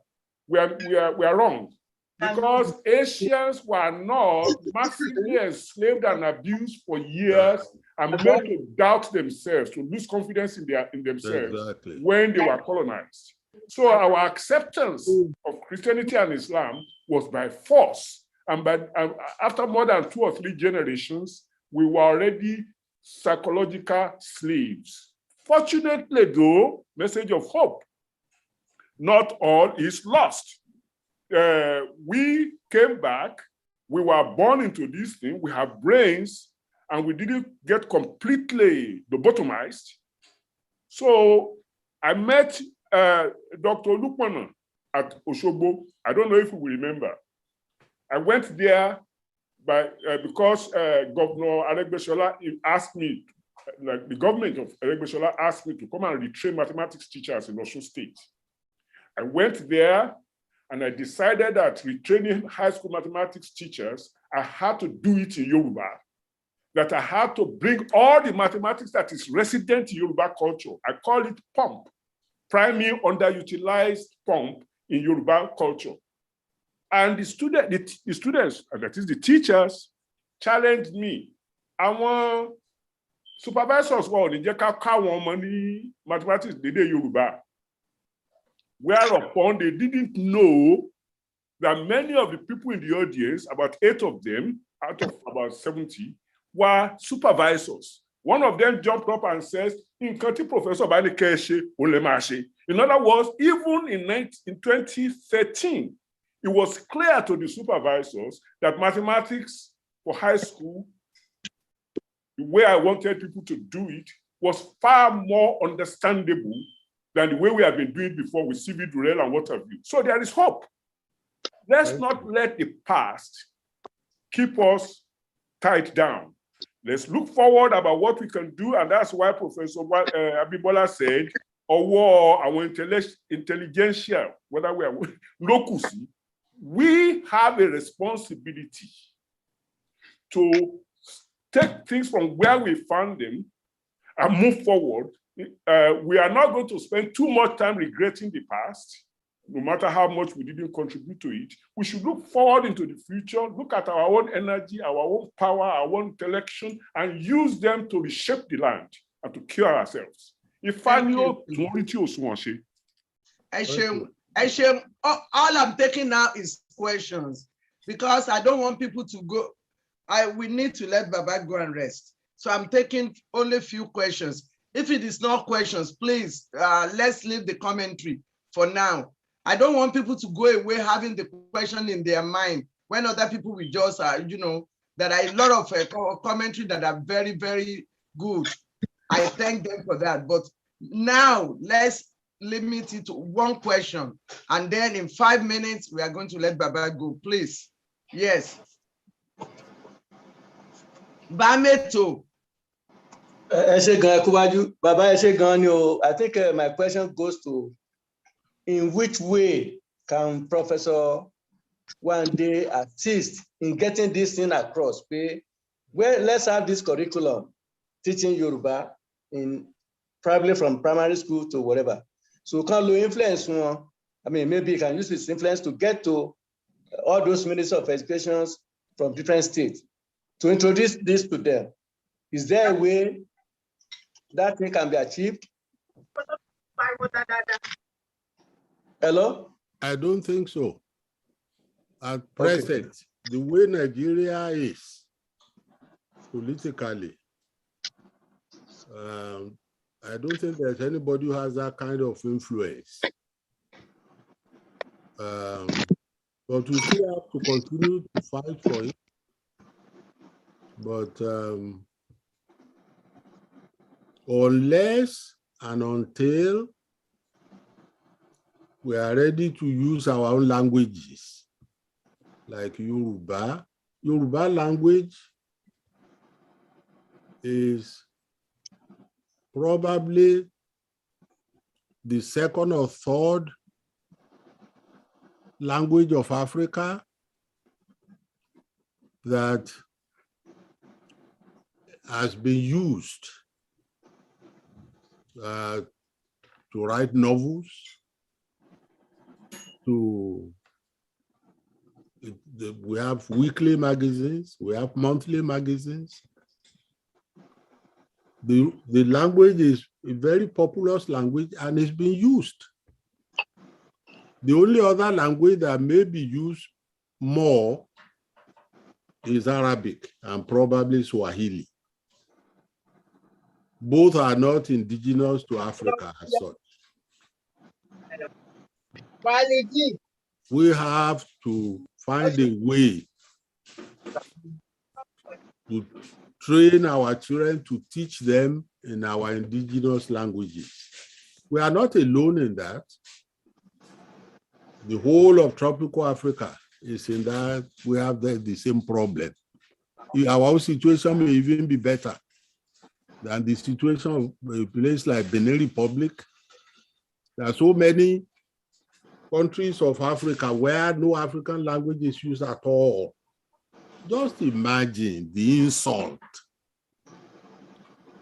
we are wrong. Because Asians were not massively enslaved and abused for years and made to doubt themselves, to lose confidence in themselves when they were colonized. So our acceptance of Christianity and Islam was by force. And after more than 2 or 3 generations, we were already psychological slaves. Fortunately, though, message of hope, not all is lost. We came back, we were born into this thing, we have brains, and we didn't get completely lobotomized. So I met Dr. Oludumare at Osogbo. I don't know if you will remember. I went there because Governor Aregbesola asked me, like the government of Aregbesola asked me to come and retrain mathematics teachers in Osun State. I went there and I decided that retraining high school mathematics teachers, I had to do it in Yoruba, that I had to bring all the mathematics that is resident in Yoruba culture. I call it PUMP, primary underutilized PUMP in Yoruba culture. And the students, and that is the teachers, challenged me. Our supervisors were on mathematics, they did Yoruba. Whereupon they didn't know that many of the people in the audience, about 8 of them out of about 70, were supervisors. One of them jumped up and says, in Professor Bani Keshe, in other words, even in 2013, it was clear to the supervisors that mathematics for high school, the way I wanted people to do it, was far more understandable than the way we have been doing before with civil Durrell and what have you. So there is hope. Let's not let the past keep us tied down. Let's look forward about what we can do, and that's why Professor Abimbola said, our intelligentsia, whether we are locus, we have a responsibility to take things from where we found them and move forward. We are not going to spend too much time regretting the past, no matter how much we didn't contribute to it. We should look forward into the future, look at our own energy, our own power, our own intellection, and use them to reshape the land and to cure ourselves. If I knew all I'm taking now is questions, because I don't want people to go. We need to let Baba go and rest. So I'm taking only a few questions. If it is not questions, please, let's leave the commentary for now. I don't want people to go away having the question in their mind when other people will just, there are a lot of commentary that are very, very good. I thank them for that. But now let's limit it to one question. And then in 5 minutes, we are going to let Baba go, please. Yes. Bameto. I think my question goes to, in which way can Professor Wande assist in getting this thing across? Well, let's have this curriculum teaching Yoruba in probably from primary school to whatever. So can you influence? I mean, maybe you can use this influence to get to all those ministers of education from different states to introduce this to them. Is there a way that thing can be achieved? Hello? I don't think so. At present, the way Nigeria is politically, I don't think there's anybody who has that kind of influence. But we still have to continue to fight for it. But unless and until we are ready to use our own languages, like Yoruba. Yoruba language is probably the second or third language of Africa that has been used to write novels, we have weekly magazines, we have monthly magazines. The language is a very popular language and it's being used. The only other language that may be used more is Arabic and probably Swahili. Both are not indigenous to Africa as such. We have to find a way to train our children to teach them in our indigenous languages. We are not alone in that. The whole of tropical Africa is in that. We have the same problem. Our situation may even be better than the situation of a place like Benin Republic. There are so many countries of Africa where no African language is used at all. Just imagine the insult.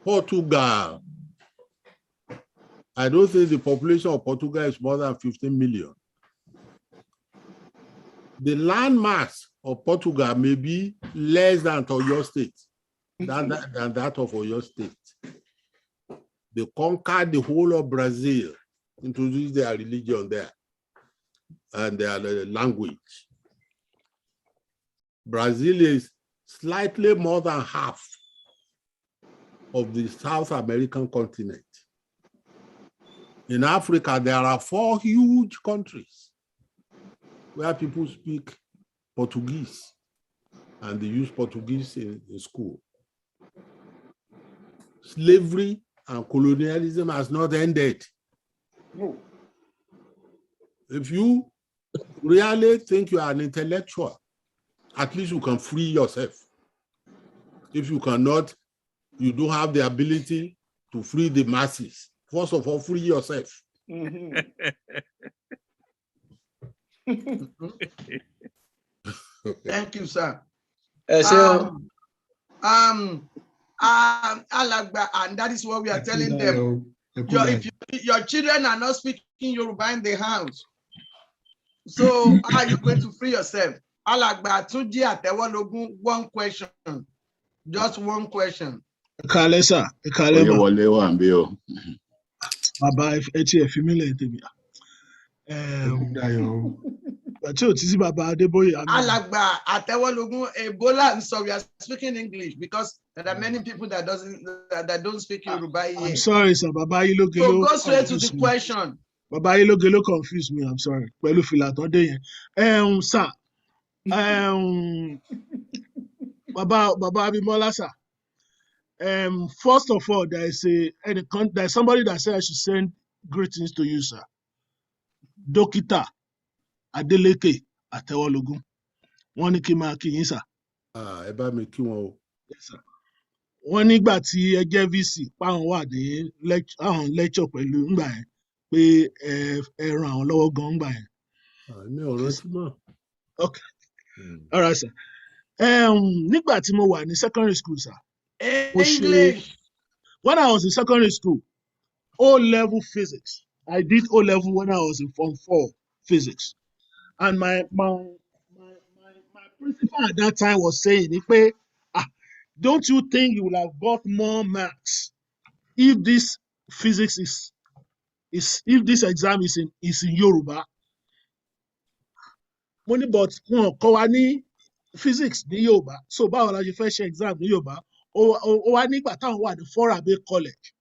Portugal. I don't think the population of Portugal is more than 15 million. The land mass of Portugal may be less than Oyo State, than that of Oyo State. They conquered the whole of Brazil, introduced their religion there and their language. Brazil is slightly more than half of the South American continent. In Africa, there are 4 huge countries where people speak Portuguese and they use Portuguese in school. Slavery and colonialism has not ended. No. If you really think you are an intellectual, at least you can free yourself. If you cannot, you don't have the ability to free the masses. First of all, free yourself. Mm-hmm. Thank you, sir. Alagba, and that is what we are telling them. If your children are not speaking Yoruba in the house, so how are you going to free yourself? Alagba, Tunji Atewologun, one question, just one question. Kalesa, Baba, Alagba Atewologun, Ebola, so we are speaking English because there are many people that don't speak Yoruba here. I'm sorry, sir. Baba So go straight to the question. Baba Ilogelo confused me. I'm sorry. Sir. Baba Abimbola, sir. First of all, there's somebody that said I should send greetings to you, sir. Dokita Adeleke Atewologun. Wọ́n ní kí n máa kí yín, sir. Ẹ bá mi kí wọn o. Yes, sir. Wọ́n nígbà tí ẹ jẹ́ VC páwọn wà ní lecture pẹ̀lú ńgbà yẹn pé ẹ ràn àwọn lọ́wọ́ gan ńgbà yẹn. Mi ò rántí mọ́. Okay. All right, sir. Nígbà tí mo wà ní secondary school, sir. English. When I was in secondary school, O-level physics. I did O-level when I was in Form 4 physics. And my principal at that time was saying, don't you think you will have got more marks if this physics is if this exam is in Yoruba? Money, but wọn kọ́ wa ní physics ní Yorùbá, so báwo la ṣe fẹ́ ṣe exam ní Yorùbá? Ó wá nígbà táwọn wà ní Forabe College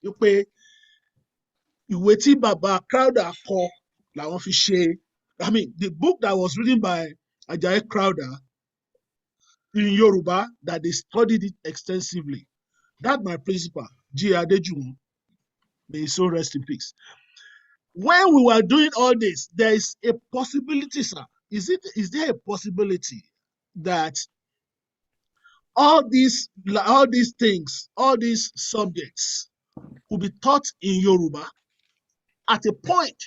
wípé ìwé tí bàbá Crowther kọ làwọn fi ṣe, I mean the book that was written by Ajayi Crowther in Yoruba, that they studied it extensively. That my principal, G. Adejumo, may his soul rest in peace. When we were doing all this, there is a possibility, sir. Is there a possibility that all these things, all these subjects will be taught in Yoruba at a point?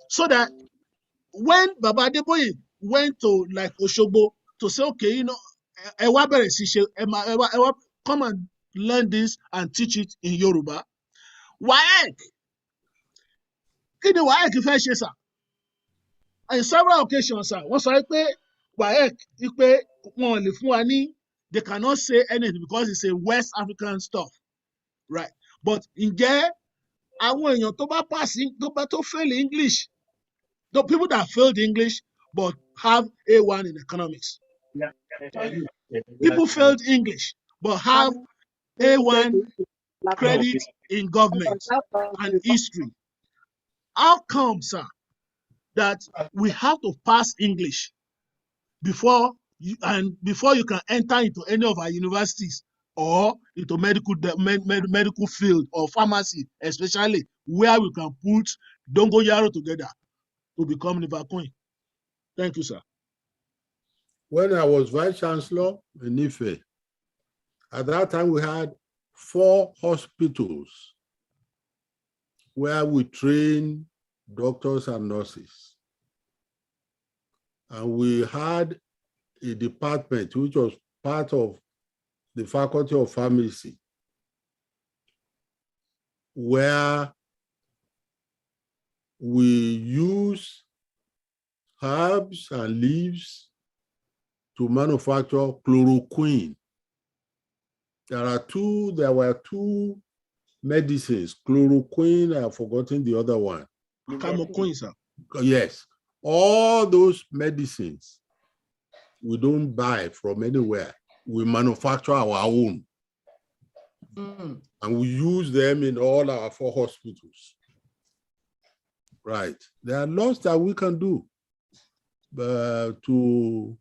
So that when Baba Adeboye went to like Oshogbo to say, okay, come and learn this and teach it in Yoruba. WAEC, kí ni WAEC fẹ́ ṣe, sir? In several occasions, sir, wọ́n sọ pé WAEC pé wọn lè fún wa ní, they cannot say anything because it's a West African stuff, right? But ǹjẹ́ àwọn èèyàn tó bá pass, tó fail English, the people that failed English but have A1 in economics. Yeah. People failed English but have A1 credit in government and history. How come, sir, that we have to pass English before you can enter into any of our universities or into medical field or pharmacy, especially where we can put dongoyaro together to become liver coin? Thank you, sir. When I was Vice Chancellor in Ife, at that time we had 4 hospitals where we trained doctors and nurses. And we had a department which was part of the Faculty of Pharmacy, where we use herbs and leaves to manufacture chloroquine. There were two medicines, chloroquine, I've forgotten the other one. Camoquine, sir. Yes. All those medicines we don't buy from anywhere. We manufacture our own. And we use them in all our 4 hospitals. Right. There are lots that we can do to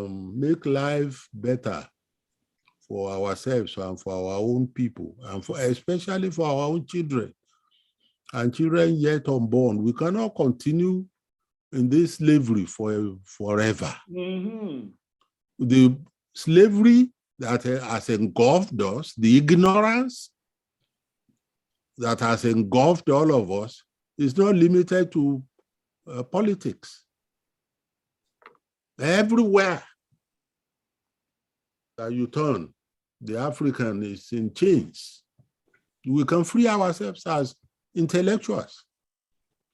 make life better for ourselves and for our own people, and especially for our own children and children yet unborn. We cannot continue in this slavery forever. The slavery that has engulfed us, the ignorance that has engulfed all of us, is not limited to politics. Everywhere that you turn, the African is in chains. We can free ourselves as intellectuals.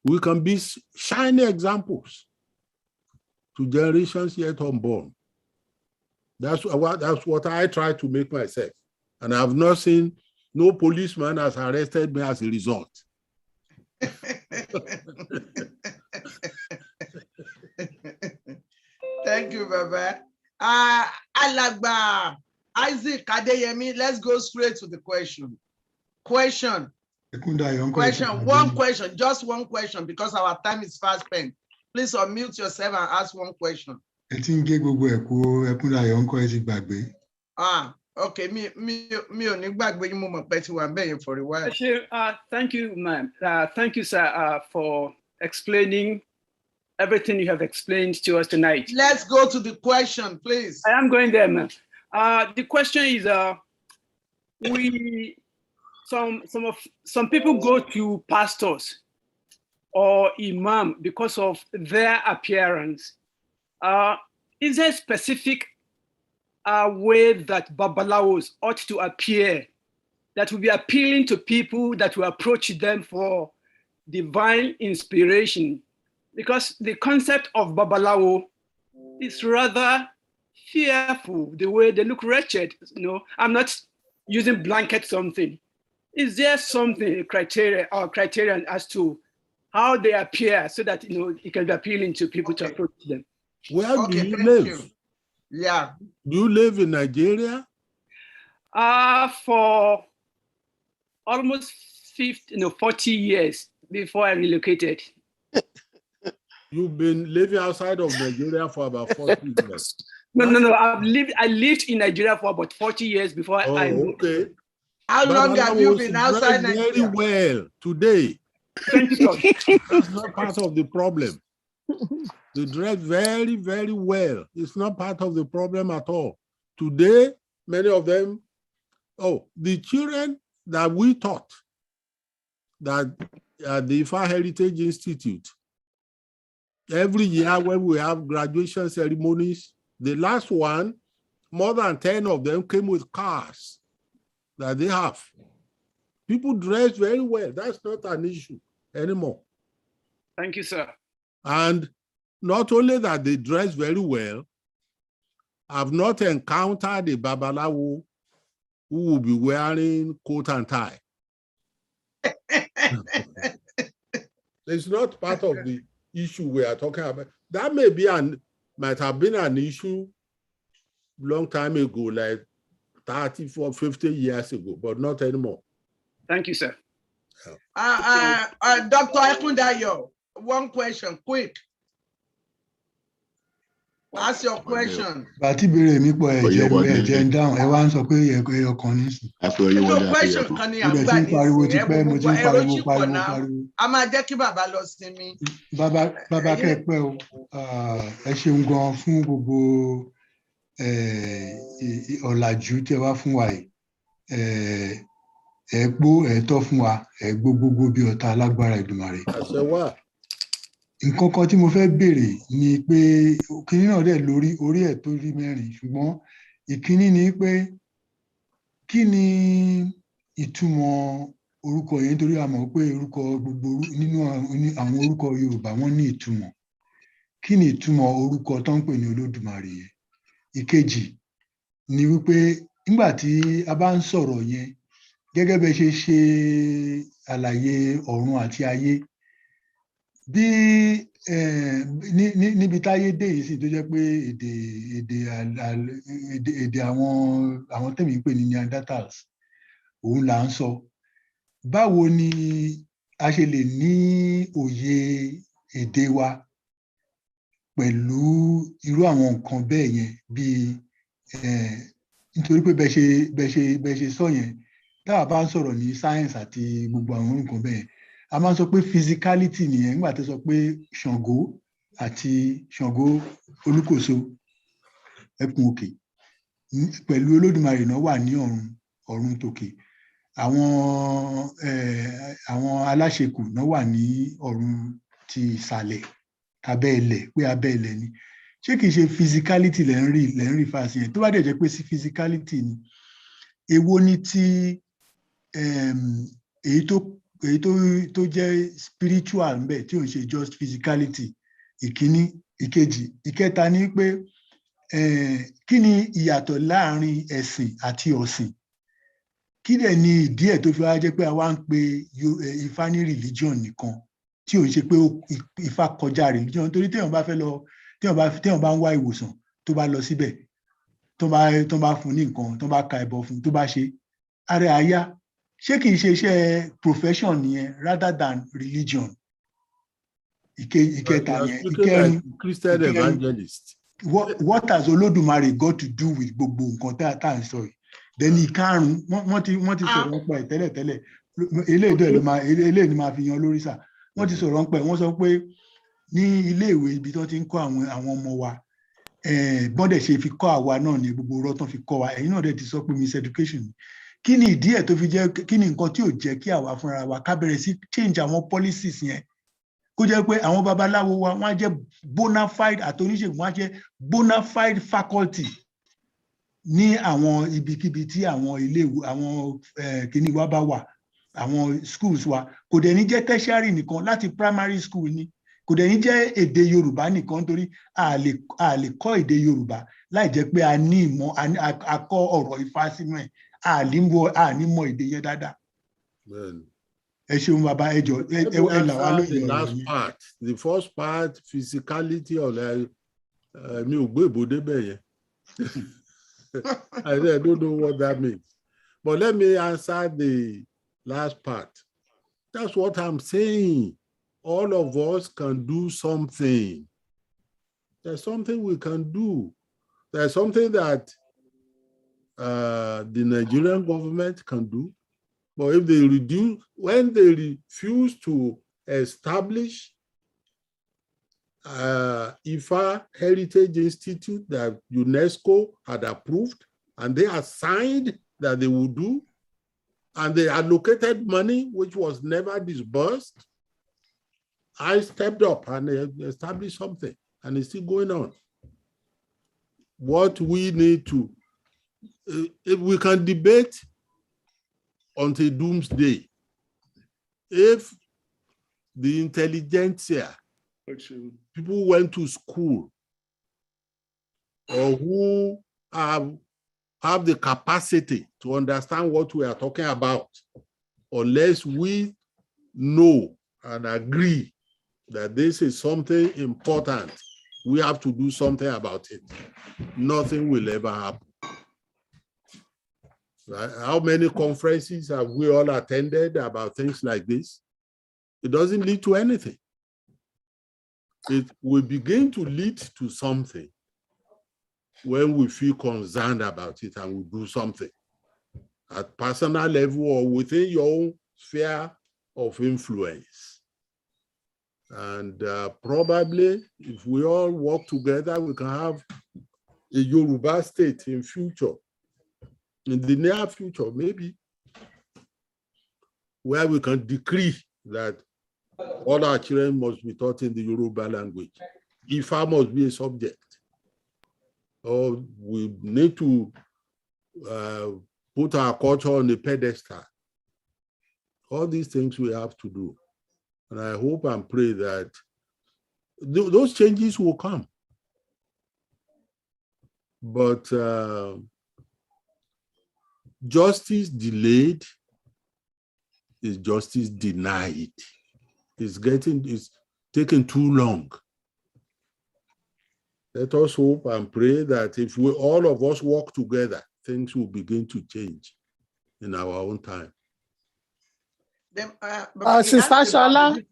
We can be shining examples to generations yet unborn. That's what I try to make myself. And I've not seen, no policeman has arrested me as a result. Thank you, Baba. Alagba Isaac Adeyemi, let's go straight to the question. Question, one question, just one question, because our time is fast spent. Please unmute yourself and ask one question. Okay, me only back when you move petty one for a while. Thank you, ma'am. Thank you, sir, for explaining everything you have explained to us tonight. Let's go to the question, please. I am going there, ma'am. The question is, some people go to pastors or imam because of their appearance. Is there a specific way that babalawos ought to appear that will be appealing to people that will approach them for divine inspiration? because the concept of Babalawo is rather fearful, the way they look wretched. You know, I'm not using blanket something. Is there something, a criteria or criterion as to how they appear so that, you know, it can be appealing to people to approach them? Where do Okay, you thank live? you. Yeah. Do you live in Nigeria? For almost 40 years before I relocated. You've been living outside of Nigeria for about 40 years. No. I lived in Nigeria for about 40 years before I moved. Okay. How long have you been outside Nigeria? Very well today. 20 years. That's not part of the problem. They dress very, very well. It's not part of the problem at all. Today, many of them, the children that we taught that at the Ifa Heritage Institute, every year when we have graduation ceremonies, the last one, more than 10 of them came with cars that they have. People dress very well. That's not an issue anymore. Thank you, sir. And not only that they dress very well, I've not encountered a Babalawo who will be wearing coat and tie. It's not part of the issue we are talking about. That might have been an issue long time ago, like 30, 40, 50 years ago, but not anymore. Thank you, sir. Dr. Ekundayo, one question, quick. Ask your question. Bàtí béèrè mi pọ̀ ẹ̀jẹ̀ ń dáhùn ẹ wá ń sọ pé ẹyọ kan nísìn. No question kan ni àgbà ní ìsìn mo ti ń pariwo. A máa jẹ́ kí bàbá lọ sinmi. Bàbá kẹ́pẹ́ o, ẹ ṣeun gan fún gbogbo ọ̀làjú tí ẹ wá fún wa yìí. Ẹ gbọ́ ẹ tọ́ fún wa, ẹ gbọ́ gbogbo bí ọ̀tá alágbára Èdùmàrè. Àṣẹ wà. Nǹkan kan tí mo fẹ́ béèrè ni pé ìkíní náà dẹ̀ lórí orí ẹ̀ tó rí mẹ́rin, ṣùgbọ́n ìkíní ni pé kí ni ìtumọ̀ orúkọ yẹn, nítorí a mọ̀ pé orúkọ gbogbo nínú àwọn orúkọ Yorùbá wọ́n ní ìtumọ̀. Kí ni ìtumọ̀ orúkọ tó ń pè ní Olódùmarè yẹn? Ìkejì ni wípé nígbà tí a bá ń sọ̀rọ̀ yẹn, gẹ́gẹ́ bẹ́ ṣe àlàyé ọ̀run àti ayé, bí níbi táyé dé yìí sì tó jẹ́ pé èdè àwọn tẹ̀mí ń pè ní Neanderthals òun là ń sọ. Báwo ni a ṣe lè ní òye èdè wa pẹ̀lú irú àwọn nǹkan bẹ́ẹ̀ yẹn bíi nítorí pé bẹ́ ṣe sọ yẹn, táwa bá ń sọ̀rọ̀ ní science àti gbogbo àwọn nǹkan bẹ́ẹ̀, a máa ń sọ pé physicality nìyẹn nígbà tó sọ pé Ṣàngó àti Ṣàngó Olúkòso ẹkùn òkè pẹ̀lú Olódùmarè náà wà ní ọ̀run tòkè. Àwọn aláṣekù náà wà ní ọ̀run ti ìsàlẹ̀ abẹ́ ilẹ̀, pé abẹ́ ilẹ̀ ni. Ṣé kìí ṣe physicality lẹ́ ń rí fásitì yẹn? Tó bá dẹ̀ jẹ́ pé sí physicality ni, èwo ni ti èyí tó jẹ́ spiritual ń bẹ tí ò ń ṣe just physicality? Ìkíní. Ìkejì. Ìkẹta ni pé kí ni ìyàtọ̀ láàrin ẹ̀sìn àti ọ̀sìn? Kí dẹ̀ ni ìdí ẹ̀ tó fi wá jẹ́ pé a wá ń pe Ifá ní religion nìkan tí ò ń ṣe pé Ifá kọjá religion? Nítorí téèyàn bá ń wá ìwòsàn tó bá lọ síbẹ̀, tó bá fún ní nǹkan, tó bá ka ẹbọ fún, tó bá ṣe, ara ẹ̀ á yá. Ṣé kìí ṣe iṣẹ́ profession nìyẹn rather than religion? Ìkẹta yẹn. Ìkẹrin, Christian evangelist. What has Olódùmarè got to do with gbogbo nǹkan tá à ń sọ yìí? Then ìkarùn-ún, wọ́n ti sọ̀rọ̀ nípa ẹ̀ tẹ́lẹ̀tẹ́lẹ̀, eléyìí ni máa fi yan lórí sà. Wọ́n ti sọ̀rọ̀ nípa ẹ̀, wọ́n sọ pé ní iléèwé ibi tó ti ń kọ́ àwọn ọmọ wa, bọ́dẹ̀ ṣe fi kọ́ àwa náà ní gbogbo ọ̀rọ̀ tó fi kọ́ wa. Ẹ̀yin náà dẹ̀ ti sọ pé miseducation. Kí ni ìdí ẹ̀ tó fi jẹ́, kí ni nǹkan tí ò jẹ́ kí àwa fúnra wa ká bẹ̀rẹ̀ sí change àwọn policies yẹn, kó jẹ́ pé àwọn babaláwo wa wọ́n á jẹ́ bona fide àti oníṣègùn, wọ́n á jẹ́ bona fide faculty ní àwọn ibikíbi tí àwọn iléèwé àwọn kìíní wa bá wà, àwọn schools wa. Kò dẹ̀ ní jẹ́ tertiary nìkan, láti primary school ni kò dẹ̀ ní jẹ́ èdè Yorùbá nìkan torí a lè kọ́ èdè Yorùbá láì jẹ́ pé a ní ìmọ̀ a kọ́ ọ̀rọ̀ Ifá sínú ẹ̀ a ní mọ̀ èdè yẹn dáadáa. Ẹ ṣeun bàbá ẹ jọ ẹ là wá lóye the ọ̀rọ̀ last yẹn. part, the first part, physicality of mi ò gbé ìbò débẹ̀ yẹn. I don't know what that means. But let me answer the last part. That's what I'm saying. All of us can do something. There's something we can do. There's something that the Nigerian government can do. But if they when they refuse to establish IFA Heritage Institute that UNESCO had approved, and they assigned that they would do, and they allocated money which was never disbursed, I stepped up and established something, and it's still going on. What we need to, if we can debate until doomsday, if the intelligentsia, people who went to school, or who have the capacity to understand what we are talking about, unless we know and agree that this is something important, we have to do something about it. Nothing will ever happen. Right? How many conferences have we all attended about things like this? It doesn't lead to anything. It will begin to lead to something when we feel concerned about it and we do something at personal level or within your own sphere of influence. And probably if we all work together, we can have a Yoruba state in future, in the near future, maybe, where we can decree that all our children must be taught in the Yoruba language. Ifa must be a subject. Or we need to put our culture on a pedestal. All these things we have to do. And I hope and pray that those changes will come. But justice delayed is justice denied. It's taking too long. Let us hope and pray that if all of us work together, things will begin to change in our own time. Sister Shola,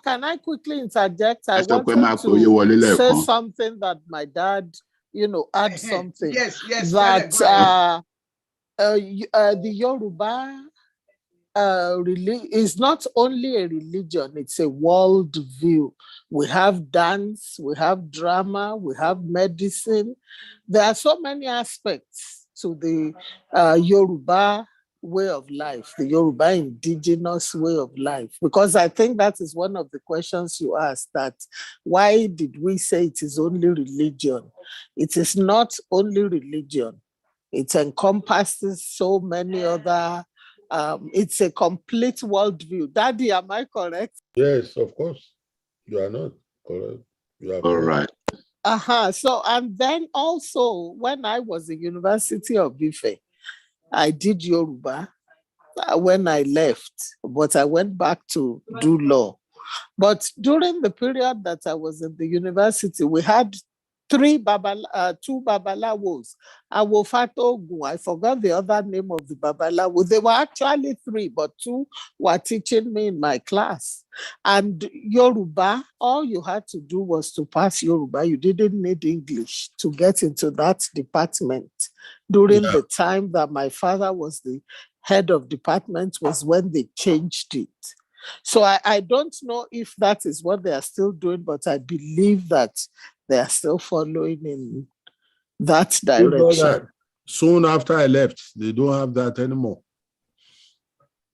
can I quickly interject? I wanted to say something that my dad, add something. Yes, that the Yoruba is not only a religion, it's a world view. We have dance, we have drama, we have medicine. There are so many aspects to the Yoruba way of life, the Yoruba indigenous way of life, because I think that is one of the questions you asked, that why did we say it is only religion? It is not only religion. It encompasses so many other, it's a complete worldview. Daddy, am I correct? Yes, of course. You are not correct. You are correct. Right. So, and then also, when I was in University of Ife, I did Yoruba when I left, but I went back to do law. But during the period that I was in the university, we had two babalawos. Awofatogun, I forgot the other name of the babalawo. They were actually three, but two were teaching me in my class. And Yoruba, all you had to do was to pass Yoruba. You didn't need English to get into that department. During the time that my father was the head of department was when they changed it. So I don't know if that is what they are still doing, but I believe that they are still following in that direction. Soon after I left, they don't have that anymore.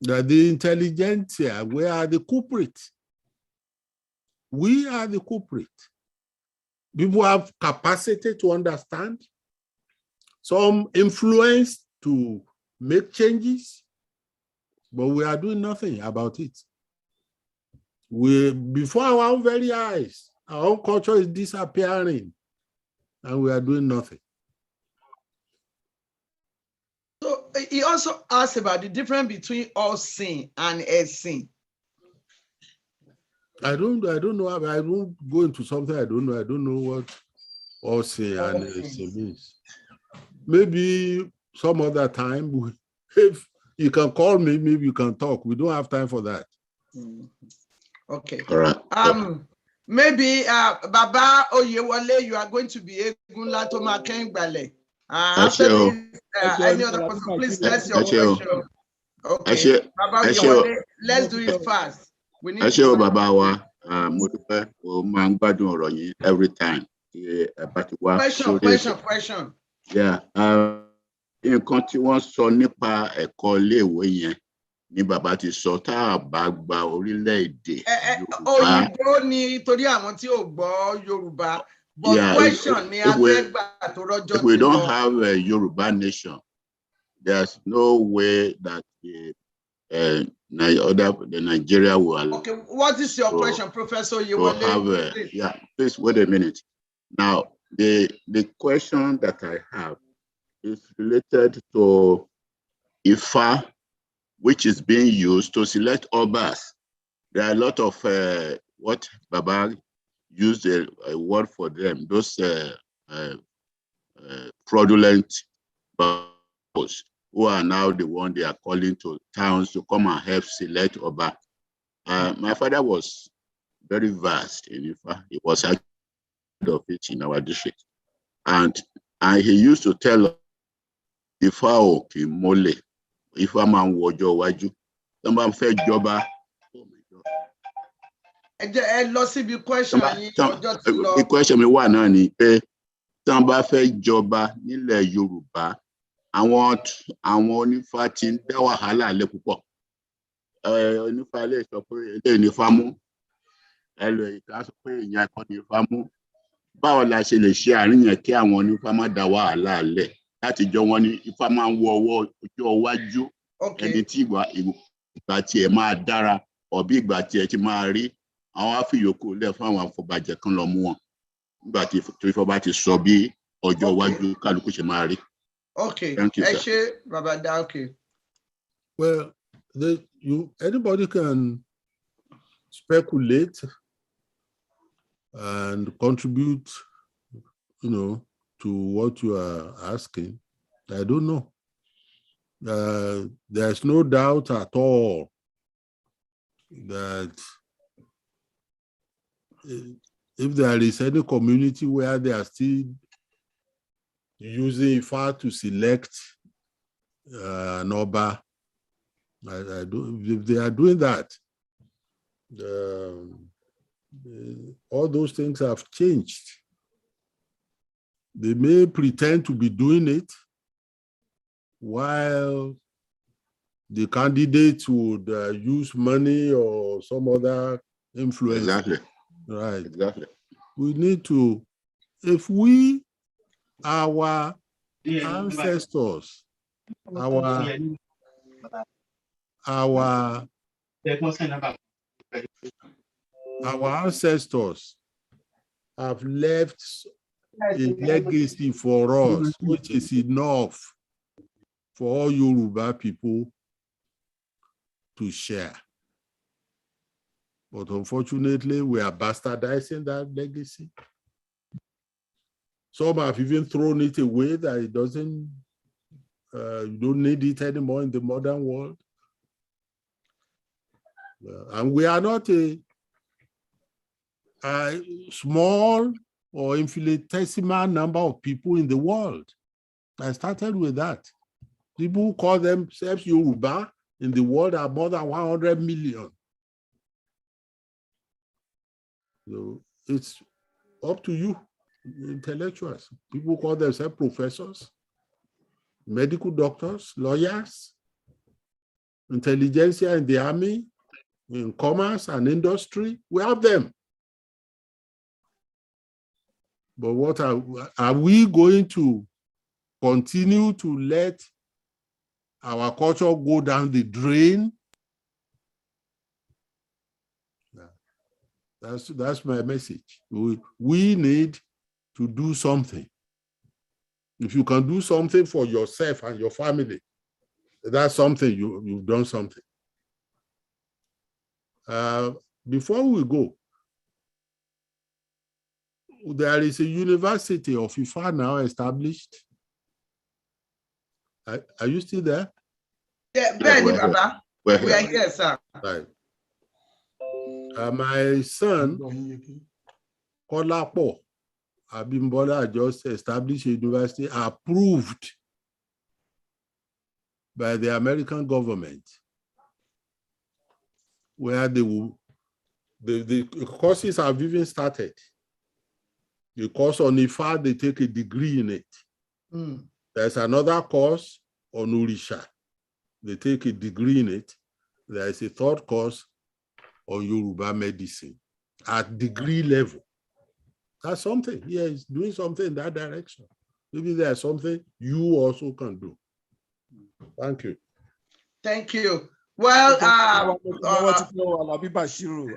The intelligentsia, we are the culprit. We are the culprit. People have capacity to understand, some influence to make changes, but we are doing nothing about it. before our own very eyes, our own culture is disappearing, and we are doing nothing. So he also asked about the difference between sin and sin. I don't know. I won't go into something I don't know. I don't know what sin and sin means. Maybe some other time, if you can call me, maybe you can talk. We don't have time for that. Okay. All right. Maybe Baba Oyewale, you are going to be Egunla to Makengbale. After this, any other person, please test your question. Okay. Baba Oyewale, let's do it fast. We need to Baba wa mo dúpẹ́ o máa ń gbádùn ọ̀rọ̀ yín every time. Question. Yeah. Nǹkan tí wọ́n sọ nípa ẹ̀kọ́ iléèwé yẹn ni bàbá ti sọ tá a bá gba orílẹ̀-èdè Yorùbá. Òyìnbó ni torí àwọn tí ò gbọ́ Yorùbá. But question ni a fẹ́ gbà tó rọ́jọ́ ti lọ. If we don't have a Yoruba nation, there's no way that the Nigeria will allow. Okay, what is your question, Professor Yewale? Yeah, please wait a minute. Now, the question that I have is related to Ifa, which is being used to select Obas. There are a lot of what Baba used a word for them, those fraudulent babos who are now the one they are calling to towns to come and help select Oba. My father was very vast in Ifa. He was head of it in our district. And he used to tell us, Ifa o ki mole, Ifa man wojo waju, someone fed joba. The question mi wà náà ni pé tí wọ́n bá fẹ́ jọba nílẹ̀ Yorùbá, àwọn onífá ti ń dá wàhálà lé púpọ̀. Onífá lè sọ pé eléyìí ni Ifá mú, ìka sọ pé ìyẹn kọ́ ni Ifá mú. Báwo la ṣe lè ṣe àárín yẹn kí àwọn onífá má dá wàhálà lẹ̀ láti jọ wọn ní Ifá máa ń wo ọjọ́ iwájú ẹni tí ìgbà tiẹ̀ máa dára ọ̀bí ìgbà tiẹ̀ ti máa rí. Àwọn afiyòkù lẹ̀ fún àwọn afọbajẹ kan lọ mú wọn nígbà tí Ifá bá ti sọ bí ọjọ́ iwájú kálukú ṣe máa rí. Okay. Thank you, sir. Okay. Well, anybody can speculate and contribute, to what you are asking. I don't know. There's no doubt at all that if there is any community where they are still using Ifa to select an Oba, if they are doing that, all those things have changed. They may pretend to be doing it while the candidates would use money or some other influence. Exactly. Right. Exactly. We need to, our ancestors, our ancestors have left a legacy for us, which is enough for all Yoruba people to share. But unfortunately, we are bastardizing that legacy. Some have even thrown it away, that it doesn't, you don't need it anymore in the modern world. And we are not a small or infinitesimal number of people in the world. I started with that. People who call themselves Yoruba in the world are more than 100 million. So it's up to you, intellectuals. People call themselves professors, medical doctors, lawyers, intelligentsia in the army, in commerce and industry. We have them. But what are we going to continue to let our culture go down the drain? That's my message. We need to do something. If you can do something for yourself and your family, that's something you've done something. Before we go, there is a University of Ifa now established. Are you still there? Yeah, Benny, Baba. We are here, sir. Right. My son, Kolapo Abimbola, just established a university approved by the American government, where the courses have even started. The course on Ifa, they take a degree in it. There's another course on Orisha. They take a degree in it. There is a third course on Yoruba medicine at degree level. That's something. Yeah, it's doing something in that direction. Maybe there's something you also can do. Thank you. Thank you. Well, Alabi Bashiru,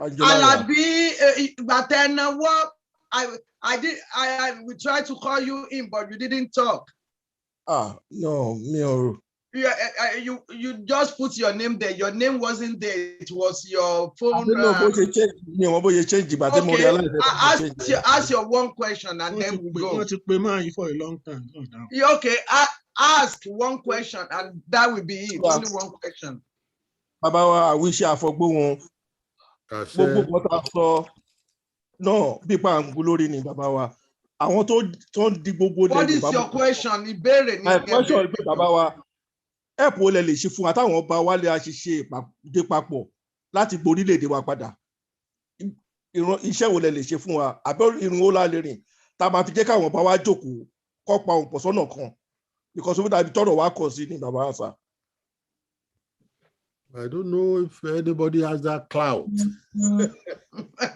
we tried to call you in, but you didn't talk. No, me. Yeah, you just put your name there. Your name wasn't there. It was your phone. Okay, ask your one question and then we go. For a long time. Okay, ask one question and that will be it. Only one question. Baba, I wish I forgot one. No, people glory ni Baba wa. Àwọn tó di gbogbo. What is your question? My question is Baba wa. Help wo lè ṣe fún wa táwọn ọba wálé àṣìṣe ìpàdé papọ̀ láti gborílẹ̀-èdè wa padà. Iṣẹ́ wo lè ṣe fún wa àbẹ́ ìrìn ó lálẹ́ rìn tá a máa fi jẹ́ káwọn ọba wa jókòó kọ́ pa òun pọ̀ sọ́nà kan because ó dàbí tọ́rọ̀ wa kọ̀ sí ní Baba àṣà. I don't know if anybody has that clout.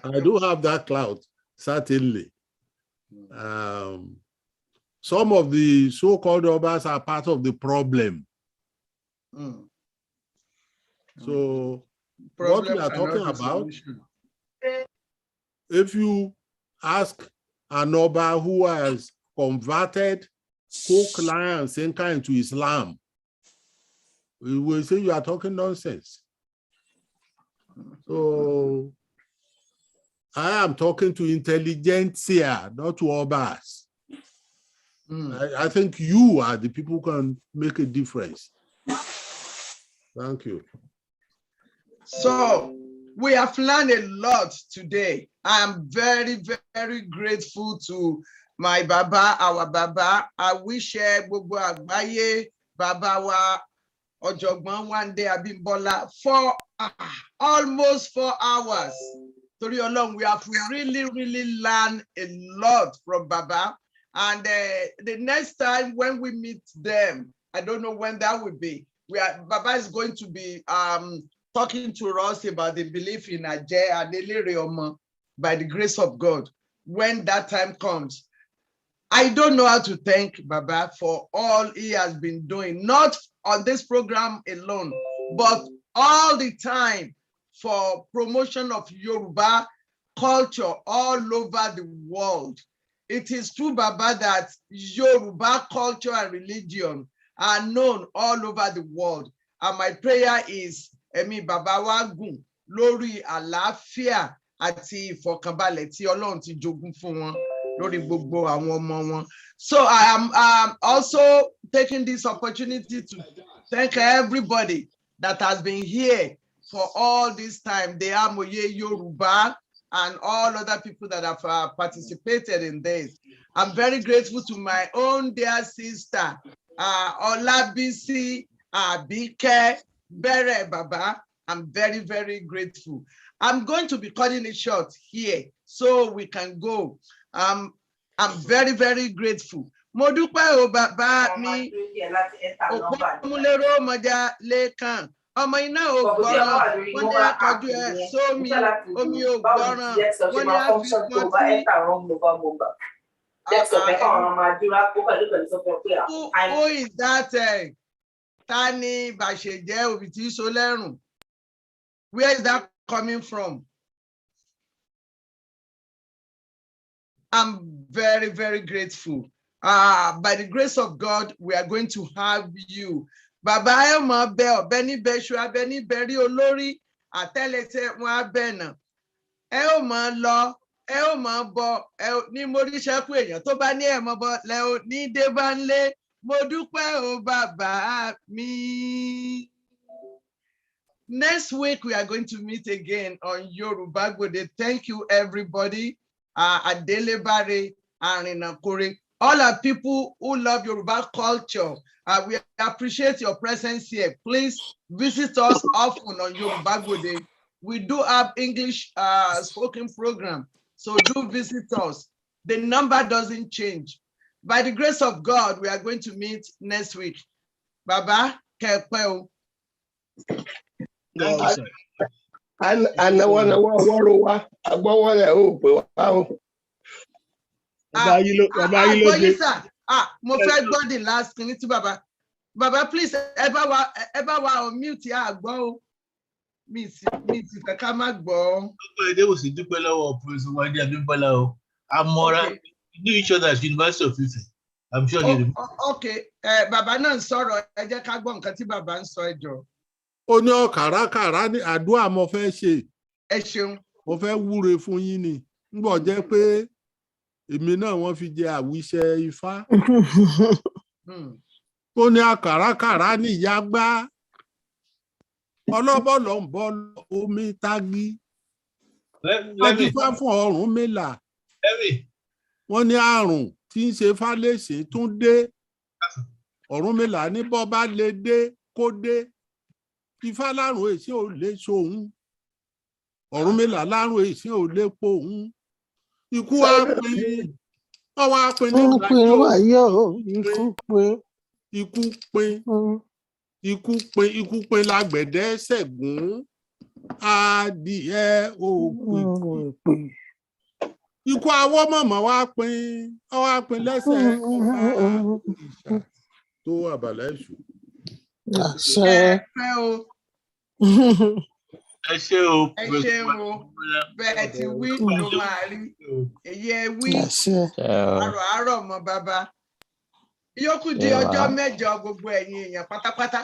I do have that clout, certainly. Some of the so-called obas are part of the problem. So what we are talking about, if you ask an oba who has converted Kokla and Senka into Islam, we will say you are talking nonsense. So I am talking to intelligentsia, not to obas. I think you are the people who can make a difference. Thank you. So we have learned a lot today. I am very, very grateful to my Baba, our Baba. I wish Gbogbo Agbaye, Baba wa Ọ̀jọ̀gbọ́n Wande Abimbola for almost 4 hours. Torí Ọlọ́run, we have really learned a lot from Baba. And the next time when we meet them, I don't know when that will be. Baba is going to be talking to us about the belief in Ajay and Elereomo by the grace of God. When that time comes, I don't know how to thank Baba for all he has been doing, not on this program alone, but all the time for promotion of Yoruba culture all over the world. It is through Baba that Yoruba culture and religion are known all over the world. And my prayer is, Emi Baba wa gun lórí àlàáfíà àti ìfọ̀kànbalẹ̀ tí Ọlọ́run ti jogún fún wọn lórí gbogbo àwọn ọmọ wọn. So I am also taking this opportunity to thank everybody that has been here for all this time. The Amoye Yoruba and all other people that have participated in this. I'm very grateful to my own dear sister, Olabisi Abike Bere Baba. I'm very, very grateful. I'm going to be cutting it short here so we can go. I'm very, very grateful. Mo dúpẹ́ o bàbá mi, òpómúléró mọ̀já lẹ́kàn. Ọmọ iná ò gbọ́ràn, wọ́n ní akọjú ẹ̀ sómi, omi ò gbọ́ràn, wọ́n ní àfikún Who is that? Tani Bàṣẹ̀jẹ́ Òbítí Solẹ́rùn? Where is that coming from? I'm very, very grateful. By the grace of God, we are going to have you. Baba Ema Bell, Benny Beshua, Benny Berry Olori, Atelete Wabena. Elma Law, Elma Bo, El ni Morisha Quenya, Tobani Emma Bo, Leo, ni Devanle, Modupe o Baba mi. Next week, we are going to meet again on Yoruba Gode. Thank you, everybody. Adele Bare and Inakure. All our people who love Yoruba culture, we appreciate your presence here. Please visit us often on Yoruba Gode. We do have English spoken program, so do visit us. The number doesn't change. By the grace of God, we are going to meet next week. Baba, Kepeo. Thank you, sir. And one mo fẹ́ gbọ́ the last thing tí baba. Baba, please, ever wa on mute ya gbọ́ o. Mi ti fẹ́ ká má gbọ́. They will see dúpẹ́ lọ́wọ́ Professor Wande Abimbola o. Amora, we knew each other at University of Ife. I'm sure you remember. Okay, baba náà ń sọ̀rọ̀, ẹ jẹ́ ká gbọ́ nǹkan tí baba ń sọ ẹ jọ̀ọ́. Ó ní ọ̀kàràkàrà ní àdúrà mo fẹ́ ṣe. Ẹ ṣeun. Mo fẹ́ wúre fún yín ni. Ńgbọ́ jẹ́ pé èmi náà wọ́n fi jẹ àwíṣẹ Ifá. Ó ní àkàràkàrà ní ìyá gbá. Ọlọ́bọ̀ lọ ń bọ́ omi tágí. Wọ́n ti fá fún Ọ̀rúnmìlà. Wọ́n ní àrùn tí ń ṣe Fálẹ́ṣìn tún dé. Ọ̀rúnmìlà ní bọ́ bá lè dé kó dé. Ifá lárùn èsì ò lè ṣòun. Ọ̀rúnmìlà lárùn èsì ò lè pòun. Ikú á pín. Ọwọ́ á pín ní Ikú pín lágbẹ̀dẹ ṣẹ̀gún. Adìẹ òpin. Ikú awọ́ mọ̀mọ́ wá pín. Ọwọ́ á pín lẹ́sẹ̀ ọba tó wà bàlá èṣù. Ẹ ṣé o. Ẹ ṣé o. Bẹ́ẹ̀ ti wí ló máa rí. Èyí ẹ wí. Àrọ̀ mọ́ bàbá. Yókù di ọjọ́ mẹ́jọ gbogbo ẹ̀yin èèyàn pátápátá.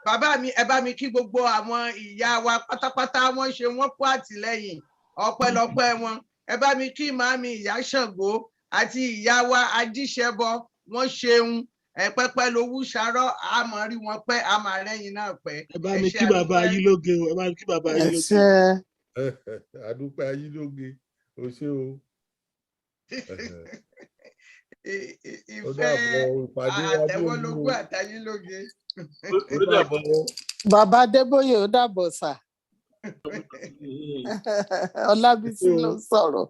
Bàbá mi, ẹ bá mi kí gbogbo àwọn ìyá wa pátápátá, wọ́n ṣe wọ́n kú àtìlẹ́yìn. Ọpẹ́lọpẹ́ wọn. Ẹ bá mi kí màámi ìyá Ṣàngó àti ìyá wa Ajíṣẹ́bọ, wọ́n ṣeun. Pẹ́pẹ́ lowú ṣarọ́, a máa rí wọn pẹ́, a máa rẹ́yìn náà pẹ́. Ẹ bá mi kí bàbá yín lóge o, ẹ bá mi kí bàbá yín lóge. Àdúpẹ́ ayé lóge, o ṣé o. Ìfẹ́ àtẹ̀wọ́lógún àtayé lóge. Bàbá Adébóyè ó dàbọ̀ sà. Ọlábísí ló sọ̀rọ̀.